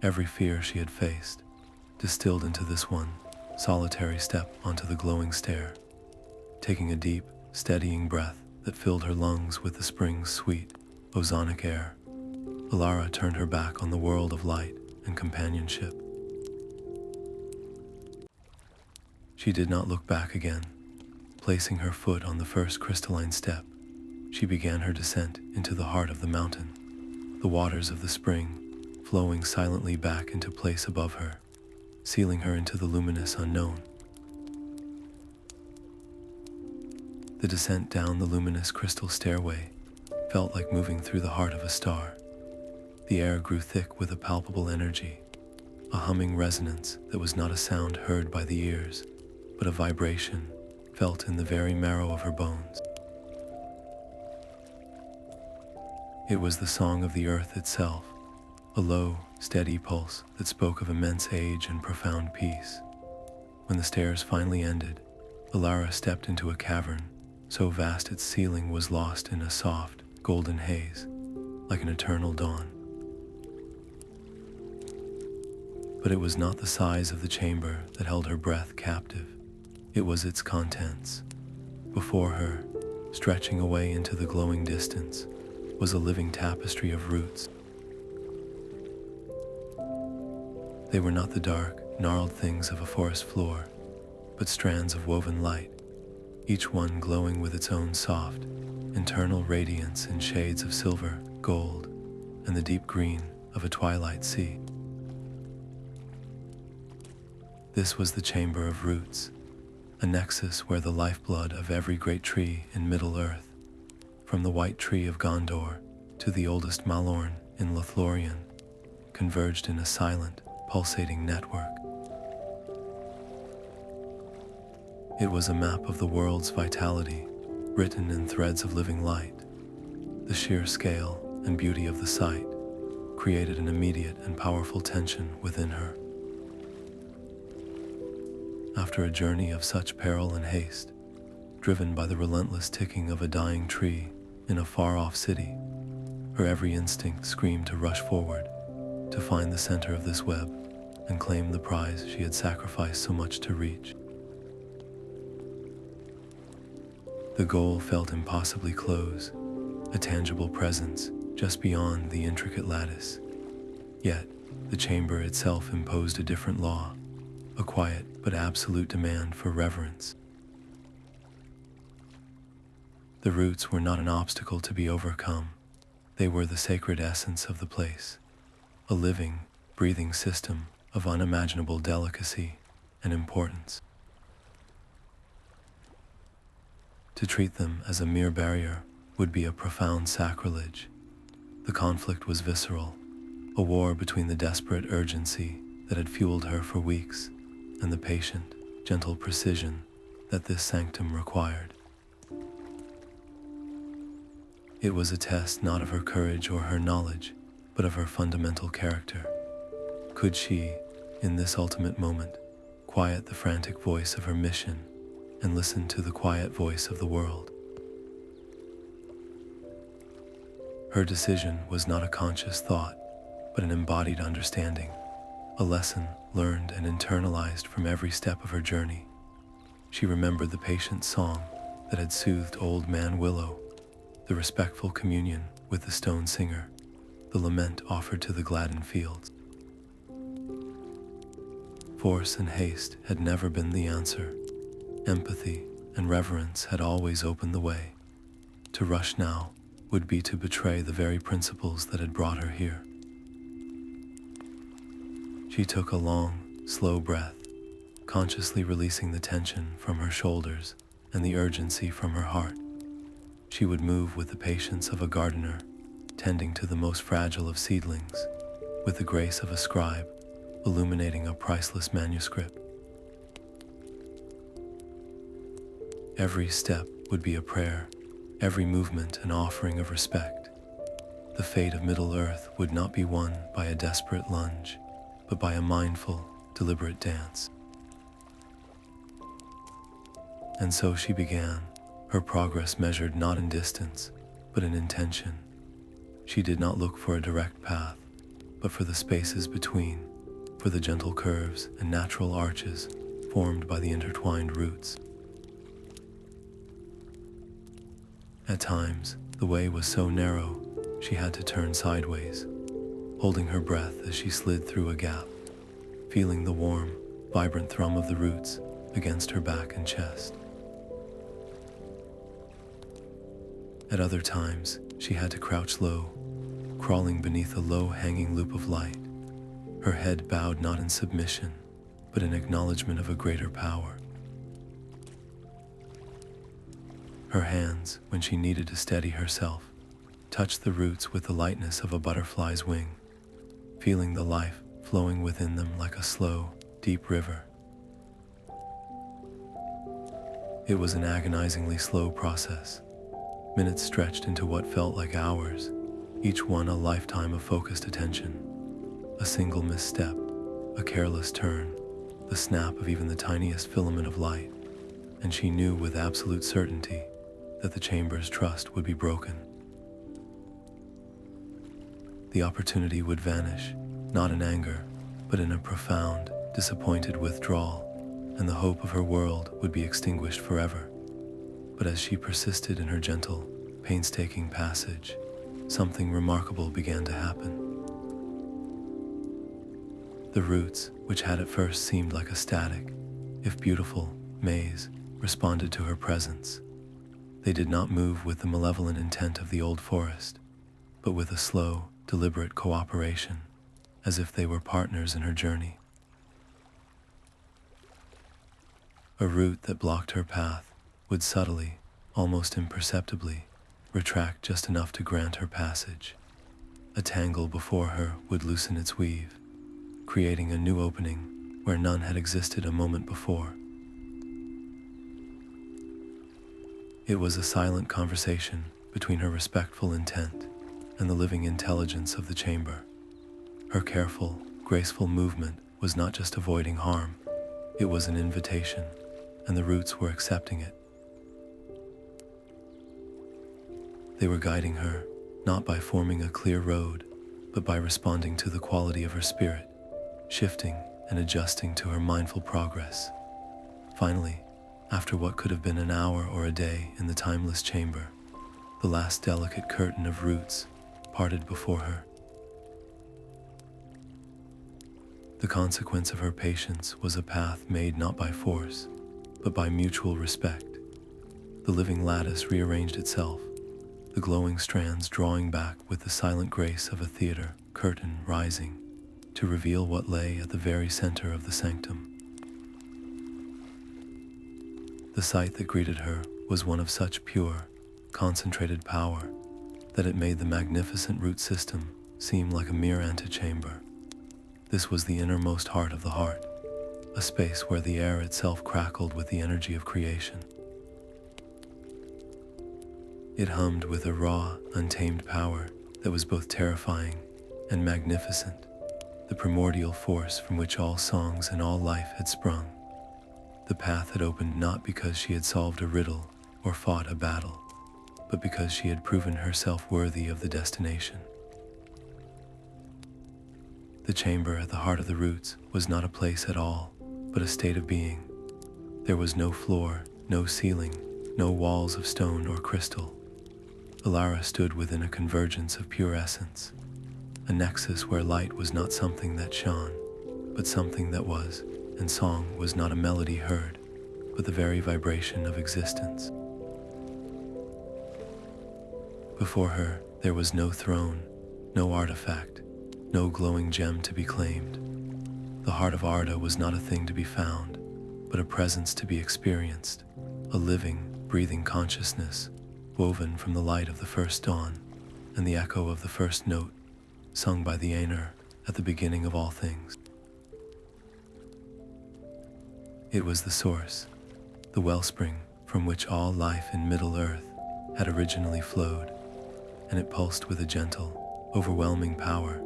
Speaker 1: every fear she had faced, distilled into this one solitary step onto the glowing stair. Taking a deep, steadying breath that filled her lungs with the spring's sweet, ozonic air, Elara turned her back on the world of light and companionship. She did not look back again. Placing her foot on the first crystalline step, she began her descent into the heart of the mountain, the waters of the spring flowing silently back into place above her, sealing her into the luminous unknown. The descent down the luminous crystal stairway felt like moving through the heart of a star. The air grew thick with a palpable energy, a humming resonance that was not a sound heard by the ears, but a vibration felt in the very marrow of her bones. It was the song of the earth itself, a low, steady pulse that spoke of immense age and profound peace. When the stairs finally ended, Elara stepped into a cavern so vast its ceiling was lost in a soft, golden haze, like an eternal dawn. But it was not the size of the chamber that held her breath captive. It was its contents. Before her, stretching away into the glowing distance, was a living tapestry of roots. They were not the dark, gnarled things of a forest floor, but strands of woven light, each one glowing with its own soft, internal radiance in shades of silver, gold, and the deep green of a twilight sea. This was the Chamber of Roots, a nexus where the lifeblood of every great tree in Middle-earth, from the white tree of Gondor to the oldest Malorn in Lothlorien, converged in a silent, pulsating network. It was a map of the world's vitality, written in threads of living light. The sheer scale and beauty of the sight created an immediate and powerful tension within her. After a journey of such peril and haste, driven by the relentless ticking of a dying tree in a far-off city, her every instinct screamed to rush forward, to find the center of this web and claim the prize she had sacrificed so much to reach. The goal felt impossibly close, a tangible presence just beyond the intricate lattice. Yet, the chamber itself imposed a different law, a quiet but absolute demand for reverence. The roots were not an obstacle to be overcome. They were the sacred essence of the place, a living, breathing system of unimaginable delicacy and importance. To treat them as a mere barrier would be a profound sacrilege. The conflict was visceral, a war between the desperate urgency that had fueled her for weeks and the patient, gentle precision that this sanctum required. It was a test not of her courage or her knowledge, but of her fundamental character. Could she, in this ultimate moment, quiet the frantic voice of her mission and listen to the quiet voice of the world? Her decision was not a conscious thought, but an embodied understanding, a lesson learned and internalized from every step of her journey. She remembered the patient song that had soothed Old Man Willow, the respectful communion with the stone singer, the lament offered to the Gladden fields. Force and haste had never been the answer. Empathy and reverence had always opened the way. To rush now would be to betray the very principles that had brought her here. She took a long, slow breath, consciously releasing the tension from her shoulders and the urgency from her heart. She would move with the patience of a gardener, tending to the most fragile of seedlings, with the grace of a scribe, illuminating a priceless manuscript. Every step would be a prayer, every movement an offering of respect. The fate of Middle-earth would not be won by a desperate lunge, but by a mindful, deliberate dance. And so she began, her progress measured not in distance, but in intention. She did not look for a direct path, but for the spaces between, for the gentle curves and natural arches formed by the intertwined roots. At times, the way was so narrow, she had to turn sideways, holding her breath as she slid through a gap, feeling the warm, vibrant thrum of the roots against her back and chest. At other times, she had to crouch low, crawling beneath a low-hanging loop of light, her head bowed not in submission, but in acknowledgement of a greater power. Her hands, when she needed to steady herself, touched the roots with the lightness of a butterfly's wing, feeling the life flowing within them like a slow, deep river. It was an agonizingly slow process. Minutes stretched into what felt like hours, each one a lifetime of focused attention. A single misstep, a careless turn, the snap of even the tiniest filament of light, and she knew with absolute certainty that the chamber's trust would be broken. The opportunity would vanish, not in anger, but in a profound, disappointed withdrawal, and the hope of her world would be extinguished forever. But as she persisted in her gentle, painstaking passage, something remarkable began to happen. The roots, which had at first seemed like a static, if beautiful, maze, responded to her presence. They did not move with the malevolent intent of the old forest, but with a slow, deliberate cooperation, as if they were partners in her journey. A root that blocked her path would subtly, almost imperceptibly, retract just enough to grant her passage. A tangle before her would loosen its weave, creating a new opening where none had existed a moment before. It was a silent conversation between her respectful intent and the living intelligence of the chamber. Her careful, graceful movement was not just avoiding harm, it was an invitation, and the roots were accepting it. They were guiding her, not by forming a clear road, but by responding to the quality of her spirit, shifting and adjusting to her mindful progress. Finally, after what could have been an hour or a day in the timeless chamber, the last delicate curtain of roots parted before her. The consequence of her patience was a path made not by force, but by mutual respect. The living lattice rearranged itself, the glowing strands drawing back with the silent grace of a theater curtain rising to reveal what lay at the very center of the sanctum. The sight that greeted her was one of such pure, concentrated power that it made the magnificent root system seem like a mere antechamber. This was the innermost heart of the heart, a space where the air itself crackled with the energy of creation. It hummed with a raw, untamed power that was both terrifying and magnificent, the primordial force from which all songs and all life had sprung. The path had opened not because she had solved a riddle or fought a battle, but because she had proven herself worthy of the destination. The chamber at the heart of the roots was not a place at all, but a state of being. There was no floor, no ceiling, no walls of stone or crystal. Elara stood within a convergence of pure essence, a nexus where light was not something that shone, but something that was, and song was not a melody heard, but the very vibration of existence. Before her, there was no throne, no artifact, no glowing gem to be claimed. The Heart of Arda was not a thing to be found, but a presence to be experienced, a living, breathing consciousness, woven from the light of the first dawn and the echo of the first note, sung by the Aenir at the beginning of all things. It was the source, the wellspring from which all life in Middle-earth had originally flowed, and it pulsed with a gentle, overwhelming power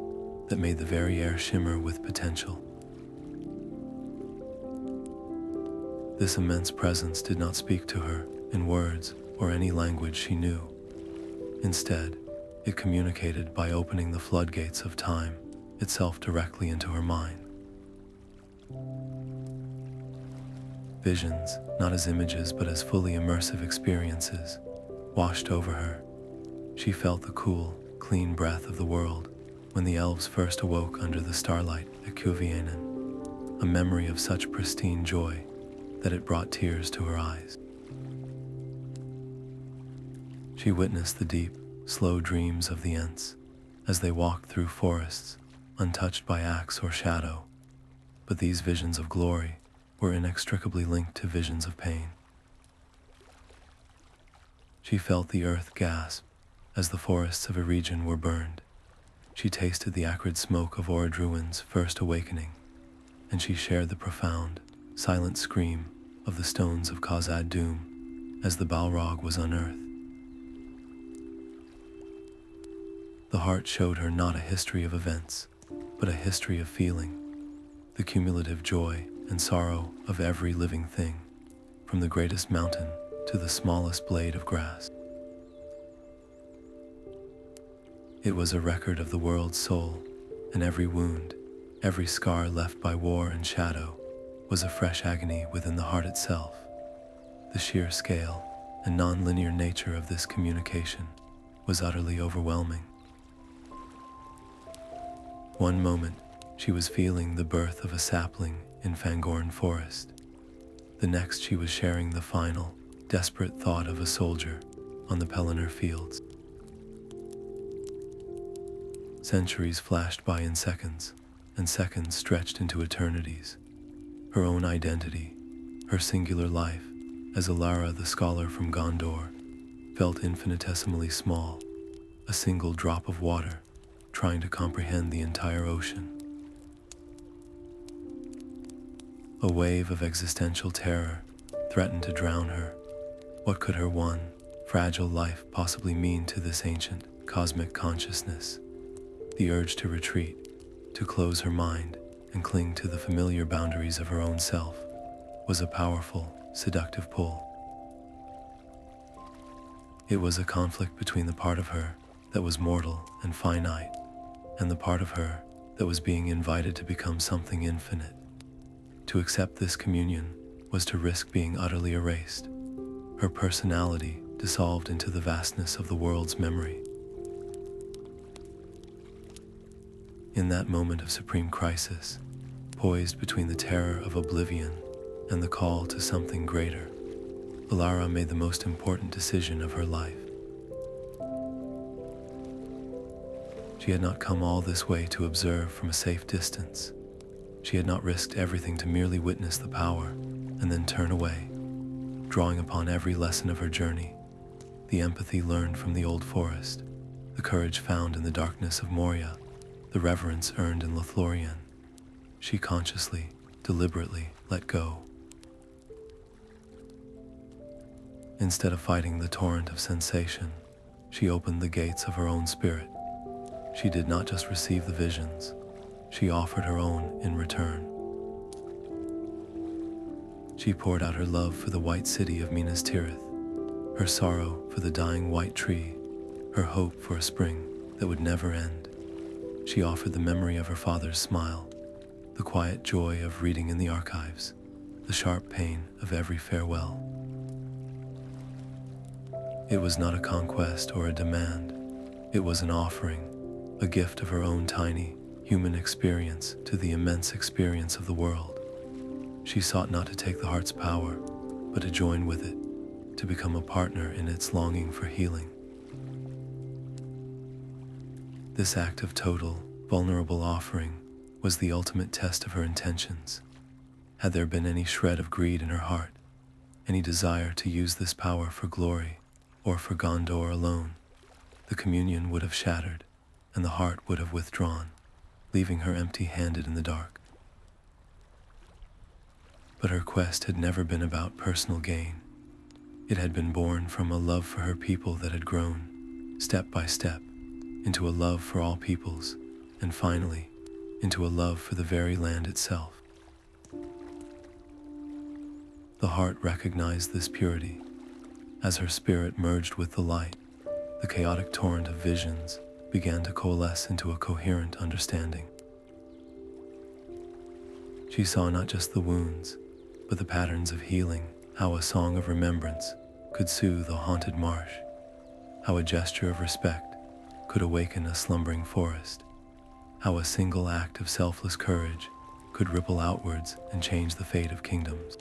Speaker 1: that made the very air shimmer with potential. This immense presence did not speak to her in words or any language she knew. Instead, it communicated by opening the floodgates of time itself directly into her mind. Visions, not as images but as fully immersive experiences, washed over her. She felt the cool, clean breath of the world when the elves first awoke under the starlight at Cuvianen, a memory of such pristine joy that it brought tears to her eyes. She witnessed the deep, slow dreams of the Ents as they walked through forests, untouched by axe or shadow, but these visions of glory were inextricably linked to visions of pain. She felt the earth gasp as the forests of a region were burned. She tasted the acrid smoke of Orodruin's first awakening, and she shared the profound, silent scream of the stones of Khazad Dûm as the Balrog was unearthed. The heart showed her not a history of events, but a history of feeling, the cumulative joy and sorrow of every living thing, from the greatest mountain to the smallest blade of grass. It was a record of the world's soul, and every wound, every scar left by war and shadow, was a fresh agony within the heart itself. The sheer scale and non-linear nature of this communication was utterly overwhelming. One moment, she was feeling the birth of a sapling in Fangorn Forest. The next, she was sharing the final, desperate thought of a soldier on the Pelennor fields. Centuries flashed by in seconds, and seconds stretched into eternities. Her own identity, her singular life, as Elara the scholar from Gondor, felt infinitesimally small, a single drop of water, trying to comprehend the entire ocean. A wave of existential terror threatened to drown her. What could her one, fragile life possibly mean to this ancient, cosmic consciousness? The urge to retreat, to close her mind and cling to the familiar boundaries of her own self, was a powerful, seductive pull. It was a conflict between the part of her that was mortal and finite, and the part of her that was being invited to become something infinite. To accept this communion was to risk being utterly erased, her personality dissolved into the vastness of the world's memory. In that moment of supreme crisis, poised between the terror of oblivion and the call to something greater, Elara made the most important decision of her life. She had not come all this way to observe from a safe distance. She had not risked everything to merely witness the power and then turn away, drawing upon every lesson of her journey, the empathy learned from the old forest, the courage found in the darkness of Moria, the reverence earned in Lothlorien. She consciously, deliberately let go. Instead of fighting the torrent of sensation, she opened the gates of her own spirit. She did not just receive the visions, she offered her own in return. She poured out her love for the white city of Minas Tirith, her sorrow for the dying white tree, her hope for a spring that would never end. She offered the memory of her father's smile, the quiet joy of reading in the archives, the sharp pain of every farewell. It was not a conquest or a demand. It was an offering, a gift of her own tiny, human experience to the immense experience of the world. She sought not to take the heart's power, but to join with it, to become a partner in its longing for healing. This act of total, vulnerable offering was the ultimate test of her intentions. Had there been any shred of greed in her heart, any desire to use this power for glory or for Gondor alone, the communion would have shattered and the heart would have withdrawn, leaving her empty-handed in the dark. But her quest had never been about personal gain. It had been born from a love for her people that had grown, step by step, into a love for all peoples, and finally, into a love for the very land itself. The heart recognized this purity. As her spirit merged with the light, the chaotic torrent of visions began to coalesce into a coherent understanding. She saw not just the wounds, but the patterns of healing, how a song of remembrance could soothe a haunted marsh, how a gesture of respect could awaken a slumbering forest, how a single act of selfless courage could ripple outwards and change the fate of kingdoms.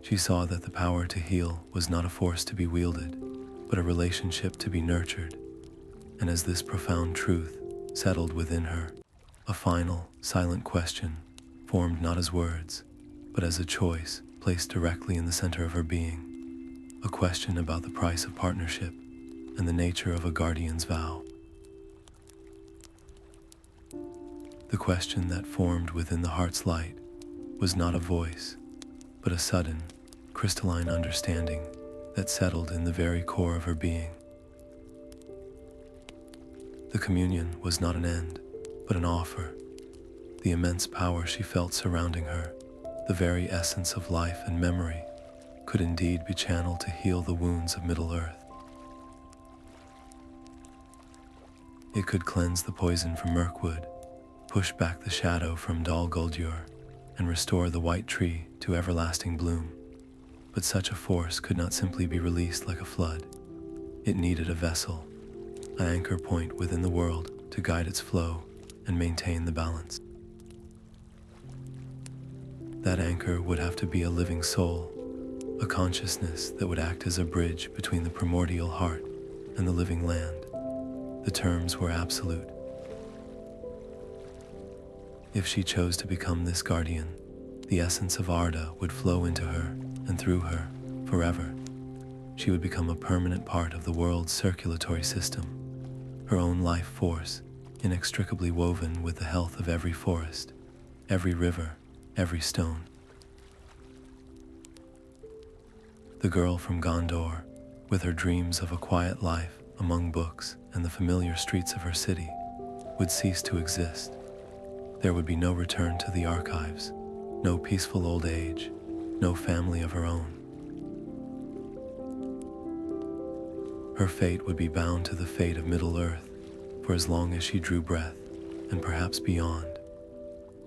Speaker 1: She saw that the power to heal was not a force to be wielded, but a relationship to be nurtured, and as this profound truth settled within her, a final, silent question formed not as words, but as a choice placed directly in the center of her being, a question about the price of partnership and the nature of a guardian's vow. The question that formed within the heart's light was not a voice, but a sudden, crystalline understanding that settled in the very core of her being. The communion was not an end, but an offer, The immense power she felt surrounding her, the very essence of life and memory, could indeed be channeled to heal the wounds of Middle-earth. It could cleanse the poison from Mirkwood, push back the shadow from Dol Guldur, and restore the white tree to everlasting bloom. But such a force could not simply be released like a flood. It needed a vessel, an anchor point within the world to guide its flow and maintain the balance. That anchor would have to be a living soul, a consciousness that would act as a bridge between the primordial heart and the living land. The terms were absolute. If she chose to become this guardian, the essence of Arda would flow into her and through her forever. She would become a permanent part of the world's circulatory system, her own life force, inextricably woven with the health of every forest, every river, every stone. The girl from Gondor, with her dreams of a quiet life among books and the familiar streets of her city, would cease to exist. There would be no return to the archives, no peaceful old age, no family of her own. Her fate would be bound to the fate of Middle-earth for as long as she drew breath, and perhaps beyond.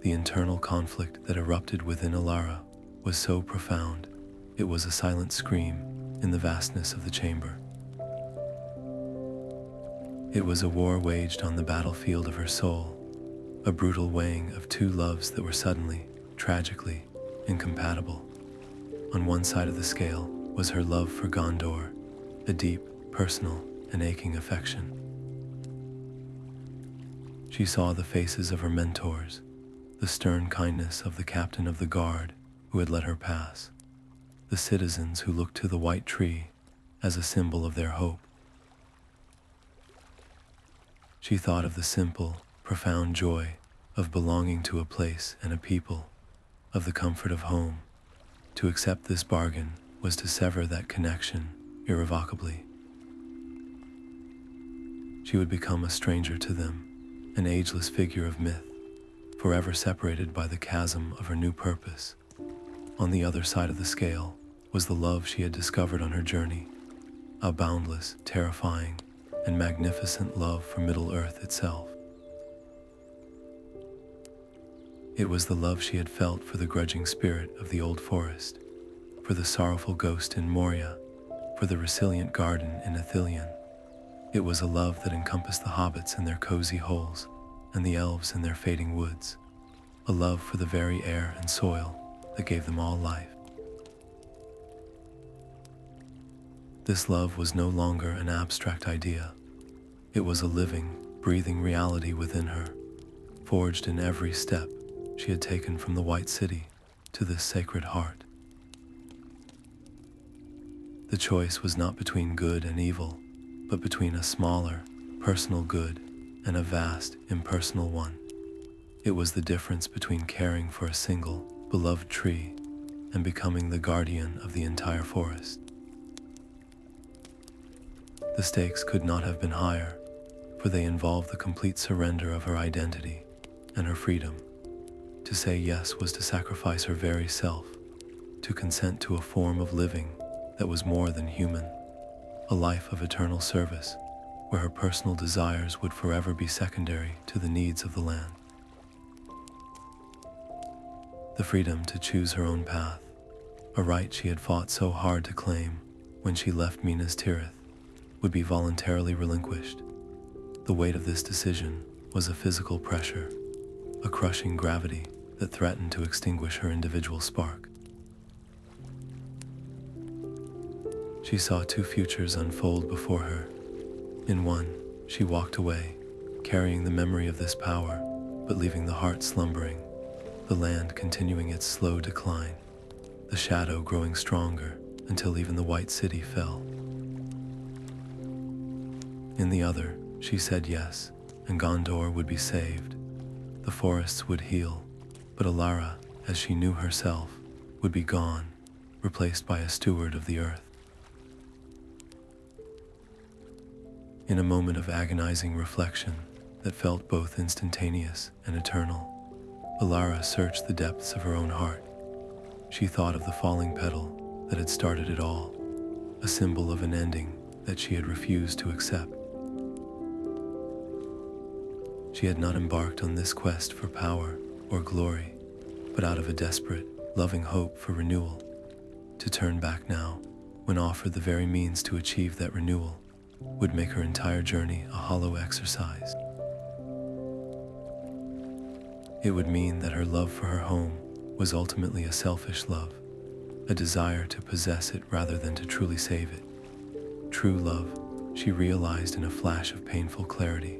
Speaker 1: The internal conflict that erupted within Elara was so profound, it was a silent scream in the vastness of the chamber. It was a war waged on the battlefield of her soul, a brutal weighing of two loves that were suddenly, tragically, incompatible. On one side of the scale was her love for Gondor, a deep, personal, and aching affection. She saw the faces of her mentors, the stern kindness of the captain of the guard who had let her pass, the citizens who looked to the white tree as a symbol of their hope. She thought of the simple, profound joy of belonging to a place and a people, of the comfort of home. To accept this bargain was to sever that connection irrevocably. She would become a stranger to them, an ageless figure of myth, forever separated by the chasm of her new purpose. On the other side of the scale was the love she had discovered on her journey, a boundless, terrifying, and magnificent love for Middle-earth itself. It was the love she had felt for the grudging spirit of the old forest, for the sorrowful ghost in Moria, for the resilient garden in Ithilien. It was a love that encompassed the hobbits in their cozy holes and the elves in their fading woods, a love for the very air and soil that gave them all life. This love was no longer an abstract idea. It was a living, breathing reality within her, forged in every step she had taken from the White City to this sacred heart. The choice was not between good and evil, but between a smaller, personal good and a vast, impersonal one. It was the difference between caring for a single, beloved tree and becoming the guardian of the entire forest. The stakes could not have been higher, for they involved the complete surrender of her identity and her freedom. To say yes was to sacrifice her very self, to consent to a form of living that was more than human, a life of eternal service where her personal desires would forever be secondary to the needs of the land. The freedom to choose her own path, a right she had fought so hard to claim when she left Minas Tirith, would be voluntarily relinquished. The weight of this decision was a physical pressure, a crushing gravity that threatened to extinguish her individual spark. She saw two futures unfold before her. In one, she walked away, carrying the memory of this power, but leaving the heart slumbering, the land continuing its slow decline, the shadow growing stronger until even the White City fell. In the other, she said yes, and Gondor would be saved. The forests would heal, but Elara, as she knew herself, would be gone, replaced by a steward of the earth. In a moment of agonizing reflection that felt both instantaneous and eternal, Elara searched the depths of her own heart. She thought of the falling petal that had started it all, a symbol of an ending that she had refused to accept. She had not embarked on this quest for power or glory, but out of a desperate, loving hope for renewal. To turn back now, when offered the very means to achieve that renewal, would make her entire journey a hollow exercise. It would mean that her love for her home was ultimately a selfish love, a desire to possess it rather than to truly save it. True love, she realized in a flash of painful clarity,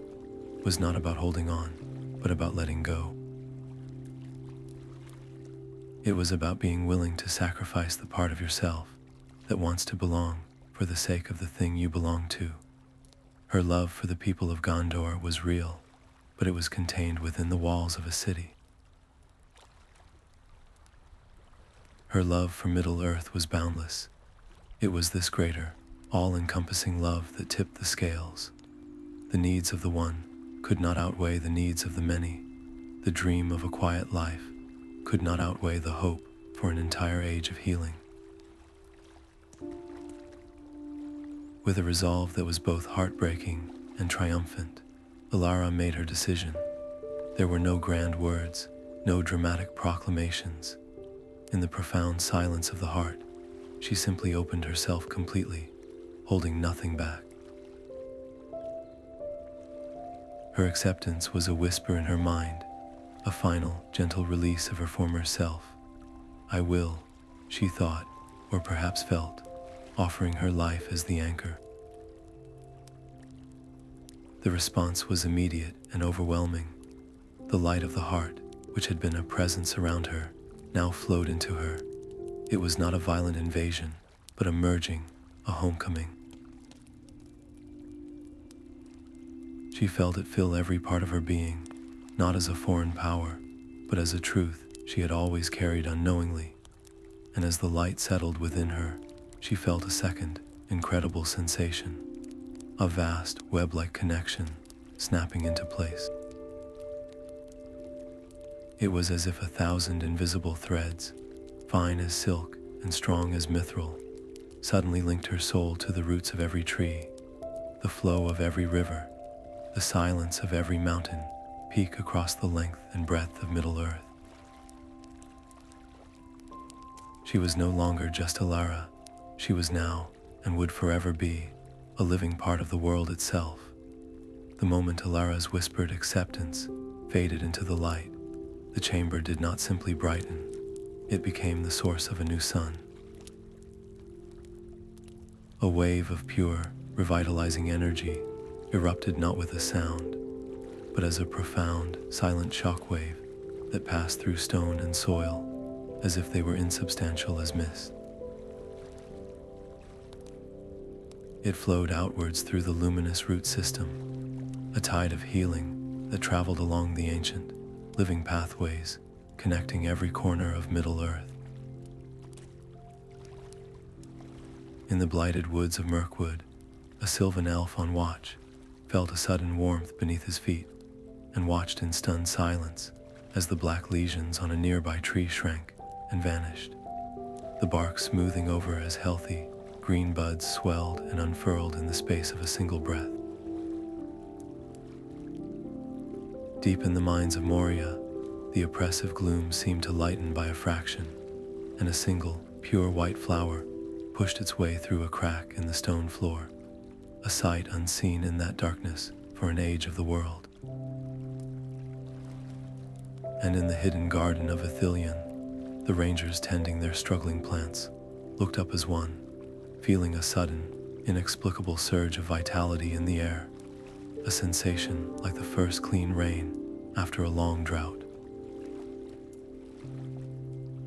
Speaker 1: was not about holding on, but about letting go. It was about being willing to sacrifice the part of yourself that wants to belong for the sake of the thing you belong to. Her love for the people of Gondor was real, but it was contained within the walls of a city. Her love for Middle-earth was boundless. It was this greater, all-encompassing love that tipped the scales. The needs of the one could not outweigh the needs of the many. The dream of a quiet life could not outweigh the hope for an entire age of healing. With a resolve that was both heartbreaking and triumphant, Elara made her decision. There were no grand words, no dramatic proclamations. In the profound silence of the heart, she simply opened herself completely, holding nothing back. Her acceptance was a whisper in her mind, a final, gentle release of her former self. I will, she thought, or perhaps felt, offering her life as the anchor. The response was immediate and overwhelming. The light of the heart, which had been a presence around her, now flowed into her. It was not a violent invasion, but a merging, a homecoming. She felt it fill every part of her being, not as a foreign power, but as a truth she had always carried unknowingly. And as the light settled within her, she felt a second, incredible sensation. A vast, web-like connection snapping into place. It was as if 1,000 invisible threads, fine as silk and strong as mithril, suddenly linked her soul to the roots of every tree, the flow of every river, the silence of every mountain peak across the length and breadth of Middle-earth. She was no longer just Elara. She was now, and would forever be, a living part of the world itself. The moment Elara's whispered acceptance faded into the light, the chamber did not simply brighten, it became the source of a new sun. A wave of pure, revitalizing energy erupted not with a sound, but as a profound, silent shockwave that passed through stone and soil, as if they were insubstantial as mist. It flowed outwards through the luminous root system, a tide of healing that traveled along the ancient, living pathways, connecting every corner of Middle-earth. In the blighted woods of Mirkwood, a sylvan elf on watch felt a sudden warmth beneath his feet and watched in stunned silence as the black lesions on a nearby tree shrank and vanished, the bark smoothing over as healthy, green buds swelled and unfurled in the space of a single breath. Deep in the mines of Moria, the oppressive gloom seemed to lighten by a fraction, and a single, pure white flower pushed its way through a crack in the stone floor, a sight unseen in that darkness for an age of the world. And in the hidden garden of Ithilien, the rangers tending their struggling plants looked up as one, feeling a sudden, inexplicable surge of vitality in the air, a sensation like the first clean rain after a long drought.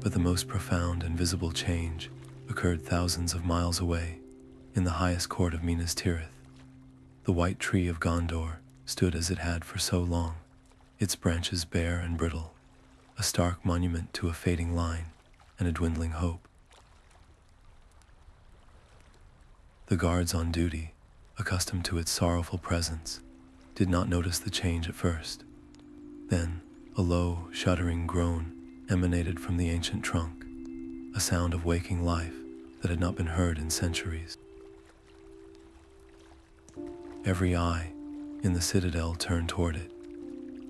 Speaker 1: But the most profound and visible change occurred thousands of miles away, in the highest court of Minas Tirith. The white tree of Gondor stood as it had for so long, its branches bare and brittle, a stark monument to a fading line and a dwindling hope. The guards on duty, accustomed to its sorrowful presence, did not notice the change at first. Then, A low, shuddering groan emanated from the ancient trunk, a sound of waking life that had not been heard in centuries. Every eye in the citadel turned toward it.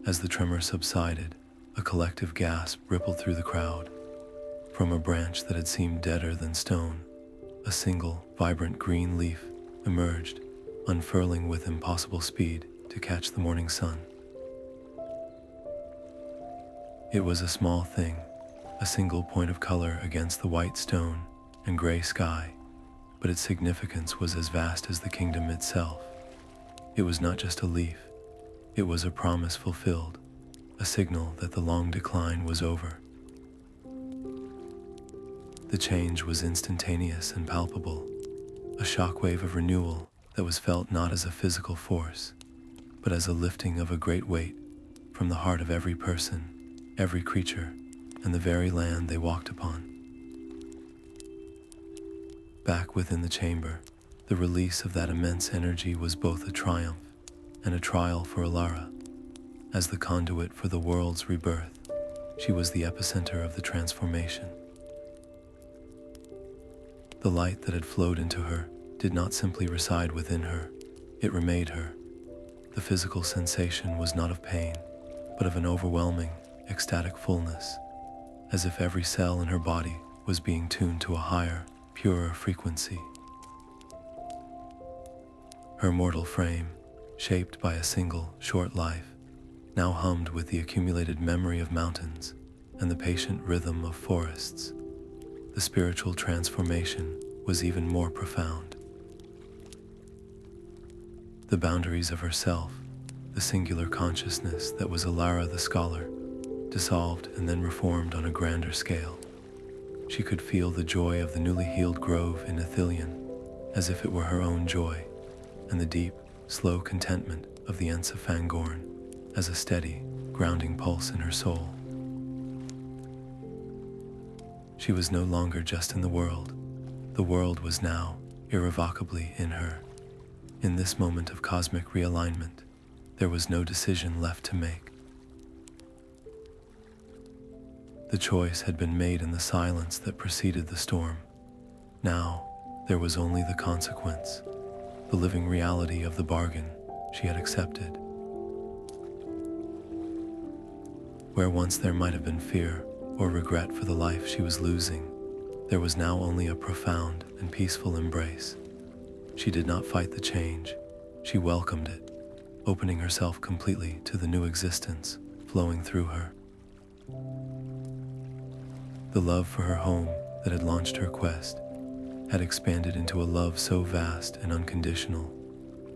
Speaker 1: As the tremor subsided, a collective gasp rippled through the crowd. From a branch that had seemed deader than stone, a single, vibrant green leaf emerged, unfurling with impossible speed to catch the morning sun. It was a small thing, a single point of color against the white stone and gray sky, but its significance was as vast as the kingdom itself. It was not just a leaf, it was a promise fulfilled, a signal that the long decline was over. The change was instantaneous and palpable, a shockwave of renewal that was felt not as a physical force, but as a lifting of a great weight from the heart of every person, every creature, and the very land they walked upon. Back within the chamber, the release of that immense energy was both a triumph and a trial for Elara. As the conduit for the world's rebirth, she was the epicenter of the transformation. The light that had flowed into her did not simply reside within her, it remade her. The physical sensation was not of pain, but of an overwhelming, ecstatic fullness, as if every cell in her body was being tuned to a higher, purer frequency. Her mortal frame, shaped by a single, short life, now hummed with the accumulated memory of mountains and the patient rhythm of forests. The spiritual transformation was even more profound. The boundaries of herself, the singular consciousness that was Elara the scholar, dissolved and then reformed on a grander scale. She could feel the joy of the newly healed grove in Ithilien, as if it were her own joy, and the deep, slow contentment of the Ents of Fangorn as a steady, grounding pulse in her soul. She was no longer just in the world was now irrevocably in her. In this moment of cosmic realignment, there was no decision left to make. The choice had been made in the silence that preceded the storm. Now, there was only the consequence, the living reality of the bargain she had accepted. Where once there might have been fear or regret for the life she was losing, there was now only a profound and peaceful embrace. She did not fight the change, she welcomed it, opening herself completely to the new existence flowing through her. The love for her home that had launched her quest had expanded into a love so vast and unconditional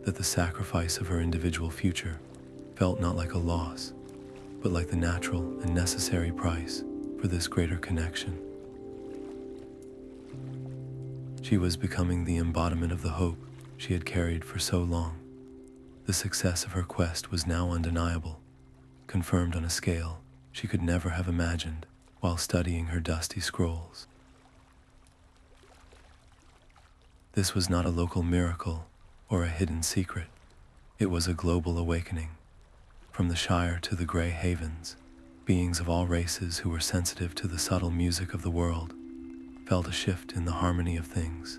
Speaker 1: that the sacrifice of her individual future felt not like a loss, but like the natural and necessary price for this greater connection. She was becoming the embodiment of the hope she had carried for so long. The success of her quest was now undeniable, confirmed on a scale she could never have imagined while studying her dusty scrolls. This was not a local miracle or a hidden secret. It was a global awakening. From the Shire to the Grey Havens, beings of all races who were sensitive to the subtle music of the world felt a shift in the harmony of things,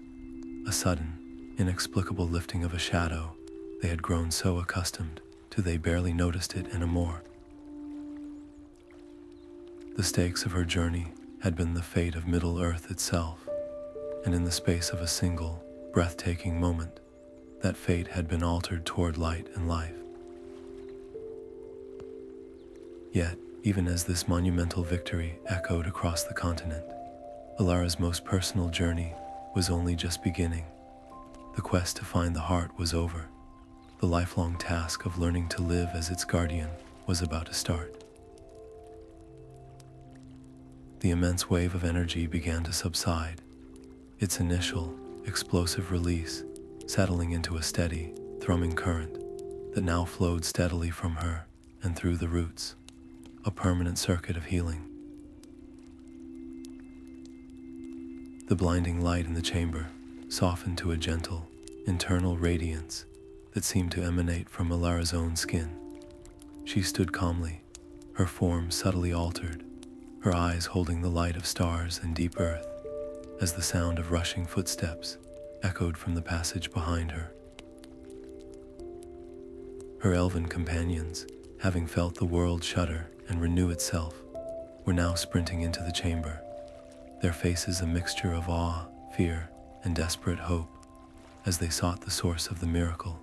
Speaker 1: a sudden, inexplicable lifting of a shadow they had grown so accustomed to they barely noticed it anymore. The stakes of her journey had been the fate of Middle-earth itself, and in the space of a single, breathtaking moment, that fate had been altered toward light and life. Yet, even as this monumental victory echoed across the continent, Elara's most personal journey was only just beginning. The quest to find the heart was over. The lifelong task of learning to live as its guardian was about to start. The immense wave of energy began to subside, its initial, explosive release settling into a steady, thrumming current that now flowed steadily from her and through the roots, a permanent circuit of healing. The blinding light in the chamber softened to a gentle, internal radiance that seemed to emanate from Elara's own skin. She stood calmly, her form subtly altered, her eyes holding the light of stars and deep earth, as the sound of rushing footsteps echoed from the passage behind her. Her elven companions, having felt the world shudder and renew itself, were now sprinting into the chamber, their faces a mixture of awe, fear, and desperate hope, as they sought the source of the miracle.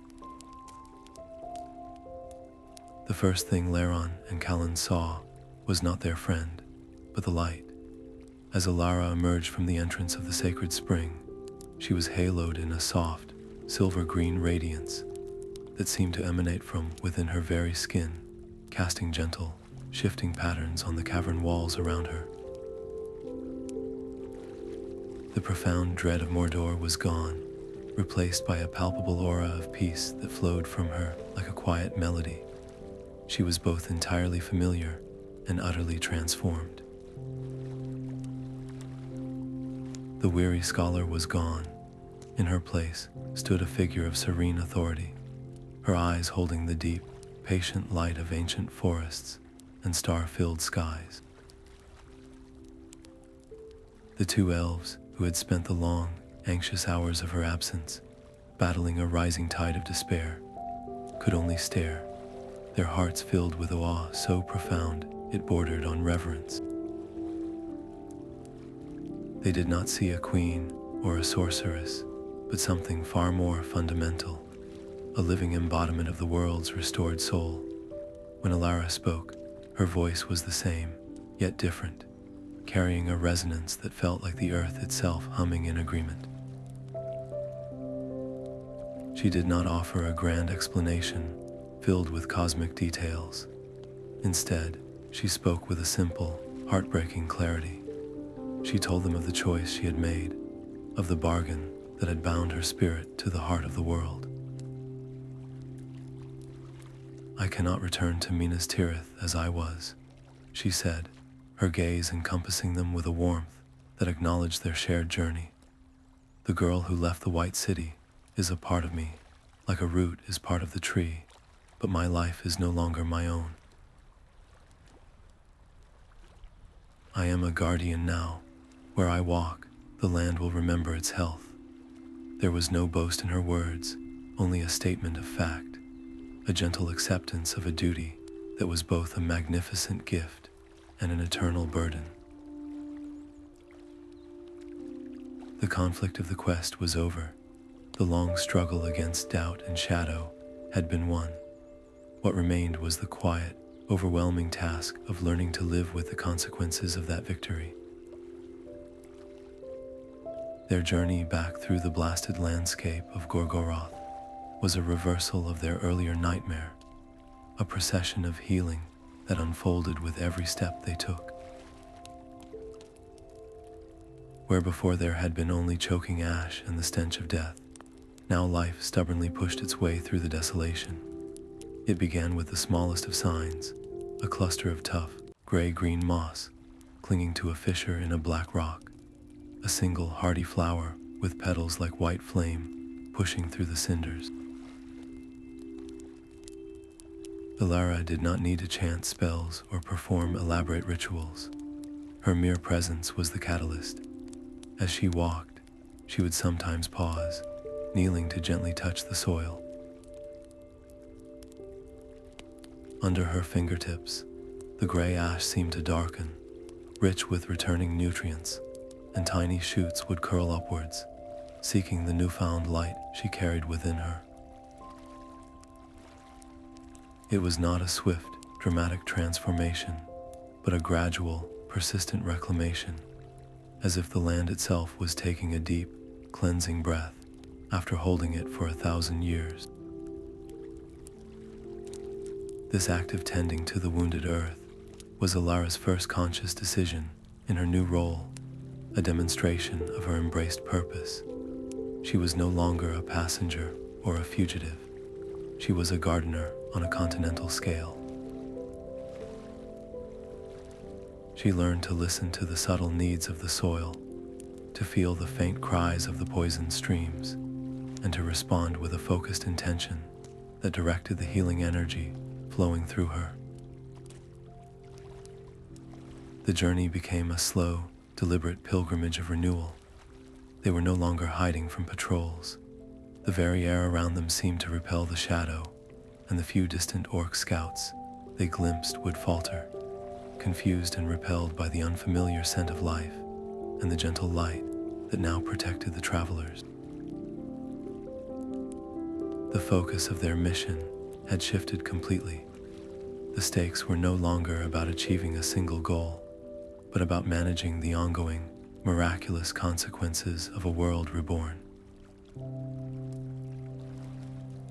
Speaker 1: The first thing Laron and Callan saw was not their friend, but the light. As Elara emerged from the entrance of the sacred spring, she was haloed in a soft, silver-green radiance that seemed to emanate from within her very skin, casting gentle, shifting patterns on the cavern walls around her. The profound dread of Mordor was gone, replaced by a palpable aura of peace that flowed from her like a quiet melody. She was both entirely familiar and utterly transformed. The weary scholar was gone. In her place stood a figure of serene authority, her eyes holding the deep, patient light of ancient forests and star-filled skies. The two elves, who had spent the long, anxious hours of her absence, battling a rising tide of despair, could only stare, their hearts filled with awe so profound it bordered on reverence. They did not see a queen or a sorceress, but something far more fundamental, a living embodiment of the world's restored soul. When Elara spoke, her voice was the same, yet different, carrying a resonance that felt like the earth itself humming in agreement. She did not offer a grand explanation filled with cosmic details. Instead, she spoke with a simple, heartbreaking clarity. She told them of the choice she had made, of the bargain that had bound her spirit to the heart of the world. "I cannot return to Minas Tirith as I was," she said, her gaze encompassing them with a warmth that acknowledged their shared journey. "The girl who left the White City is a part of me, like a root is part of the tree, but my life is no longer my own. I am a guardian now. Where I walk, the land will remember its health." There was no boast in her words, only a statement of fact, a gentle acceptance of a duty that was both a magnificent gift and an eternal burden. The conflict of the quest was over. The long struggle against doubt and shadow had been won. What remained was the quiet, overwhelming task of learning to live with the consequences of that victory. Their journey back through the blasted landscape of Gorgoroth was a reversal of their earlier nightmare, a procession of healing that unfolded with every step they took. Where before there had been only choking ash and the stench of death, now life stubbornly pushed its way through the desolation. It began with the smallest of signs, a cluster of tough, gray-green moss clinging to a fissure in a black rock, a single hardy flower with petals like white flame pushing through the cinders. Elara did not need to chant spells or perform elaborate rituals. Her mere presence was the catalyst. As she walked, she would sometimes pause, kneeling to gently touch the soil. Under her fingertips, the gray ash seemed to darken, rich with returning nutrients, and tiny shoots would curl upwards, seeking the newfound light she carried within her. It was not a swift, dramatic transformation, but a gradual, persistent reclamation, as if the land itself was taking a deep, cleansing breath after holding it for 1,000 years. This act of tending to the wounded earth was Elara's first conscious decision in her new role, a demonstration of her embraced purpose. She was no longer a passenger or a fugitive. She was a gardener on a continental scale. She learned to listen to the subtle needs of the soil, to feel the faint cries of the poisoned streams, and to respond with a focused intention that directed the healing energy flowing through her. The journey became a slow, deliberate pilgrimage of renewal. They were no longer hiding from patrols. The very air around them seemed to repel the shadow, and the few distant orc scouts they glimpsed would falter, confused and repelled by the unfamiliar scent of life and the gentle light that now protected the travelers. The focus of their mission had shifted completely. The stakes were no longer about achieving a single goal, but about managing the ongoing, miraculous consequences of a world reborn.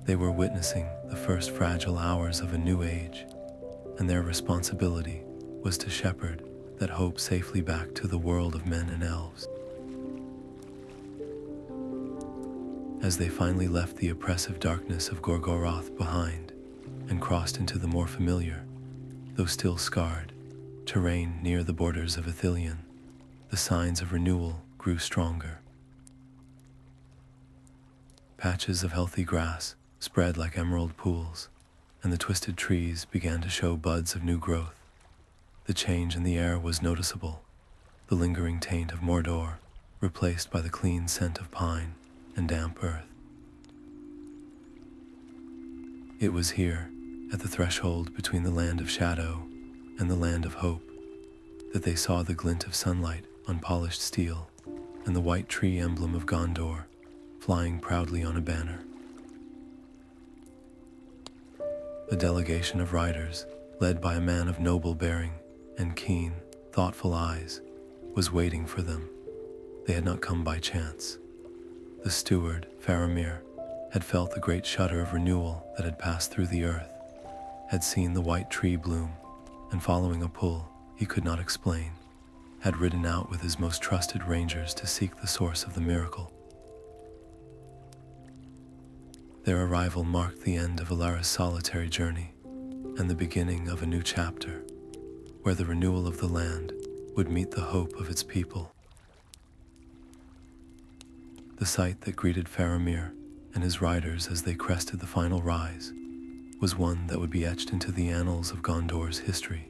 Speaker 1: They were witnessing the first fragile hours of a new age, and their responsibility was to shepherd that hope safely back to the world of men and elves. As they finally left the oppressive darkness of Gorgoroth behind and crossed into the more familiar, though still scarred, terrain near the borders of Ithilien, the signs of renewal grew stronger. Patches of healthy grass spread like emerald pools, and the twisted trees began to show buds of new growth. The change in the air was noticeable, the lingering taint of Mordor replaced by the clean scent of pine and damp earth. It was here, at the threshold between the land of shadow and the land of hope, that they saw the glint of sunlight on polished steel and the white tree emblem of Gondor flying proudly on a banner. A delegation of riders, led by a man of noble bearing and keen, thoughtful eyes, was waiting for them. They had not come by chance. The steward, Faramir, had felt the great shudder of renewal that had passed through the earth, had seen the white tree bloom, and following a pull he could not explain, had ridden out with his most trusted rangers to seek the source of the miracle. Their arrival marked the end of Elara's solitary journey and the beginning of a new chapter, where the renewal of the land would meet the hope of its people. The sight that greeted Faramir and his riders as they crested the final rise was one that would be etched into the annals of Gondor's history,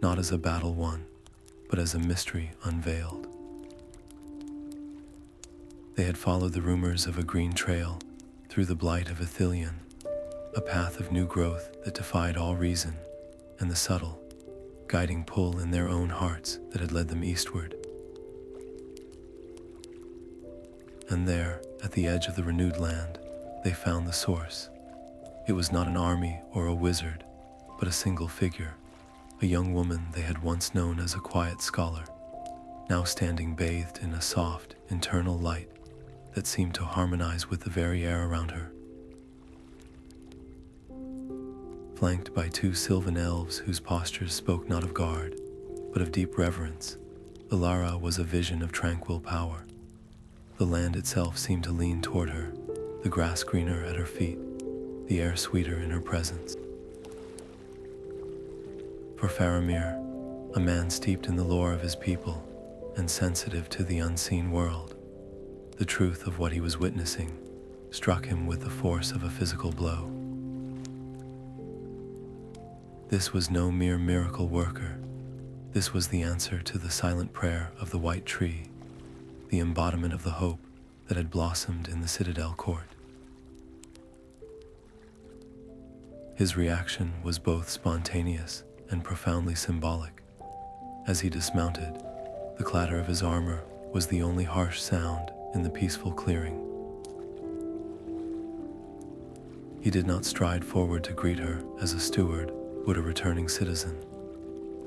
Speaker 1: not as a battle won, but as a mystery unveiled. They had followed the rumors of a green trail through the blight of Ithilien, a path of new growth that defied all reason, and the subtle, guiding pull in their own hearts that had led them eastward. And there, at the edge of the renewed land, they found the source. It was not an army or a wizard, but a single figure, a young woman they had once known as a quiet scholar, now standing bathed in a soft, internal light that seemed to harmonize with the very air around her. Flanked by two sylvan elves whose postures spoke not of guard, but of deep reverence, Elara was a vision of tranquil power. The land itself seemed to lean toward her, the grass greener at her feet, the air sweeter in her presence. For Faramir, a man steeped in the lore of his people and sensitive to the unseen world, the truth of what he was witnessing struck him with the force of a physical blow. This was no mere miracle worker. This was the answer to the silent prayer of the white tree, the embodiment of the hope that had blossomed in the Citadel court. His reaction was both spontaneous and profoundly symbolic. As he dismounted, the clatter of his armor was the only harsh sound in the peaceful clearing. He did not stride forward to greet her as a steward would a returning citizen.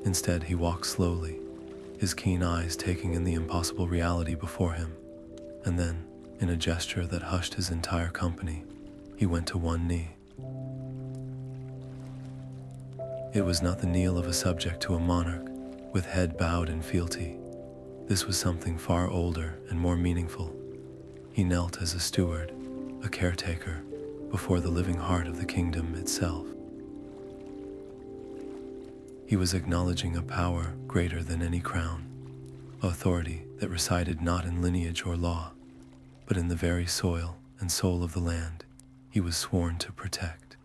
Speaker 1: Instead, he walked slowly, his keen eyes taking in the impossible reality before him, and then, in a gesture that hushed his entire company, he went to one knee. It was not the kneel of a subject to a monarch, with head bowed in fealty. This was something far older and more meaningful. He knelt as a steward, a caretaker, before the living heart of the kingdom itself. He was acknowledging a power greater than any crown, authority that resided not in lineage or law, but in the very soil and soul of the land he was sworn to protect.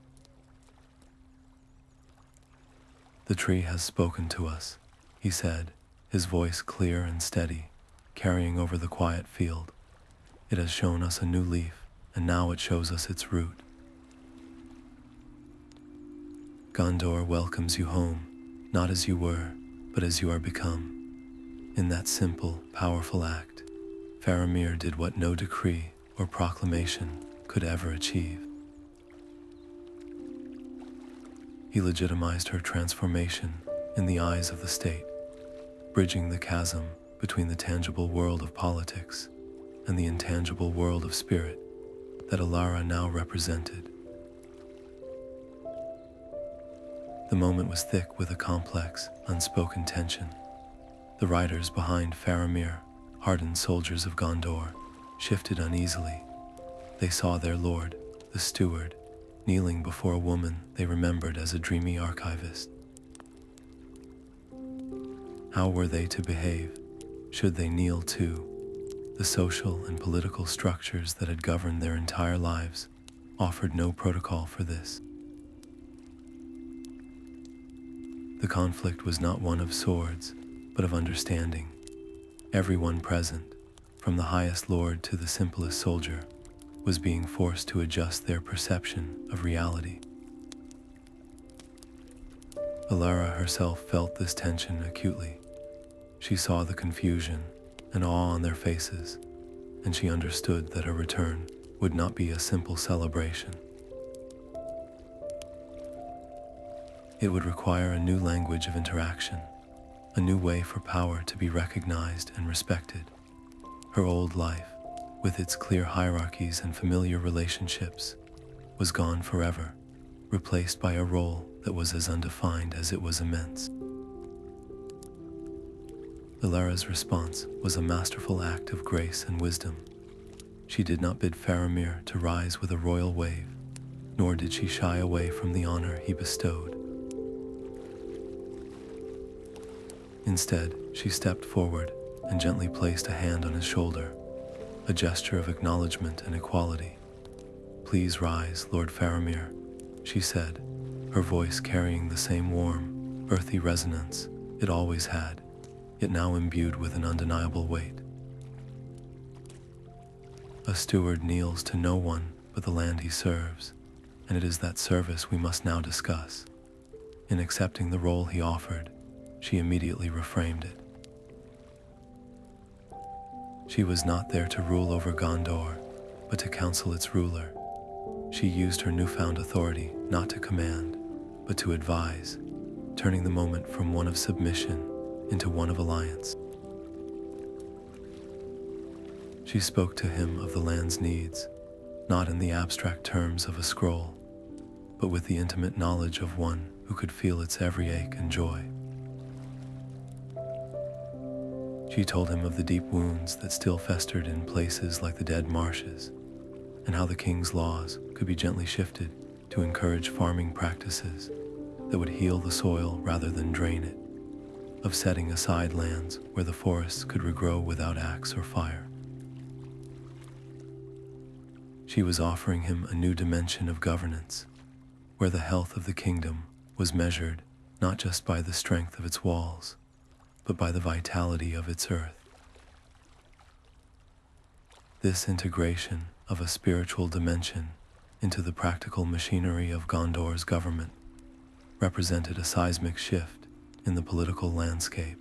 Speaker 1: The tree has spoken to us, he said, his voice clear and steady, carrying over the quiet field. "It has shown us a new leaf, and now it shows us its root. Gondor welcomes you home, not as you were, but as you are become." In that simple, powerful act, Faramir did what no decree or proclamation could ever achieve. He legitimized her transformation in the eyes of the state, bridging the chasm between the tangible world of politics and the intangible world of spirit that Elara now represented. The moment was thick with a complex, unspoken tension. The riders behind Faramir, hardened soldiers of Gondor, shifted uneasily. They saw their lord, the steward, kneeling before a woman they remembered as a dreamy archivist. How were they to behave? Should they kneel too? The social and political structures that had governed their entire lives offered no protocol for this. The conflict was not one of swords, but of understanding. Everyone present, from the highest lord to the simplest soldier, was being forced to adjust their perception of reality. Elara herself felt this tension acutely. She saw the confusion and awe on their faces, and she understood that her return would not be a simple celebration. It would require a new language of interaction, a new way for power to be recognized and respected. Her old life, with its clear hierarchies and familiar relationships, was gone forever, replaced by a role that was as undefined as it was immense. Elara's response was a masterful act of grace and wisdom. She did not bid Faramir to rise with a royal wave, nor did she shy away from the honor he bestowed. Instead, she stepped forward and gently placed a hand on his shoulder, a gesture of acknowledgement and equality. "Please rise, Lord Faramir," she said, her voice carrying the same warm, earthy resonance it always had, yet now imbued with an undeniable weight. A steward kneels to no one but the land he serves, and it is that service we must now discuss. In accepting the role he offered, she immediately reframed it. She was not there to rule over Gondor, but to counsel its ruler. She used her newfound authority not to command, but to advise, turning the moment from one of submission into one of alliance. She spoke to him of the land's needs, not in the abstract terms of a scroll, but with the intimate knowledge of one who could feel its every ache and joy. She told him of the deep wounds that still festered in places like the dead Marshes, and how the king's laws could be gently shifted to encourage farming practices that would heal the soil rather than drain it, of setting aside lands where the forests could regrow without axe or fire. She was offering him a new dimension of governance, where the health of the kingdom was measured not just by the strength of its walls, but by the vitality of its earth. This integration of a spiritual dimension into the practical machinery of Gondor's government represented a seismic shift in the political landscape.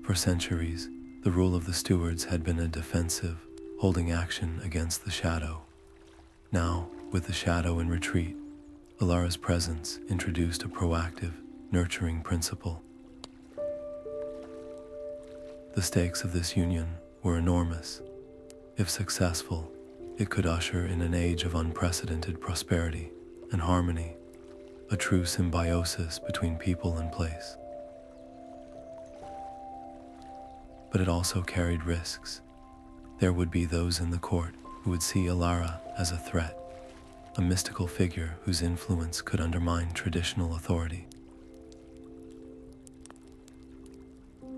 Speaker 1: For centuries, the rule of the stewards had been a defensive, holding action against the shadow. Now, with the shadow in retreat, Elara's presence introduced a proactive, nurturing principle. The stakes of this union were enormous. If successful, it could usher in an age of unprecedented prosperity and harmony, a true symbiosis between people and place. But it also carried risks. There would be those in the court who would see Elara as a threat, a mystical figure whose influence could undermine traditional authority.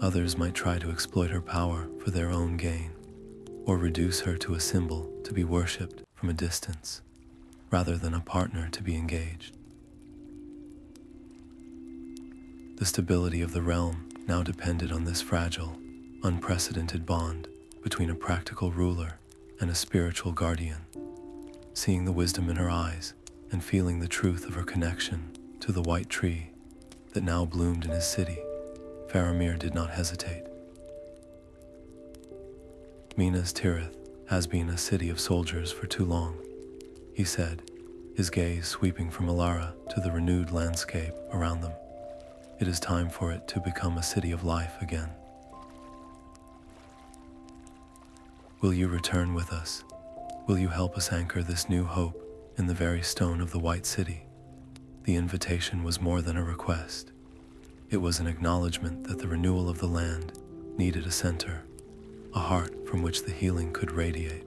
Speaker 1: Others might try to exploit her power for their own gain, or reduce her to a symbol to be worshipped from a distance, rather than a partner to be engaged. The stability of the realm now depended on this fragile, unprecedented bond between a practical ruler and a spiritual guardian. Seeing the wisdom in her eyes and feeling the truth of her connection to the white tree that now bloomed in his city, Faramir did not hesitate. Minas Tirith has been a city of soldiers for too long, he said, his gaze sweeping from Elara to the renewed landscape around them. It is time for it to become a city of life again. Will you return with us? Will you help us anchor this new hope in the very stone of the White City? The invitation was more than a request. It was an acknowledgement that the renewal of the land needed a center, a heart from which the healing could radiate.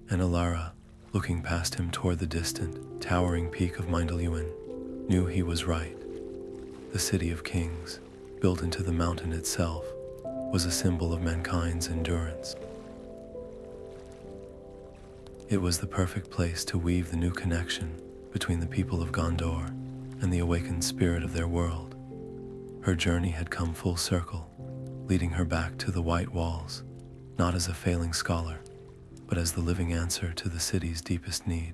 Speaker 1: And Elara, looking past him toward the distant, towering peak of Myndalluin, knew he was right. The city of kings, built into the mountain itself, was a symbol of mankind's endurance. It was the perfect place to weave the new connection between the people of Gondor and the awakened spirit of their world. Her journey had come full circle, leading her back to the White Walls, not as a failing scholar, but as the living answer to the city's deepest need.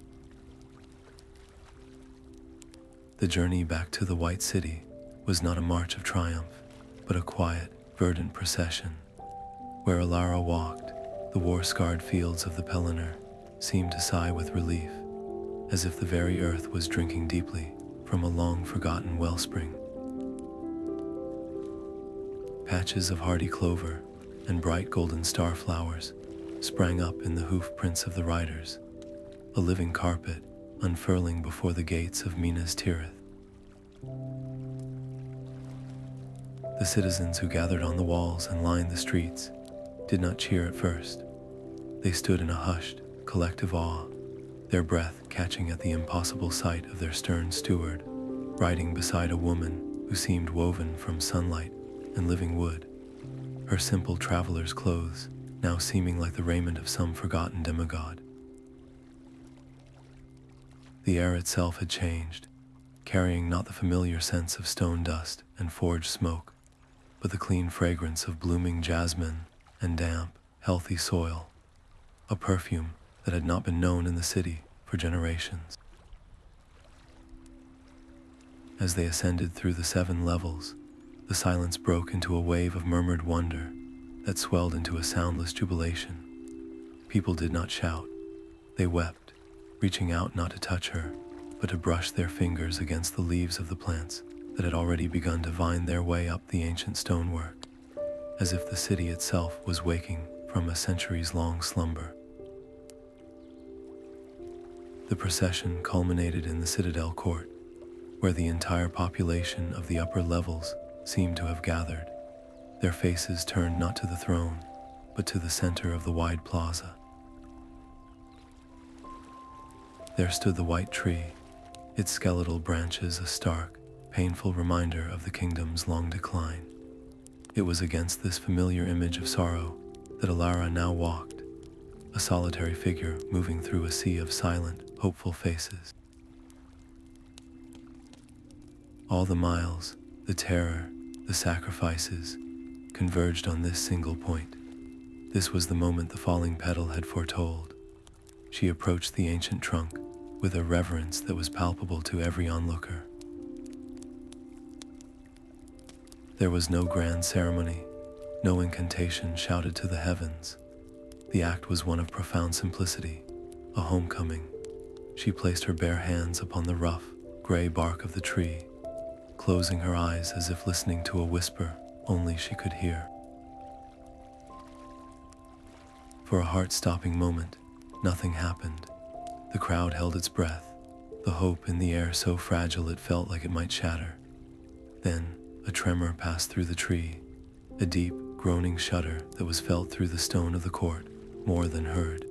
Speaker 1: The journey back to the White City was not a march of triumph, but a quiet, verdant procession. Where Elara walked, the war-scarred fields of the Pelennor seemed to sigh with relief, as if the very earth was drinking deeply from a long-forgotten wellspring. Patches of hardy clover and bright golden starflowers sprang up in the hoof prints of the riders, a living carpet unfurling before the gates of Minas Tirith. The citizens who gathered on the walls and lined the streets did not cheer at first. They stood in a hushed, collective awe, their breath catching at the impossible sight of their stern steward, riding beside a woman who seemed woven from sunlight and living wood, her simple traveler's clothes now seeming like the raiment of some forgotten demigod. The air itself had changed, carrying not the familiar sense of stone dust and forge smoke, but the clean fragrance of blooming jasmine and damp, healthy soil, a perfume that had not been known in the city for generations. As they ascended through the 7 levels, the silence broke into a wave of murmured wonder that swelled into a soundless jubilation. People did not shout, they wept, reaching out not to touch her, but to brush their fingers against the leaves of the plants that had already begun to vine their way up the ancient stonework, as if the city itself was waking from a centuries-long slumber. The procession culminated in the Citadel Court, where the entire population of the upper levels seemed to have gathered, their faces turned not to the throne, but to the center of the wide plaza. There stood the white tree, its skeletal branches a stark, painful reminder of the kingdom's long decline. It was against this familiar image of sorrow that Elara now walked, a solitary figure moving through a sea of silent, hopeful faces. All the miles, the terror, the sacrifices, converged on this single point. This was the moment the falling petal had foretold. She approached the ancient trunk with a reverence that was palpable to every onlooker. There was no grand ceremony, no incantation shouted to the heavens. The act was one of profound simplicity, a homecoming. She placed her bare hands upon the rough, gray bark of the tree, closing her eyes as if listening to a whisper only she could hear. For a heart-stopping moment, nothing happened. The crowd held its breath, the hope in the air so fragile it felt like it might shatter. Then, a tremor passed through the tree, a deep, groaning shudder that was felt through the stone of the court, more than heard.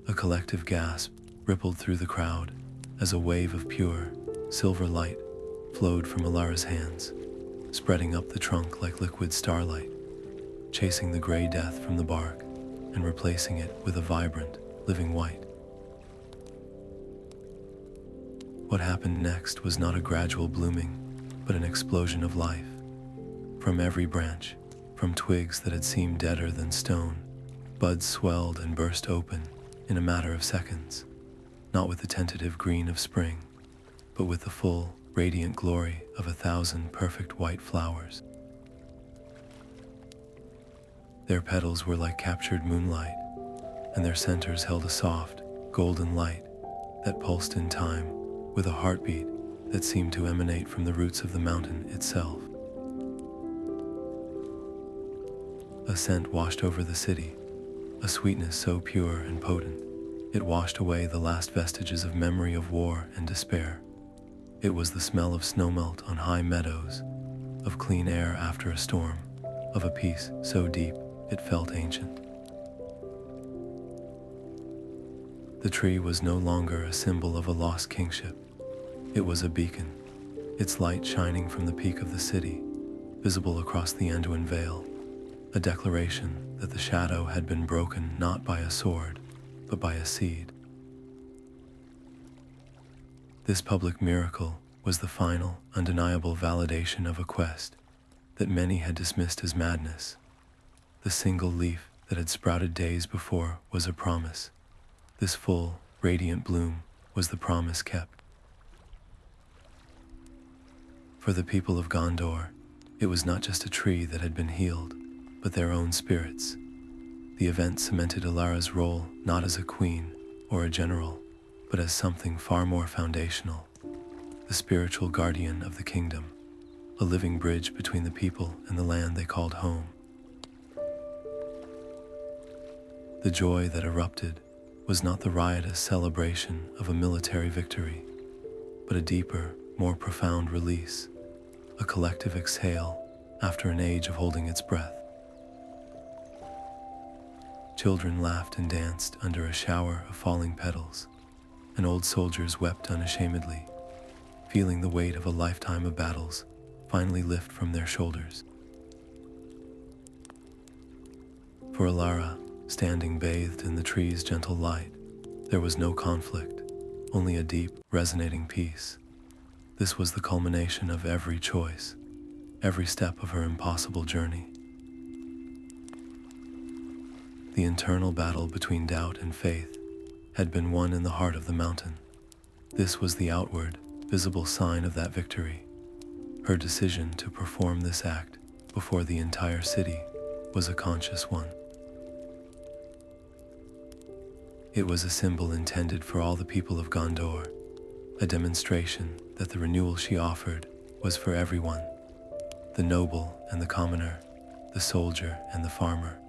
Speaker 1: A collective gasp rippled through the crowd as a wave of pure, silver light flowed from Elara's hands, spreading up the trunk like liquid starlight, chasing the gray death from the bark and replacing it with a vibrant, living white. What happened next was not a gradual blooming, but an explosion of life. From every branch, from twigs that had seemed deader than stone, buds swelled and burst open in a matter of seconds, not with the tentative green of spring, but with the full, radiant glory of 1,000 perfect white flowers. Their petals were like captured moonlight, and their centers held a soft, golden light that pulsed in time with a heartbeat that seemed to emanate from the roots of the mountain itself. A scent washed over the city, a sweetness so pure and potent, it washed away the last vestiges of memory of war and despair. It was the smell of snowmelt on high meadows, of clean air after a storm, of a peace so deep it felt ancient. The tree was no longer a symbol of a lost kingship. It was a beacon, its light shining from the peak of the city, visible across the Anduin Vale, a declaration that the shadow had been broken not by a sword, but by a seed. This public miracle was the final, undeniable validation of a quest that many had dismissed as madness. The single leaf that had sprouted days before was a promise. This full, radiant bloom was the promise kept. For the people of Gondor, it was not just a tree that had been healed, but their own spirits. The event cemented Elara's role not as a queen or a general, but as something far more foundational, the spiritual guardian of the kingdom, a living bridge between the people and the land they called home. The joy that erupted was not the riotous celebration of a military victory, but a deeper, more profound release, a collective exhale after an age of holding its breath. Children laughed and danced under a shower of falling petals, and old soldiers wept unashamedly, feeling the weight of a lifetime of battles finally lift from their shoulders. For Elara, standing bathed in the tree's gentle light, there was no conflict, only a deep, resonating peace. This was the culmination of every choice, every step of her impossible journey. The internal battle between doubt and faith had been won in the heart of the mountain. This was the outward, visible sign of that victory. Her decision to perform this act before the entire city was a conscious one. It was a symbol intended for all the people of Gondor, a demonstration that the renewal she offered was for everyone, the noble and the commoner, the soldier and the farmer.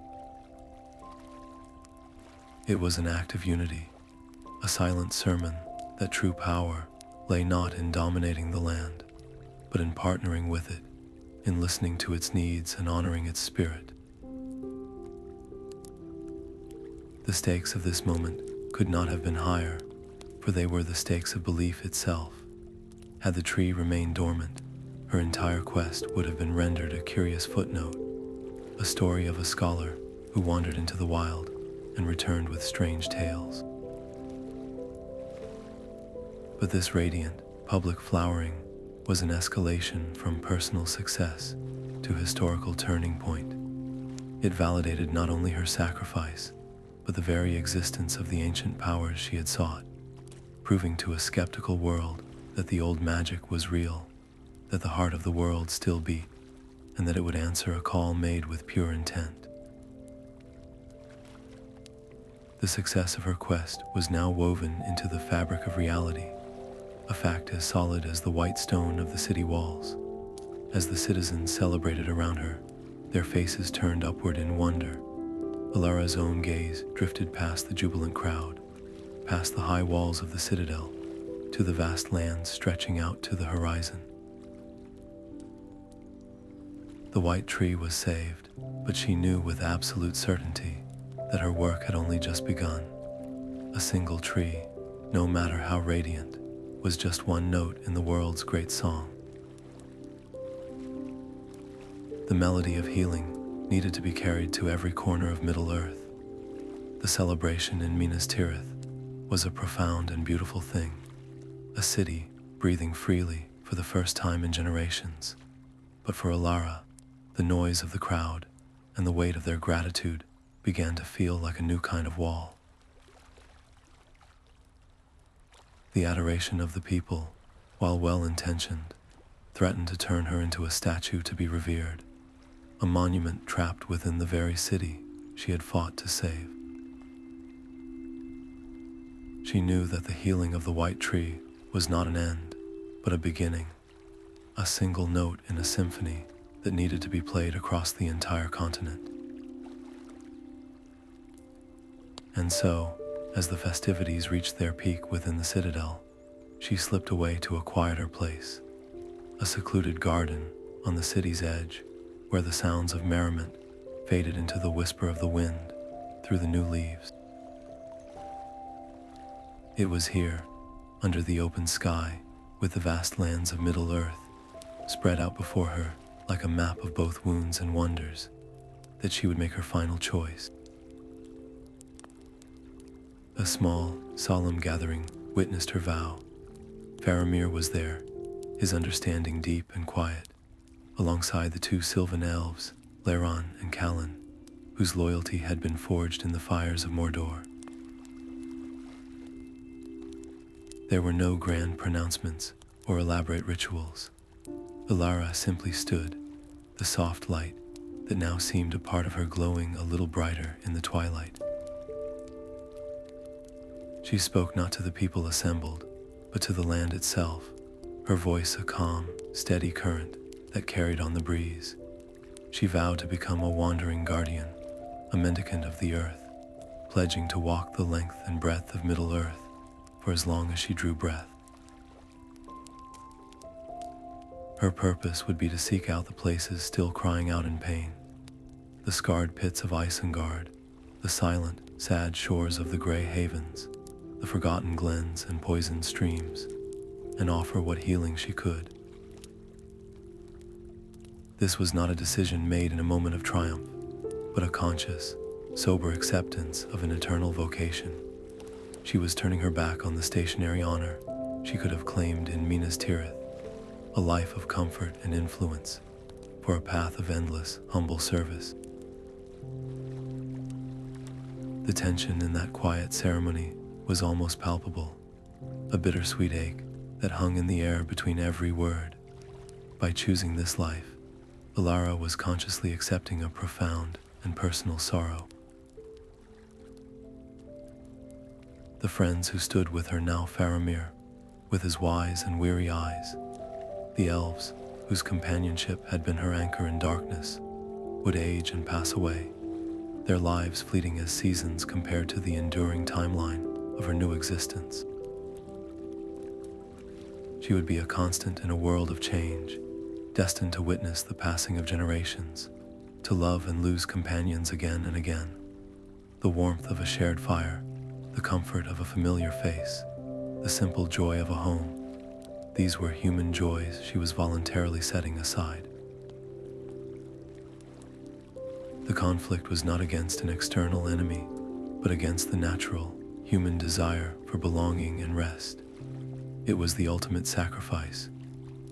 Speaker 1: It was an act of unity, a silent sermon that true power lay not in dominating the land, but in partnering with it, in listening to its needs and honoring its spirit. The stakes of this moment could not have been higher, for they were the stakes of belief itself. Had the tree remained dormant, her entire quest would have been rendered a curious footnote, a story of a scholar who wandered into the wild and returned with strange tales. But this radiant, public flowering was an escalation from personal success to historical turning point. It validated not only her sacrifice, but the very existence of the ancient powers she had sought, proving to a skeptical world that the old magic was real, that the heart of the world still beat, and that it would answer a call made with pure intent. The success of her quest was now woven into the fabric of reality, a fact as solid as the white stone of the city walls. As the citizens celebrated around her, their faces turned upward in wonder. Elara's own gaze drifted past the jubilant crowd, past the high walls of the citadel, to the vast lands stretching out to the horizon. The white tree was saved, but she knew with absolute certainty that her work had only just begun. A single tree, no matter how radiant, was just one note in the world's great song. The melody of healing needed to be carried to every corner of Middle-earth. The celebration in Minas Tirith was a profound and beautiful thing, a city breathing freely for the first time in generations. But for Elara, the noise of the crowd and the weight of their gratitude began to feel like a new kind of wall. The adoration of the people, while well-intentioned, threatened to turn her into a statue to be revered, a monument trapped within the very city she had fought to save. She knew that the healing of the white tree was not an end, but a beginning, a single note in a symphony that needed to be played across the entire continent. And so, as the festivities reached their peak within the citadel, she slipped away to a quieter place, a secluded garden on the city's edge, where the sounds of merriment faded into the whisper of the wind through the new leaves. It was here, under the open sky, with the vast lands of Middle-earth spread out before her like a map of both wounds and wonders, that she would make her final choice. A small, solemn gathering witnessed her vow. Faramir was there, his understanding deep and quiet, alongside the two Sylvan elves, Elrond and Callan, whose loyalty had been forged in the fires of Mordor. There were no grand pronouncements or elaborate rituals. Elara simply stood, the soft light that now seemed a part of her glowing a little brighter in the twilight. She spoke not to the people assembled, but to the land itself, her voice a calm, steady current that carried on the breeze. She vowed to become a wandering guardian, a mendicant of the earth, pledging to walk the length and breadth of Middle-earth for as long as she drew breath. Her purpose would be to seek out the places still crying out in pain, the scarred pits of Isengard, the silent, sad shores of the Grey Havens, the forgotten glens and poisoned streams, and offer what healing she could. This was not a decision made in a moment of triumph, but a conscious, sober acceptance of an eternal vocation. She was turning her back on the stationary honor she could have claimed in Minas Tirith, a life of comfort and influence, for a path of endless, humble service. The tension in that quiet ceremony was almost palpable, a bittersweet ache that hung in the air between every word. By choosing this life, Elara was consciously accepting a profound and personal sorrow. The friends who stood with her now Faramir, with his wise and weary eyes, the elves, whose companionship had been her anchor in darkness, would age and pass away, their lives fleeting as seasons compared to the enduring timeline of her new existence. She would be a constant in a world of change, destined to witness the passing of generations, to love and lose companions again and again. The warmth of a shared fire, the comfort of a familiar face, the simple joy of a home. These were human joys she was voluntarily setting aside. The conflict was not against an external enemy, but against the natural, human desire for belonging and rest. It was the ultimate sacrifice,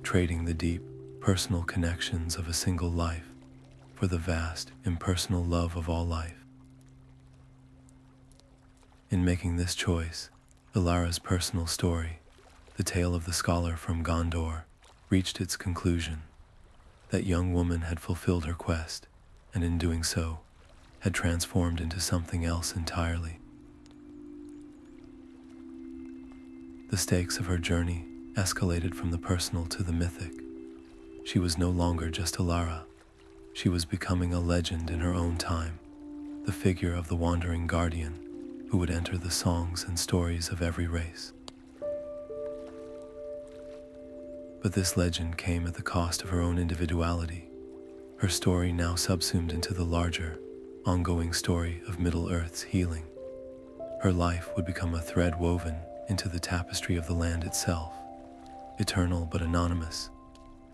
Speaker 1: trading the deep, personal connections of a single life for the vast, impersonal love of all life. In making this choice, Elara's personal story, the tale of the scholar from Gondor, reached its conclusion. That young woman had fulfilled her quest, and in doing so, had transformed into something else entirely. The stakes of her journey escalated from the personal to the mythic. She was no longer just Elara. She was becoming a legend in her own time, the figure of the wandering guardian who would enter the songs and stories of every race. But this legend came at the cost of her own individuality. Her story now subsumed into the larger, ongoing story of Middle-earth's healing. Her life would become a thread woven into the tapestry of the land itself, eternal but anonymous,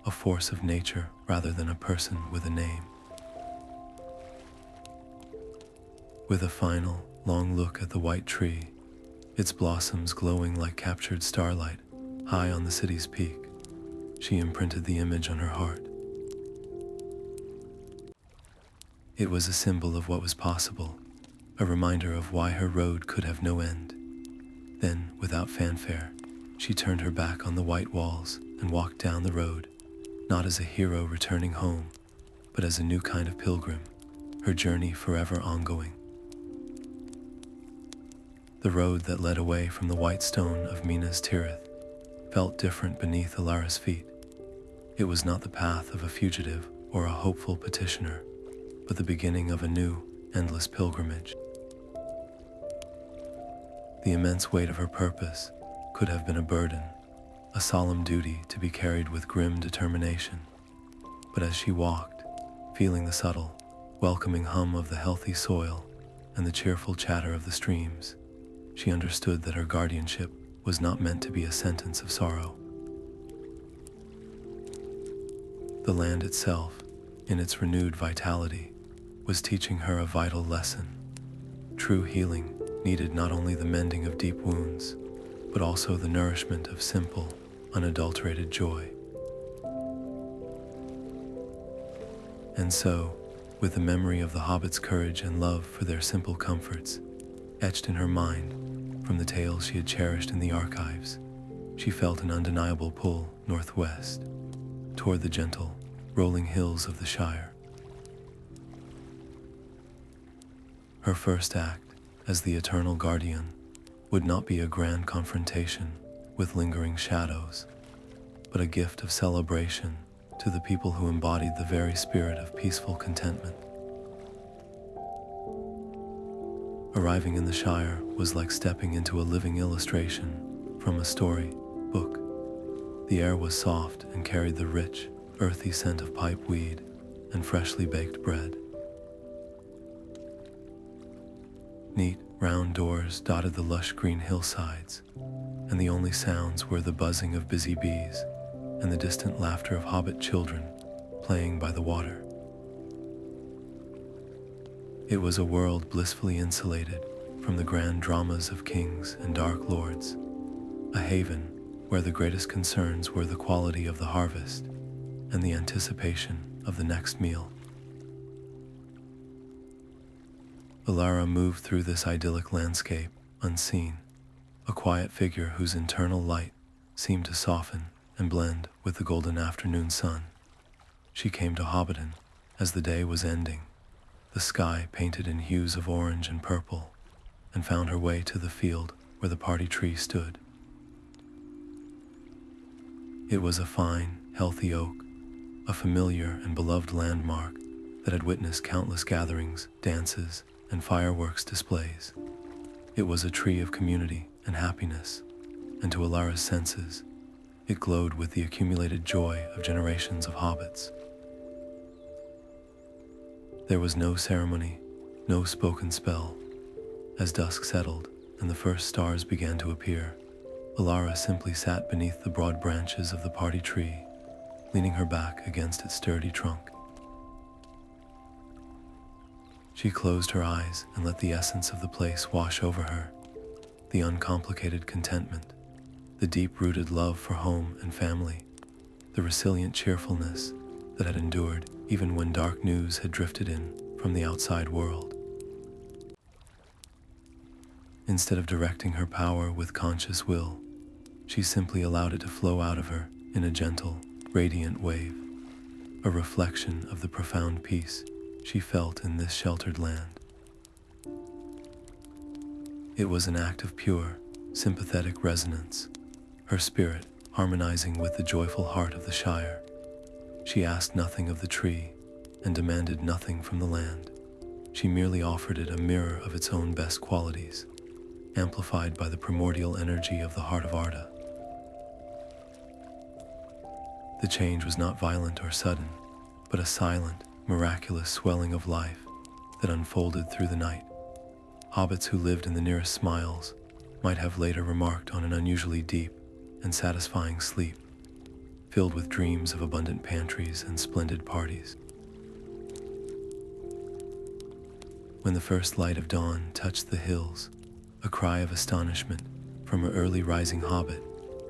Speaker 1: a force of nature rather than a person with a name. With a final, long look at the white tree, its blossoms glowing like captured starlight, High on the city's peak, she imprinted the image on her heart. It was a symbol of what was possible, a reminder of why her road could have no end. Then, without fanfare, she turned her back on the white walls and walked down the road, not as a hero returning home, but as a new kind of pilgrim, her journey forever ongoing. The road that led away from the white stone of Minas Tirith felt different beneath Elara's feet. It was not the path of a fugitive or a hopeful petitioner, but the beginning of a new, endless pilgrimage. The immense weight of her purpose could have been a burden, a solemn duty to be carried with grim determination. But as she walked, feeling the subtle, welcoming hum of the healthy soil and the cheerful chatter of the streams, she understood that her guardianship was not meant to be a sentence of sorrow. The land itself, in its renewed vitality, was teaching her a vital lesson. True healing needed not only the mending of deep wounds, but also the nourishment of simple, unadulterated joy. And so, with the memory of the hobbit's courage and love for their simple comforts etched in her mind from the tales she had cherished in the archives, she felt an undeniable pull northwest, toward the gentle, rolling hills of the Shire. Her first act, as the Eternal Guardian, would not be a grand confrontation with lingering shadows, but a gift of celebration to the people who embodied the very spirit of peaceful contentment. Arriving in the Shire was like stepping into a living illustration from a story book. The air was soft and carried the rich, earthy scent of pipeweed and freshly baked bread. Neat, round doors dotted the lush green hillsides, and the only sounds were the buzzing of busy bees and the distant laughter of hobbit children playing by the water. It was a world blissfully insulated from the grand dramas of kings and dark lords, a haven where the greatest concerns were the quality of the harvest and the anticipation of the next meal. Elara moved through this idyllic landscape unseen, a quiet figure whose internal light seemed to soften and blend with the golden afternoon sun. She came to Hobbiton as the day was ending, the sky painted in hues of orange and purple, and found her way to the field where the party tree stood. It was a fine, healthy oak, a familiar and beloved landmark that had witnessed countless gatherings, dances, and fireworks displays. It was a tree of community and happiness, and to Elara's senses, it glowed with the accumulated joy of generations of hobbits. There was no ceremony, no spoken spell. As dusk settled and the first stars began to appear, Elara simply sat beneath the broad branches of the party tree, leaning her back against its sturdy trunk. She closed her eyes and let the essence of the place wash over her, the uncomplicated contentment, the deep-rooted love for home and family, the resilient cheerfulness that had endured even when dark news had drifted in from the outside world. Instead of directing her power with conscious will, she simply allowed it to flow out of her in a gentle, radiant wave, a reflection of the profound peace she felt in this sheltered land. It was an act of pure, sympathetic resonance, her spirit harmonizing with the joyful heart of the Shire. She asked nothing of the tree and demanded nothing from the land. She merely offered it a mirror of its own best qualities, amplified by the primordial energy of the Heart of Arda. The change was not violent or sudden, but a silent, miraculous swelling of life that unfolded through the night. Hobbits who lived in the nearest smiles might have later remarked on an unusually deep and satisfying sleep, filled with dreams of abundant pantries and splendid parties. When the first light of dawn touched the hills, a cry of astonishment from an early rising hobbit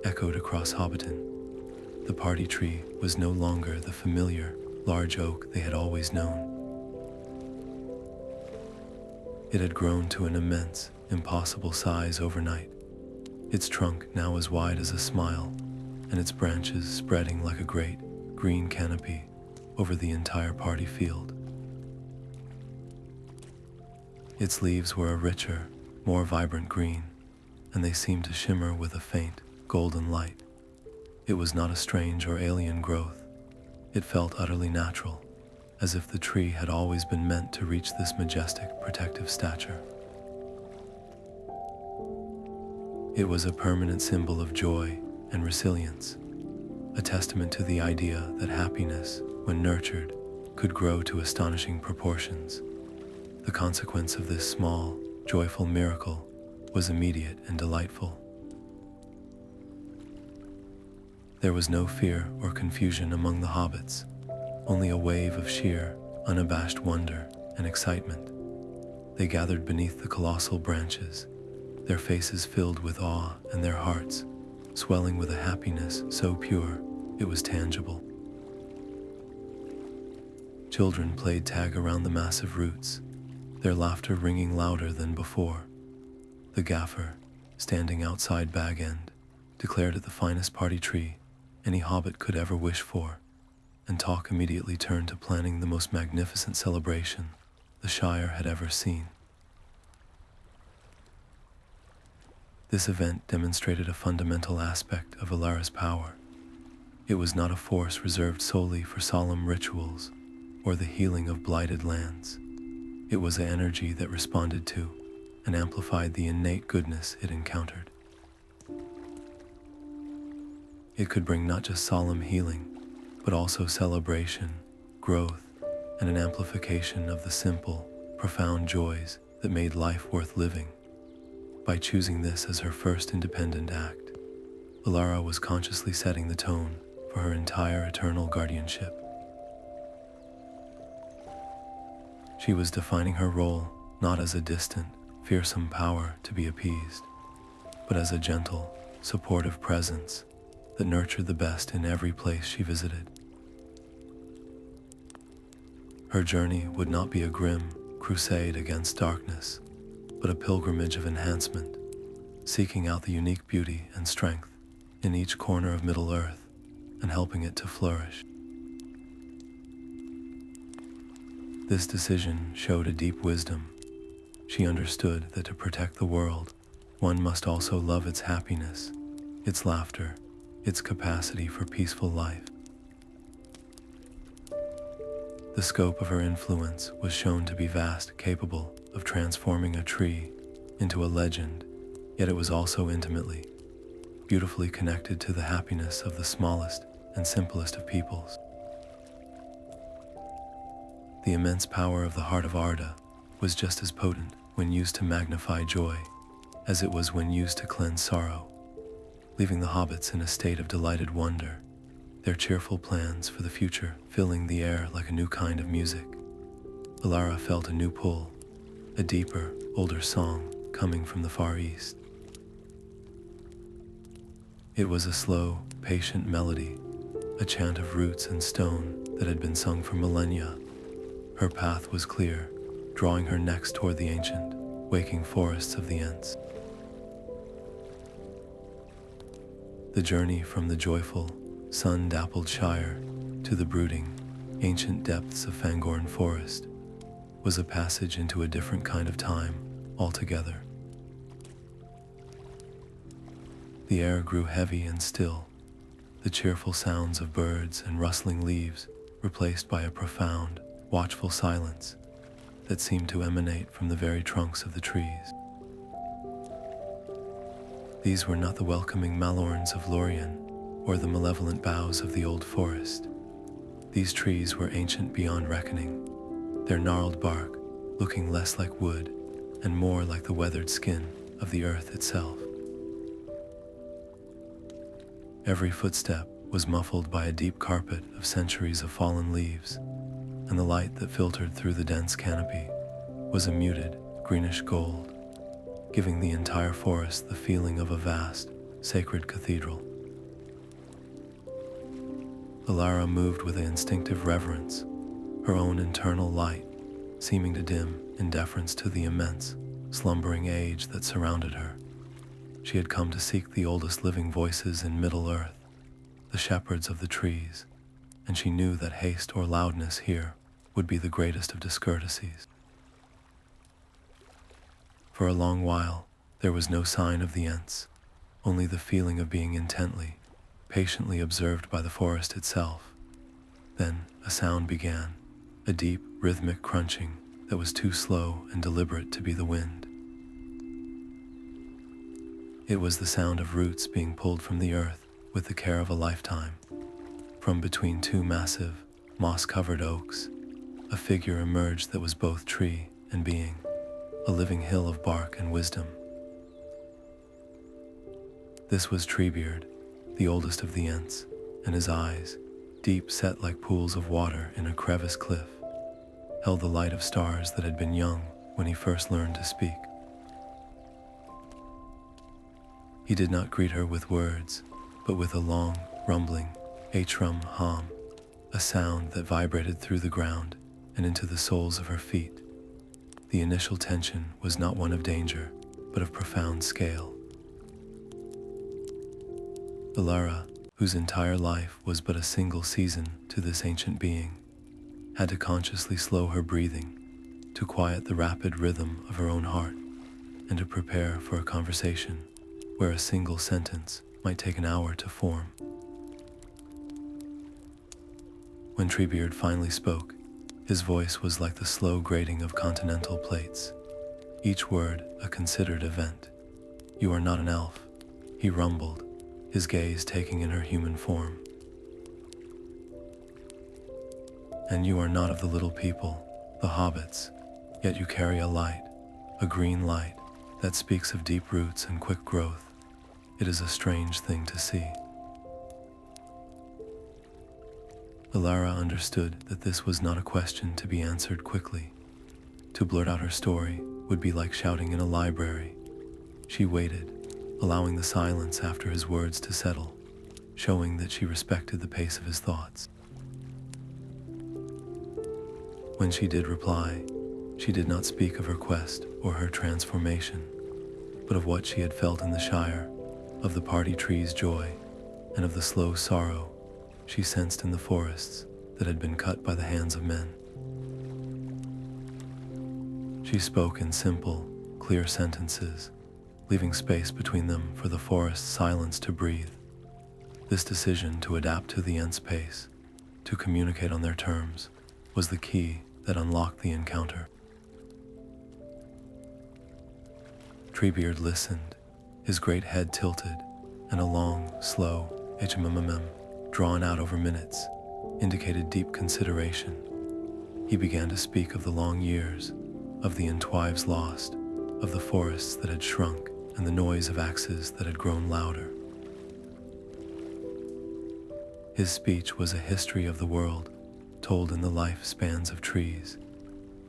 Speaker 1: echoed across Hobbiton. The party tree was no longer the familiar, large oak they had always known. It had grown to an immense, impossible size overnight, its trunk now as wide as a smile, and its branches spreading like a great, green canopy over the entire party field. Its leaves were a richer, more vibrant green, and they seemed to shimmer with a faint, golden light. It was not a strange or alien growth. It felt utterly natural, as if the tree had always been meant to reach this majestic, protective stature. It was a permanent symbol of joy and resilience, a testament to the idea that happiness, when nurtured, could grow to astonishing proportions. The consequence of this small, joyful miracle was immediate and delightful. There was no fear or confusion among the hobbits, only a wave of sheer, unabashed wonder and excitement. They gathered beneath the colossal branches, their faces filled with awe and their hearts swelling with a happiness so pure it was tangible. Children played tag around the massive roots, their laughter ringing louder than before. The gaffer, standing outside Bag End, declared it the finest party tree any hobbit could ever wish for, and talk immediately turned to planning the most magnificent celebration the Shire had ever seen. This event demonstrated a fundamental aspect of Elara's power. It was not a force reserved solely for solemn rituals or the healing of blighted lands. It was an energy that responded to and amplified the innate goodness it encountered. It could bring not just solemn healing, but also celebration, growth, and an amplification of the simple, profound joys that made life worth living. By choosing this as her first independent act, Elara was consciously setting the tone for her entire eternal guardianship. She was defining her role not as a distant, fearsome power to be appeased, but as a gentle, supportive presence that nurtured the best in every place she visited. Her journey would not be a grim crusade against darkness, but a pilgrimage of enhancement, seeking out the unique beauty and strength in each corner of Middle-earth and helping it to flourish. This decision showed a deep wisdom. She understood that to protect the world, one must also love its happiness, its laughter, its capacity for peaceful life. The scope of her influence was shown to be vast, capable of transforming a tree into a legend, yet it was also intimately, beautifully connected to the happiness of the smallest and simplest of peoples. The immense power of the Heart of Arda was just as potent when used to magnify joy as it was when used to cleanse sorrow, leaving the hobbits in a state of delighted wonder, their cheerful plans for the future filling the air like a new kind of music. Elara felt a new pull, a deeper, older song coming from the far east. It was a slow, patient melody, a chant of roots and stone that had been sung for millennia. Her path was clear, drawing her next toward the ancient, waking forests of the Ents. The journey from the joyful, sun-dappled Shire to the brooding, ancient depths of Fangorn Forest was a passage into a different kind of time altogether. The air grew heavy and still, the cheerful sounds of birds and rustling leaves replaced by a profound, watchful silence that seemed to emanate from the very trunks of the trees. These were not the welcoming malorns of Lorien or the malevolent boughs of the old forest. These trees were ancient beyond reckoning, their gnarled bark looking less like wood and more like the weathered skin of the earth itself. Every footstep was muffled by a deep carpet of centuries of fallen leaves, and the light that filtered through the dense canopy was a muted, greenish gold, giving the entire forest the feeling of a vast, sacred cathedral. Elara moved with an instinctive reverence, her own internal light seeming to dim in deference to the immense, slumbering age that surrounded her. She had come to seek the oldest living voices in Middle-earth, the shepherds of the trees, and she knew that haste or loudness here would be the greatest of discourtesies. For a long while, there was no sign of the Ents, only the feeling of being intently, patiently observed by the forest itself. Then a sound began, a deep, rhythmic crunching that was too slow and deliberate to be the wind. It was the sound of roots being pulled from the earth with the care of a lifetime. From between two massive, moss-covered oaks, a figure emerged that was both tree and being, a living hill of bark and wisdom. This was Treebeard, the oldest of the Ents, and his eyes, deep set like pools of water in a crevice cliff, held the light of stars that had been young when he first learned to speak. He did not greet her with words, but with a long, rumbling, Atrum hum, a sound that vibrated through the ground and into the soles of her feet. The initial tension was not one of danger, but of profound scale. Elara, whose entire life was but a single season to this ancient being, had to consciously slow her breathing to quiet the rapid rhythm of her own heart and to prepare for a conversation where a single sentence might take an hour to form. When Treebeard finally spoke, his voice was like the slow grating of continental plates, each word a considered event. "You are not an elf," he rumbled, his gaze taking in her human form. "And you are not of the little people, the hobbits, yet you carry a light, a green light, that speaks of deep roots and quick growth. It is a strange thing to see." Elara understood that this was not a question to be answered quickly. To blurt out her story would be like shouting in a library. She waited, allowing the silence after his words to settle, showing that she respected the pace of his thoughts. When she did reply, she did not speak of her quest or her transformation, but of what she had felt in the Shire, of the party tree's joy, and of the slow sorrow she sensed in the forests that had been cut by the hands of men. She spoke in simple, clear sentences, leaving space between them for the forest's silence to breathe. This decision to adapt to the Ents' pace, to communicate on their terms, was the key that unlocked the encounter. Treebeard listened, his great head tilted, and a long, slow HMMM, drawn out over minutes, indicated deep consideration. He began to speak of the long years, of the entwives lost, of the forests that had shrunk, and the noise of axes that had grown louder. His speech was a history of the world, told in the lifespans of trees,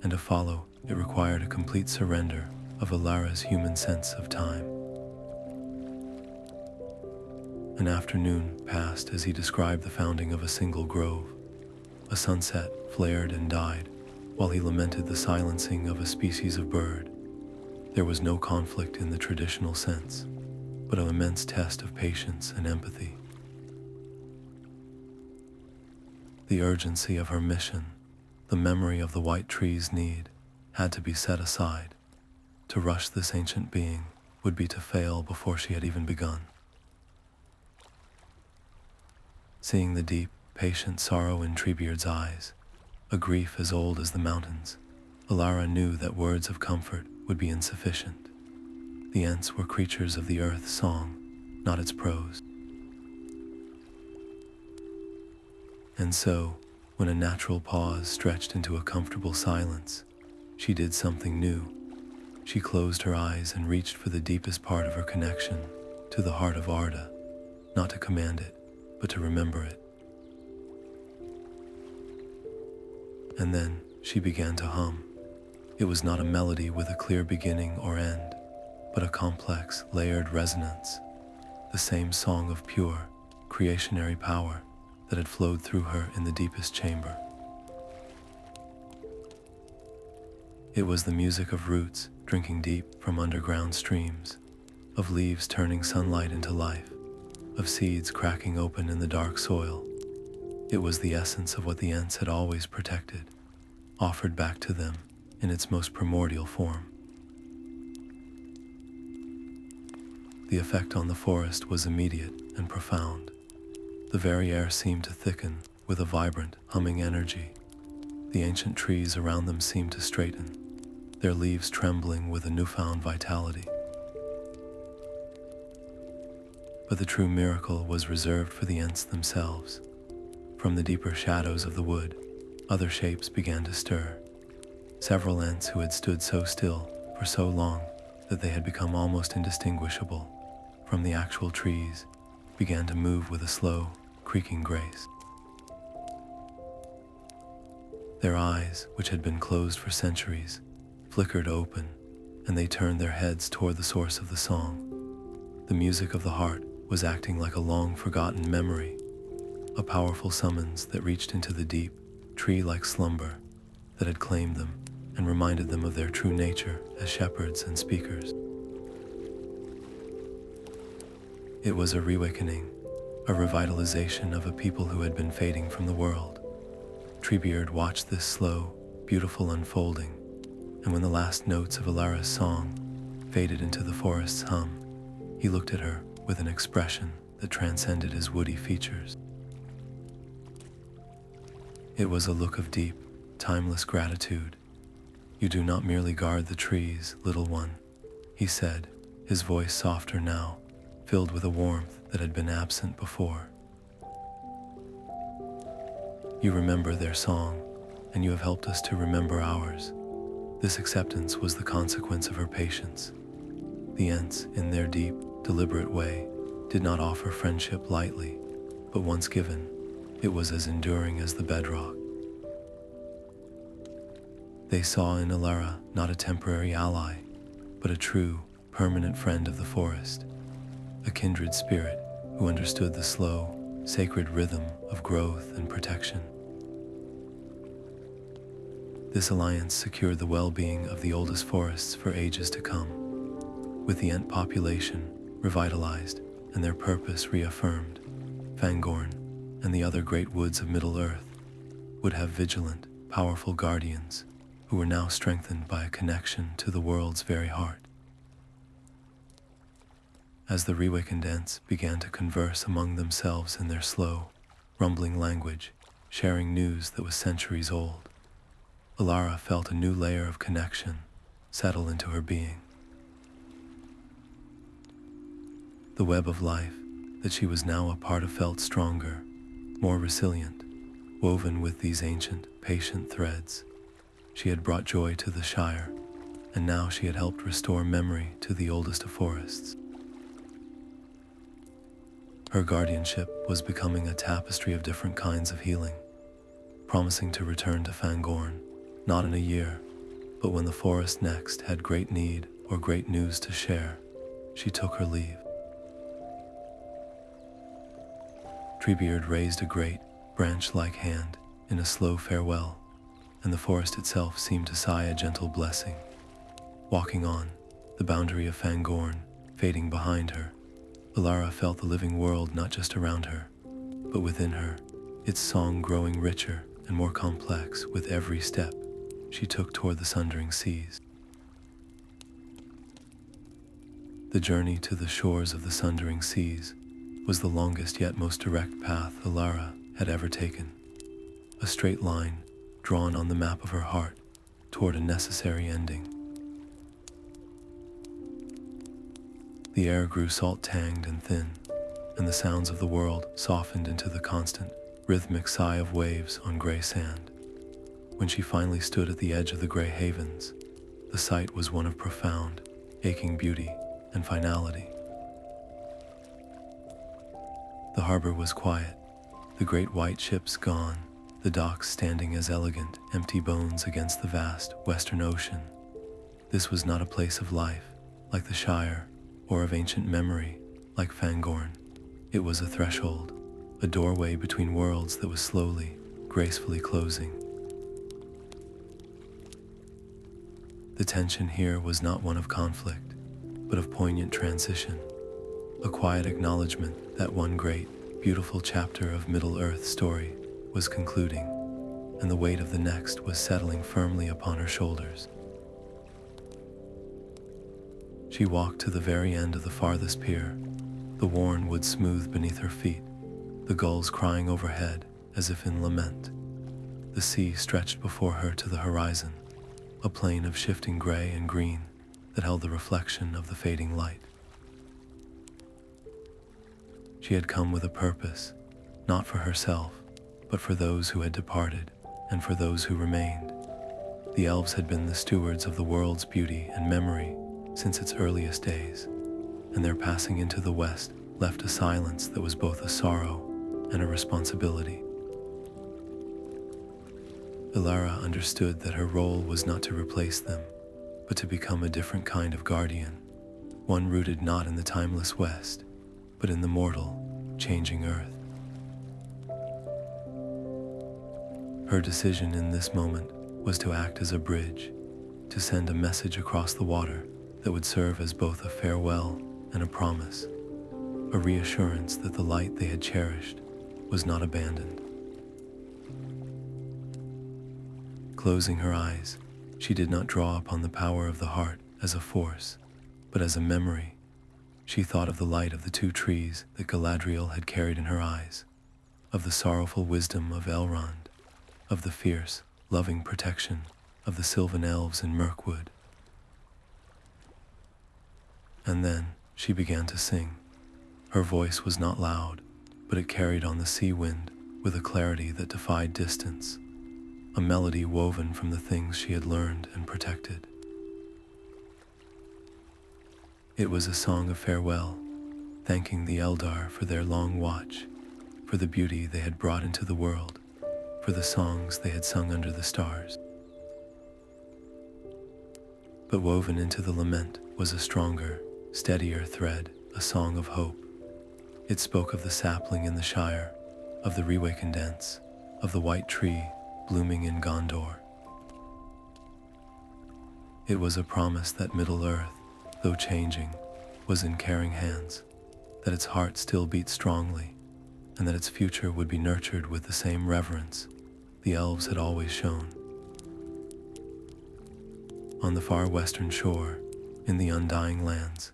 Speaker 1: and to follow it required a complete surrender of Elara's human sense of time. An afternoon passed as he described the founding of a single grove. A sunset flared and died, while he lamented the silencing of a species of bird. There was no conflict in the traditional sense, but an immense test of patience and empathy. The urgency of her mission, the memory of the white tree's need, had to be set aside. To rush this ancient being would be to fail before she had even begun. Seeing the deep, patient sorrow in Treebeard's eyes, a grief as old as the mountains, Elara knew that words of comfort would be insufficient. The Ents were creatures of the earth's song, not its prose. And so, when a natural pause stretched into a comfortable silence, she did something new. She closed her eyes and reached for the deepest part of her connection, to the Heart of Arda, not to command it, but to remember it. And then she began to hum. It was not a melody with a clear beginning or end, but a complex, layered resonance, the same song of pure, creationary power that had flowed through her in the deepest chamber. It was the music of roots drinking deep from underground streams, of leaves turning sunlight into life, of seeds cracking open in the dark soil. It was the essence of what the Ents had always protected, offered back to them in its most primordial form. The effect on the forest was immediate and profound. The very air seemed to thicken with a vibrant, humming energy. The ancient trees around them seemed to straighten, their leaves trembling with a newfound vitality. But the true miracle was reserved for the Ents themselves. From the deeper shadows of the wood, other shapes began to stir. Several Ents who had stood so still for so long that they had become almost indistinguishable from the actual trees began to move with a slow, creaking grace. Their eyes, which had been closed for centuries, flickered open, and they turned their heads toward the source of the song. The music of the heart was acting like a long-forgotten memory, a powerful summons that reached into the deep, tree-like slumber that had claimed them and reminded them of their true nature as shepherds and speakers. It was a reawakening, a revitalization of a people who had been fading from the world. Treebeard watched this slow, beautiful unfolding, and when the last notes of Elara's song faded into the forest's hum, he looked at her with an expression that transcended his woody features. It was a look of deep, timeless gratitude. "You do not merely guard the trees, little one," he said, his voice softer now, filled with a warmth that had been absent before. "You remember their song, and you have helped us to remember ours." This acceptance was the consequence of her patience. The Ents, in their deep, deliberate way, did not offer friendship lightly, but once given, it was as enduring as the bedrock. They saw in Elara not a temporary ally, but a true, permanent friend of the forest, a kindred spirit who understood the slow, sacred rhythm of growth and protection. This alliance secured the well-being of the oldest forests for ages to come. With the Ent population revitalized and their purpose reaffirmed, Fangorn and the other great woods of Middle-earth would have vigilant, powerful guardians who were now strengthened by a connection to the world's very heart. As the reawakened Ents began to converse among themselves in their slow, rumbling language, sharing news that was centuries old, Elara felt a new layer of connection settle into her being. The web of life that she was now a part of felt stronger, more resilient, woven with these ancient, patient threads. She had brought joy to the Shire, and now she had helped restore memory to the oldest of forests. Her guardianship was becoming a tapestry of different kinds of healing, promising to return to Fangorn, not in a year, but when the forest next had great need or great news to share, she took her leave. Treebeard raised a great, branch-like hand in a slow farewell, and the forest itself seemed to sigh a gentle blessing. Walking on, the boundary of Fangorn fading behind her, Elara felt the living world not just around her, but within her, its song growing richer and more complex with every step she took toward the sundering seas. The journey to the shores of the sundering seas was the longest yet most direct path Elara had ever taken, a straight line drawn on the map of her heart toward a necessary ending. The air grew salt-tanged and thin, and the sounds of the world softened into the constant, rhythmic sigh of waves on gray sand. When she finally stood at the edge of the gray havens, the sight was one of profound, aching beauty and finality. The harbor was quiet, the great white ships gone, the docks standing as elegant, empty bones against the vast western ocean. This was not a place of life, like the Shire, or of ancient memory, like Fangorn. It was a threshold, a doorway between worlds that was slowly, gracefully closing. The tension here was not one of conflict, but of poignant transition, a quiet acknowledgement that one great, beautiful chapter of Middle-earth's story was concluding, and the weight of the next was settling firmly upon her shoulders. She walked to the very end of the farthest pier, the worn wood smooth beneath her feet, the gulls crying overhead as if in lament. The sea stretched before her to the horizon, a plain of shifting gray and green that held the reflection of the fading light. She had come with a purpose, not for herself, but for those who had departed and for those who remained. The elves had been the stewards of the world's beauty and memory since its earliest days, and their passing into the West left a silence that was both a sorrow and a responsibility. Elara understood that her role was not to replace them, but to become a different kind of guardian, one rooted not in the timeless West, but in the mortal, changing earth. Her decision in this moment was to act as a bridge, to send a message across the water that would serve as both a farewell and a promise, a reassurance that the light they had cherished was not abandoned. Closing her eyes, she did not draw upon the power of the heart as a force, but as a memory. She thought of the light of the two trees that Galadriel had carried in her eyes, of the sorrowful wisdom of Elrond, of the fierce, loving protection of the Sylvan Elves in Mirkwood. And then she began to sing. Her voice was not loud, but it carried on the sea wind with a clarity that defied distance, a melody woven from the things she had learned and protected. It was a song of farewell, thanking the Eldar for their long watch, for the beauty they had brought into the world, for the songs they had sung under the stars. But woven into the lament was a stronger, steadier thread, a song of hope. It spoke of the sapling in the Shire, of the reawakened Ents, of the white tree blooming in Gondor. It was a promise that Middle-earth, though changing, was in caring hands, that its heart still beat strongly, and that its future would be nurtured with the same reverence the elves had always shown. On the far western shore, in the Undying Lands,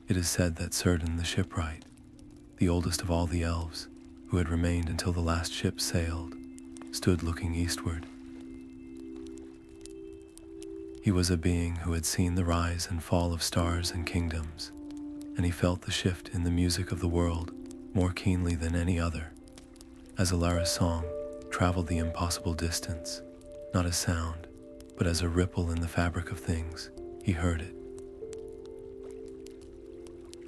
Speaker 1: it is said that Círdan the shipwright, the oldest of all the elves, who had remained until the last ship sailed, stood looking eastward. He was a being who had seen the rise and fall of stars and kingdoms, and he felt the shift in the music of the world more keenly than any other, as Elara's song traveled the impossible distance, not as sound, but as a ripple in the fabric of things. He heard it.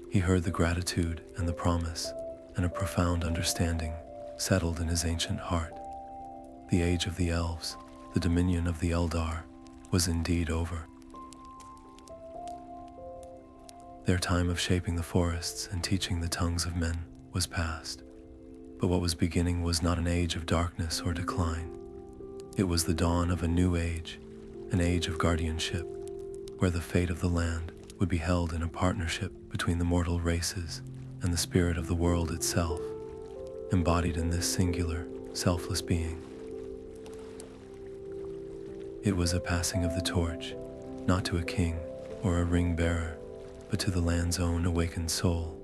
Speaker 1: He heard the gratitude and the promise, and a profound understanding settled in his ancient heart. The age of the elves, the dominion of the Eldar, was indeed over. Their time of shaping the forests and teaching the tongues of men was past. But what was beginning was not an age of darkness or decline. It was the dawn of a new age, an age of guardianship, where the fate of the land would be held in a partnership between the mortal races and the spirit of the world itself, embodied in this singular, selfless being. It was a passing of the torch, not to a king or a ring bearer, but to the land's own awakened soul.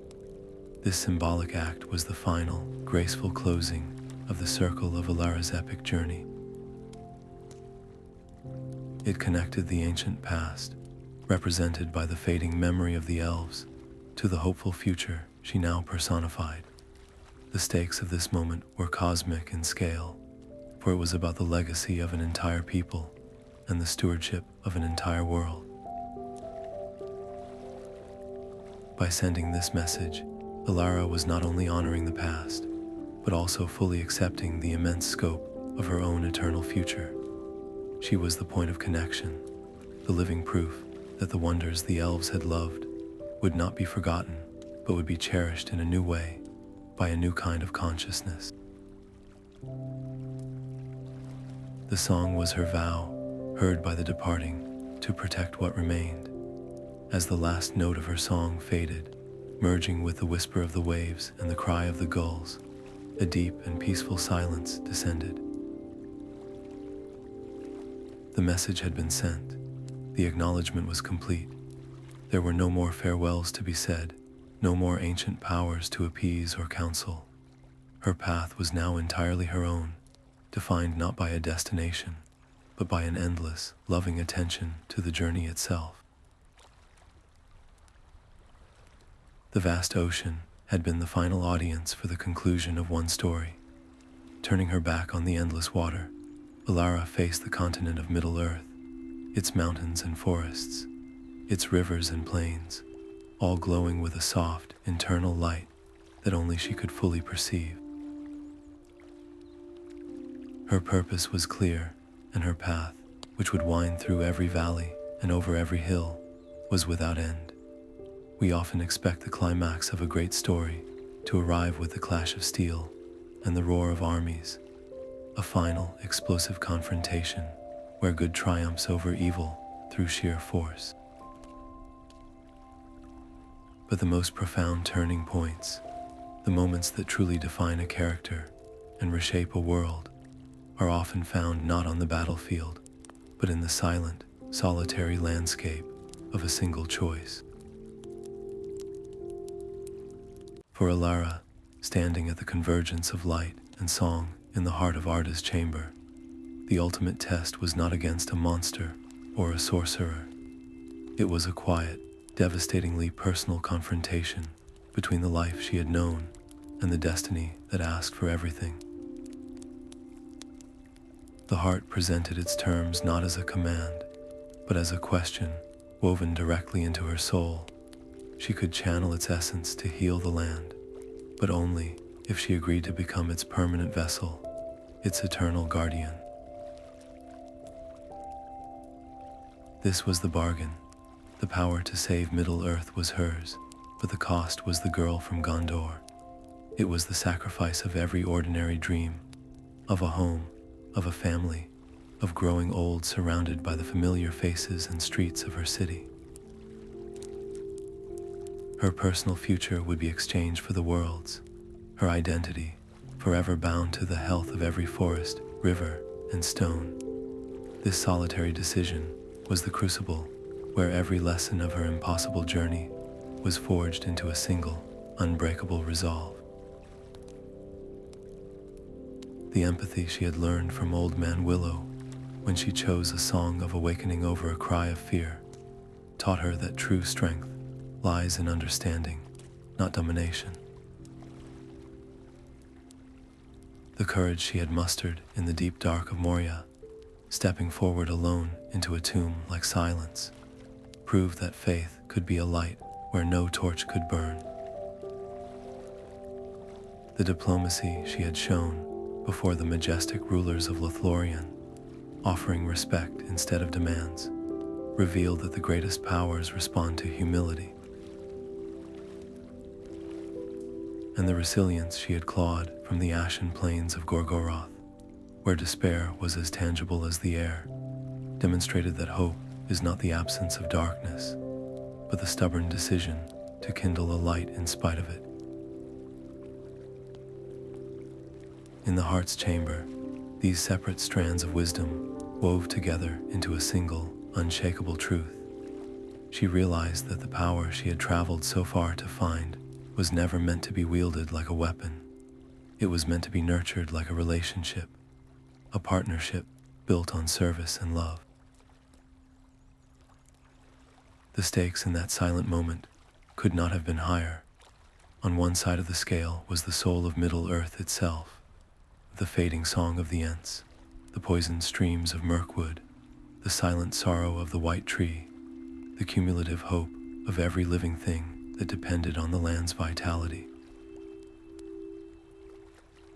Speaker 1: This symbolic act was the final, graceful closing of the circle of Elara's epic journey. It connected the ancient past, represented by the fading memory of the elves, to the hopeful future she now personified. The stakes of this moment were cosmic in scale, for it was about the legacy of an entire people and the stewardship of an entire world. By sending this message, Elara was not only honoring the past, but also fully accepting the immense scope of her own eternal future. She was the point of connection, the living proof that the wonders the elves had loved would not be forgotten, but would be cherished in a new way, by a new kind of consciousness. The song was her vow, heard by the departing, to protect what remained. As the last note of her song faded, merging with the whisper of the waves and the cry of the gulls, a deep and peaceful silence descended. The message had been sent. The acknowledgement was complete. There were no more farewells to be said, no more ancient powers to appease or counsel. Her path was now entirely her own, defined not by a destination, but by an endless, loving attention to the journey itself. The vast ocean had been the final audience for the conclusion of one story. Turning her back on the endless water, Elara faced the continent of Middle-earth, its mountains and forests, its rivers and plains, all glowing with a soft, internal light that only she could fully perceive. Her purpose was clear, and her path, which would wind through every valley and over every hill, was without end. We often expect the climax of a great story to arrive with the clash of steel and the roar of armies, a final, explosive confrontation where good triumphs over evil through sheer force. But the most profound turning points, the moments that truly define a character and reshape a world, are often found not on the battlefield, but in the silent, solitary landscape of a single choice. For Elara, standing at the convergence of light and song in the heart of Arda's chamber, the ultimate test was not against a monster or a sorcerer. It was a quiet, devastatingly personal confrontation between the life she had known and the destiny that asked for everything. The heart presented its terms not as a command, but as a question woven directly into her soul. She could channel its essence to heal the land, but only if she agreed to become its permanent vessel, its eternal guardian. This was the bargain. The power to save Middle-earth was hers, but the cost was the girl from Gondor. It was the sacrifice of every ordinary dream, of a home, of a family, of growing old surrounded by the familiar faces and streets of her city. Her personal future would be exchanged for the world's, her identity, forever bound to the health of every forest, river, and stone. This solitary decision was the crucible where every lesson of her impossible journey was forged into a single, unbreakable resolve. The empathy she had learned from Old Man Willow when she chose a song of awakening over a cry of fear taught her that true strength lies in understanding, not domination. The courage she had mustered in the deep dark of Moria, stepping forward alone into a tomb like silence, proved that faith could be a light where no torch could burn. The diplomacy she had shown before the majestic rulers of Lothlorien, offering respect instead of demands, revealed that the greatest powers respond to humility. And the resilience she had clawed from the ashen plains of Gorgoroth, where despair was as tangible as the air, demonstrated that hope is not the absence of darkness, but the stubborn decision to kindle a light in spite of it. In the heart's chamber, these separate strands of wisdom wove together into a single, unshakable truth. She realized that the power she had traveled so far to find was never meant to be wielded like a weapon. It was meant to be nurtured like a relationship, a partnership built on service and love. The stakes in that silent moment could not have been higher. On one side of the scale was the soul of Middle-earth itself, the fading song of the Ents, the poisoned streams of Mirkwood, the silent sorrow of the white tree, the cumulative hope of every living thing that depended on the land's vitality.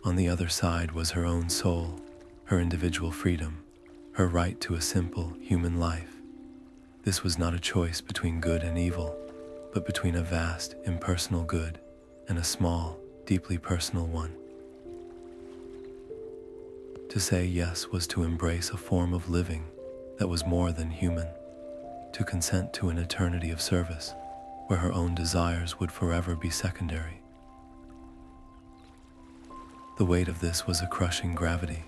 Speaker 1: On the other side was her own soul, her individual freedom, her right to a simple human life. This was not a choice between good and evil, but between a vast, impersonal good and a small, deeply personal one. To say yes was to embrace a form of living that was more than human, to consent to an eternity of service where her own desires would forever be secondary. The weight of this was a crushing gravity,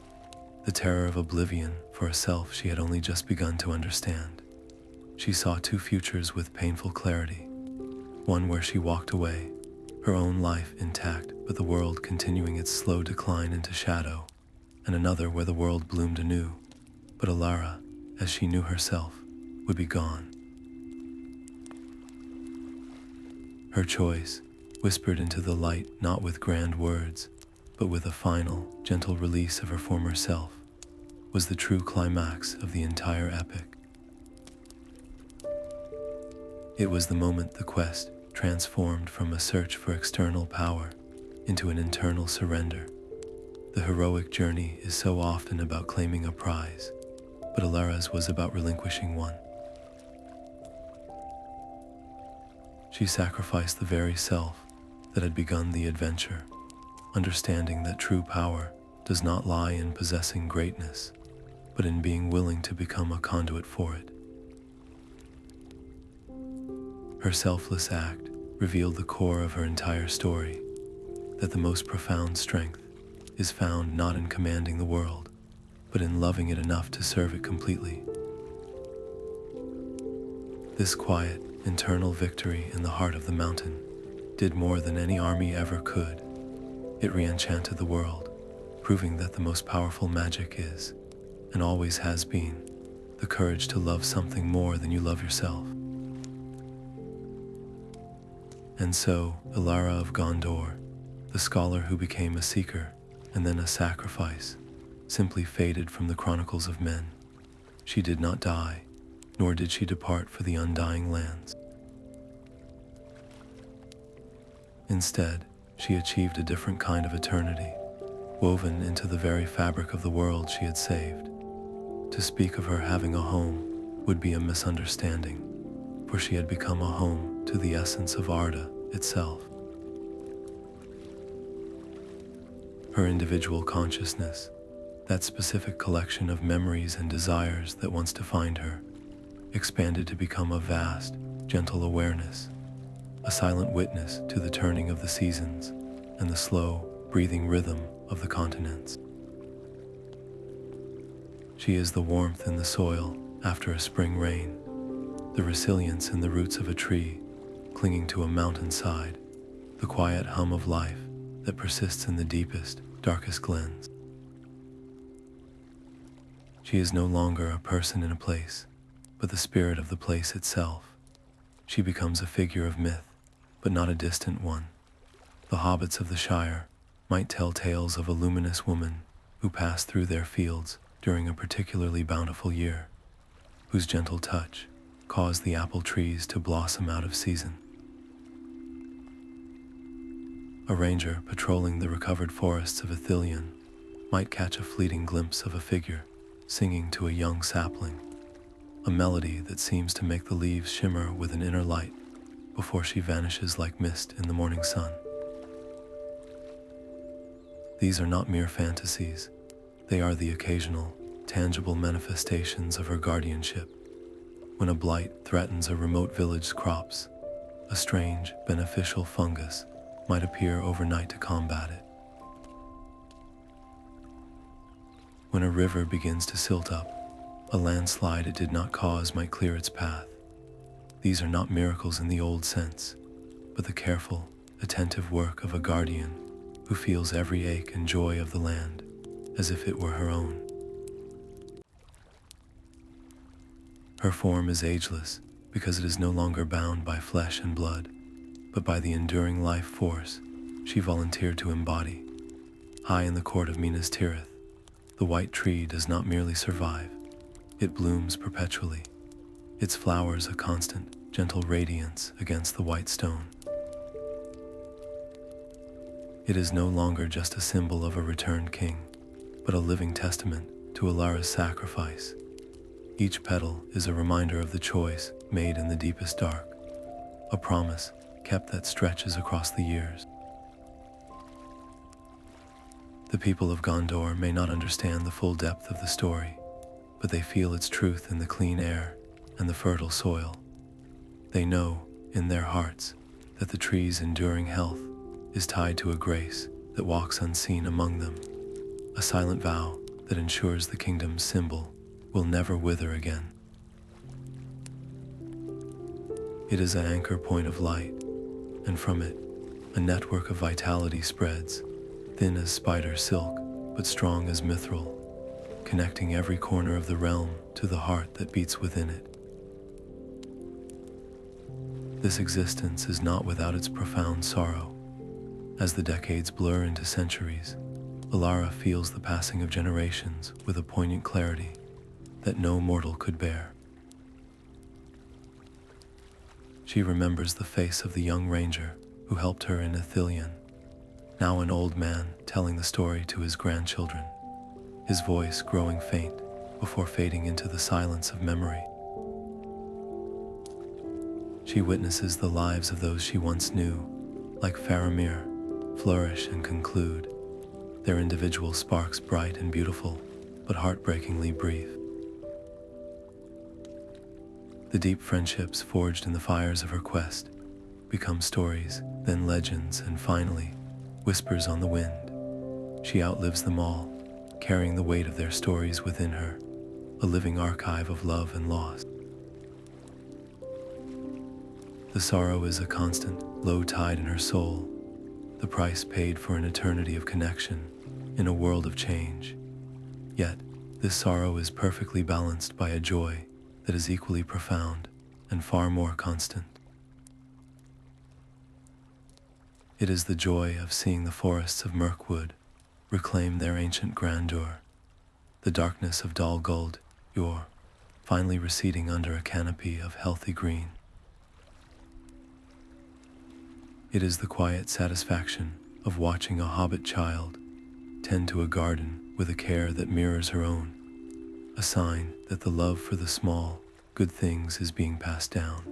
Speaker 1: the terror of oblivion for a self she had only just begun to understand. She saw two futures with painful clarity, one where she walked away, her own life intact but the world continuing its slow decline into shadow, and another where the world bloomed anew, but Elara, as she knew herself, would be gone. Her choice, whispered into the light not with grand words, but with a final, gentle release of her former self, was the true climax of the entire epic. It was the moment the quest transformed from a search for external power into an internal surrender. The heroic journey is so often about claiming a prize, but Elara's was about relinquishing one. She sacrificed the very self that had begun the adventure, understanding that true power does not lie in possessing greatness, but in being willing to become a conduit for it. Her selfless act revealed the core of her entire story, that the most profound strength is found not in commanding the world, but in loving it enough to serve it completely. This quiet, internal victory in the heart of the mountain did more than any army ever could. It re-enchanted the world, proving that the most powerful magic is, and always has been, the courage to love something more than you love yourself. And so, Elara of Gondor, the scholar who became a seeker and then a sacrifice, simply faded from the chronicles of men. She did not die, nor did she depart for the undying lands. Instead, she achieved a different kind of eternity, woven into the very fabric of the world she had saved. To speak of her having a home would be a misunderstanding, for she had become a home to the essence of Arda itself. Her individual consciousness, that specific collection of memories and desires that once defined her, expanded to become a vast, gentle awareness, a silent witness to the turning of the seasons and the slow, breathing rhythm of the continents. She is the warmth in the soil after a spring rain, the resilience in the roots of a tree clinging to a mountainside, the quiet hum of life that persists in the deepest, darkest glens. She is no longer a person in a place, but the spirit of the place itself. She becomes a figure of myth, but not a distant one. The hobbits of the Shire might tell tales of a luminous woman who passed through their fields during a particularly bountiful year, whose gentle touch caused the apple trees to blossom out of season. A ranger patrolling the recovered forests of Ithilien might catch a fleeting glimpse of a figure singing to a young sapling, a melody that seems to make the leaves shimmer with an inner light before she vanishes like mist in the morning sun. These are not mere fantasies. They are the occasional, tangible manifestations of her guardianship. When a blight threatens a remote village's crops, a strange, beneficial fungus might appear overnight to combat it. When a river begins to silt up, a landslide it did not cause might clear its path. These are not miracles in the old sense, but the careful, attentive work of a guardian who feels every ache and joy of the land as if it were her own. Her form is ageless because it is no longer bound by flesh and blood, but by the enduring life force she volunteered to embody. High in the court of Minas Tirith, the white tree does not merely survive, it blooms perpetually, its flowers a constant, gentle radiance against the white stone. It is no longer just a symbol of a returned king, but a living testament to Elara's sacrifice. Each petal is a reminder of the choice made in the deepest dark, a promise kept that stretches across the years. The people of Gondor may not understand the full depth of the story, but they feel its truth in the clean air and the fertile soil. They know, in their hearts, that the tree's enduring health is tied to a grace that walks unseen among them, a silent vow that ensures the kingdom's symbol will never wither again. It is an anchor point of light, and from it, a network of vitality spreads, thin as spider silk, but strong as mithril, connecting every corner of the realm to the heart that beats within it. This existence is not without its profound sorrow. As the decades blur into centuries, Elara feels the passing of generations with a poignant clarity that no mortal could bear. She remembers the face of the young ranger who helped her in Ithilien, now an old man telling the story to his grandchildren, his voice growing faint before fading into the silence of memory. She witnesses the lives of those she once knew, like Faramir, flourish and conclude, their individual sparks bright and beautiful, but heartbreakingly brief. The deep friendships forged in the fires of her quest become stories, then legends, and finally, whispers on the wind. She outlives them all, carrying the weight of their stories within her, a living archive of love and loss. The sorrow is a constant, low tide in her soul, the price paid for an eternity of connection in a world of change. Yet, this sorrow is perfectly balanced by a joy that is equally profound and far more constant. It is the joy of seeing the forests of Mirkwood reclaim their ancient grandeur, the darkness of Dol Guldur finally receding under a canopy of healthy green. It is the quiet satisfaction of watching a hobbit child tend to a garden with a care that mirrors her own, a sign that the love for the small, good things is being passed down.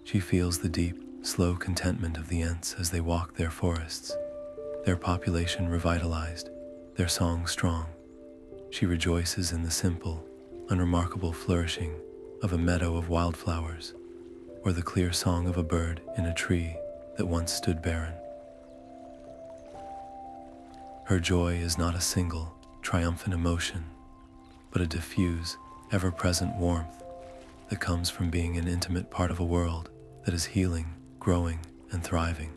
Speaker 1: She feels the deep, slow contentment of the Ents as they walk their forests, their population revitalized, their song strong. She rejoices in the simple, unremarkable flourishing of a meadow of wildflowers, or the clear song of a bird in a tree that once stood barren. Her joy is not a single, triumphant emotion, but a diffuse, ever-present warmth that comes from being an intimate part of a world that is healing, growing, and thriving.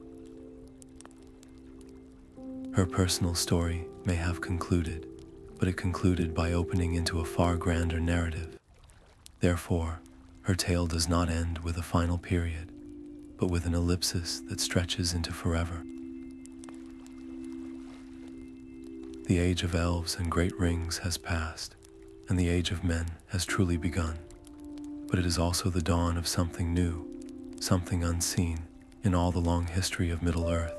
Speaker 1: Her personal story may have concluded, but it concluded by opening into a far grander narrative. Therefore, her tale does not end with a final period, but with an ellipsis that stretches into forever. The age of elves and great rings has passed, and the age of men has truly begun. But it is also the dawn of something new, something unseen in all the long history of Middle-earth,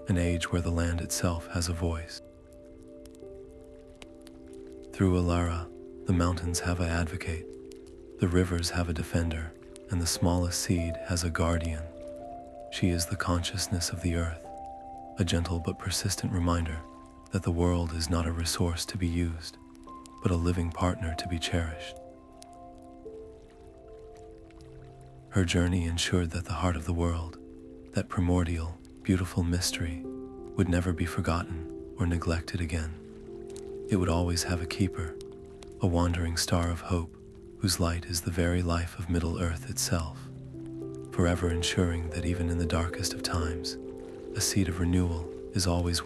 Speaker 1: an age where the land itself has a voice. Through Elara, the mountains have an advocate, the rivers have a defender, and the smallest seed has a guardian. She is the consciousness of the earth, a gentle but persistent reminder that the world is not a resource to be used, but a living partner to be cherished. Her journey ensured that the heart of the world, that primordial, beautiful mystery, would never be forgotten or neglected again. It would always have a keeper, a wandering star of hope, whose light is the very life of Middle-earth itself, forever ensuring that even in the darkest of times, a seed of renewal is always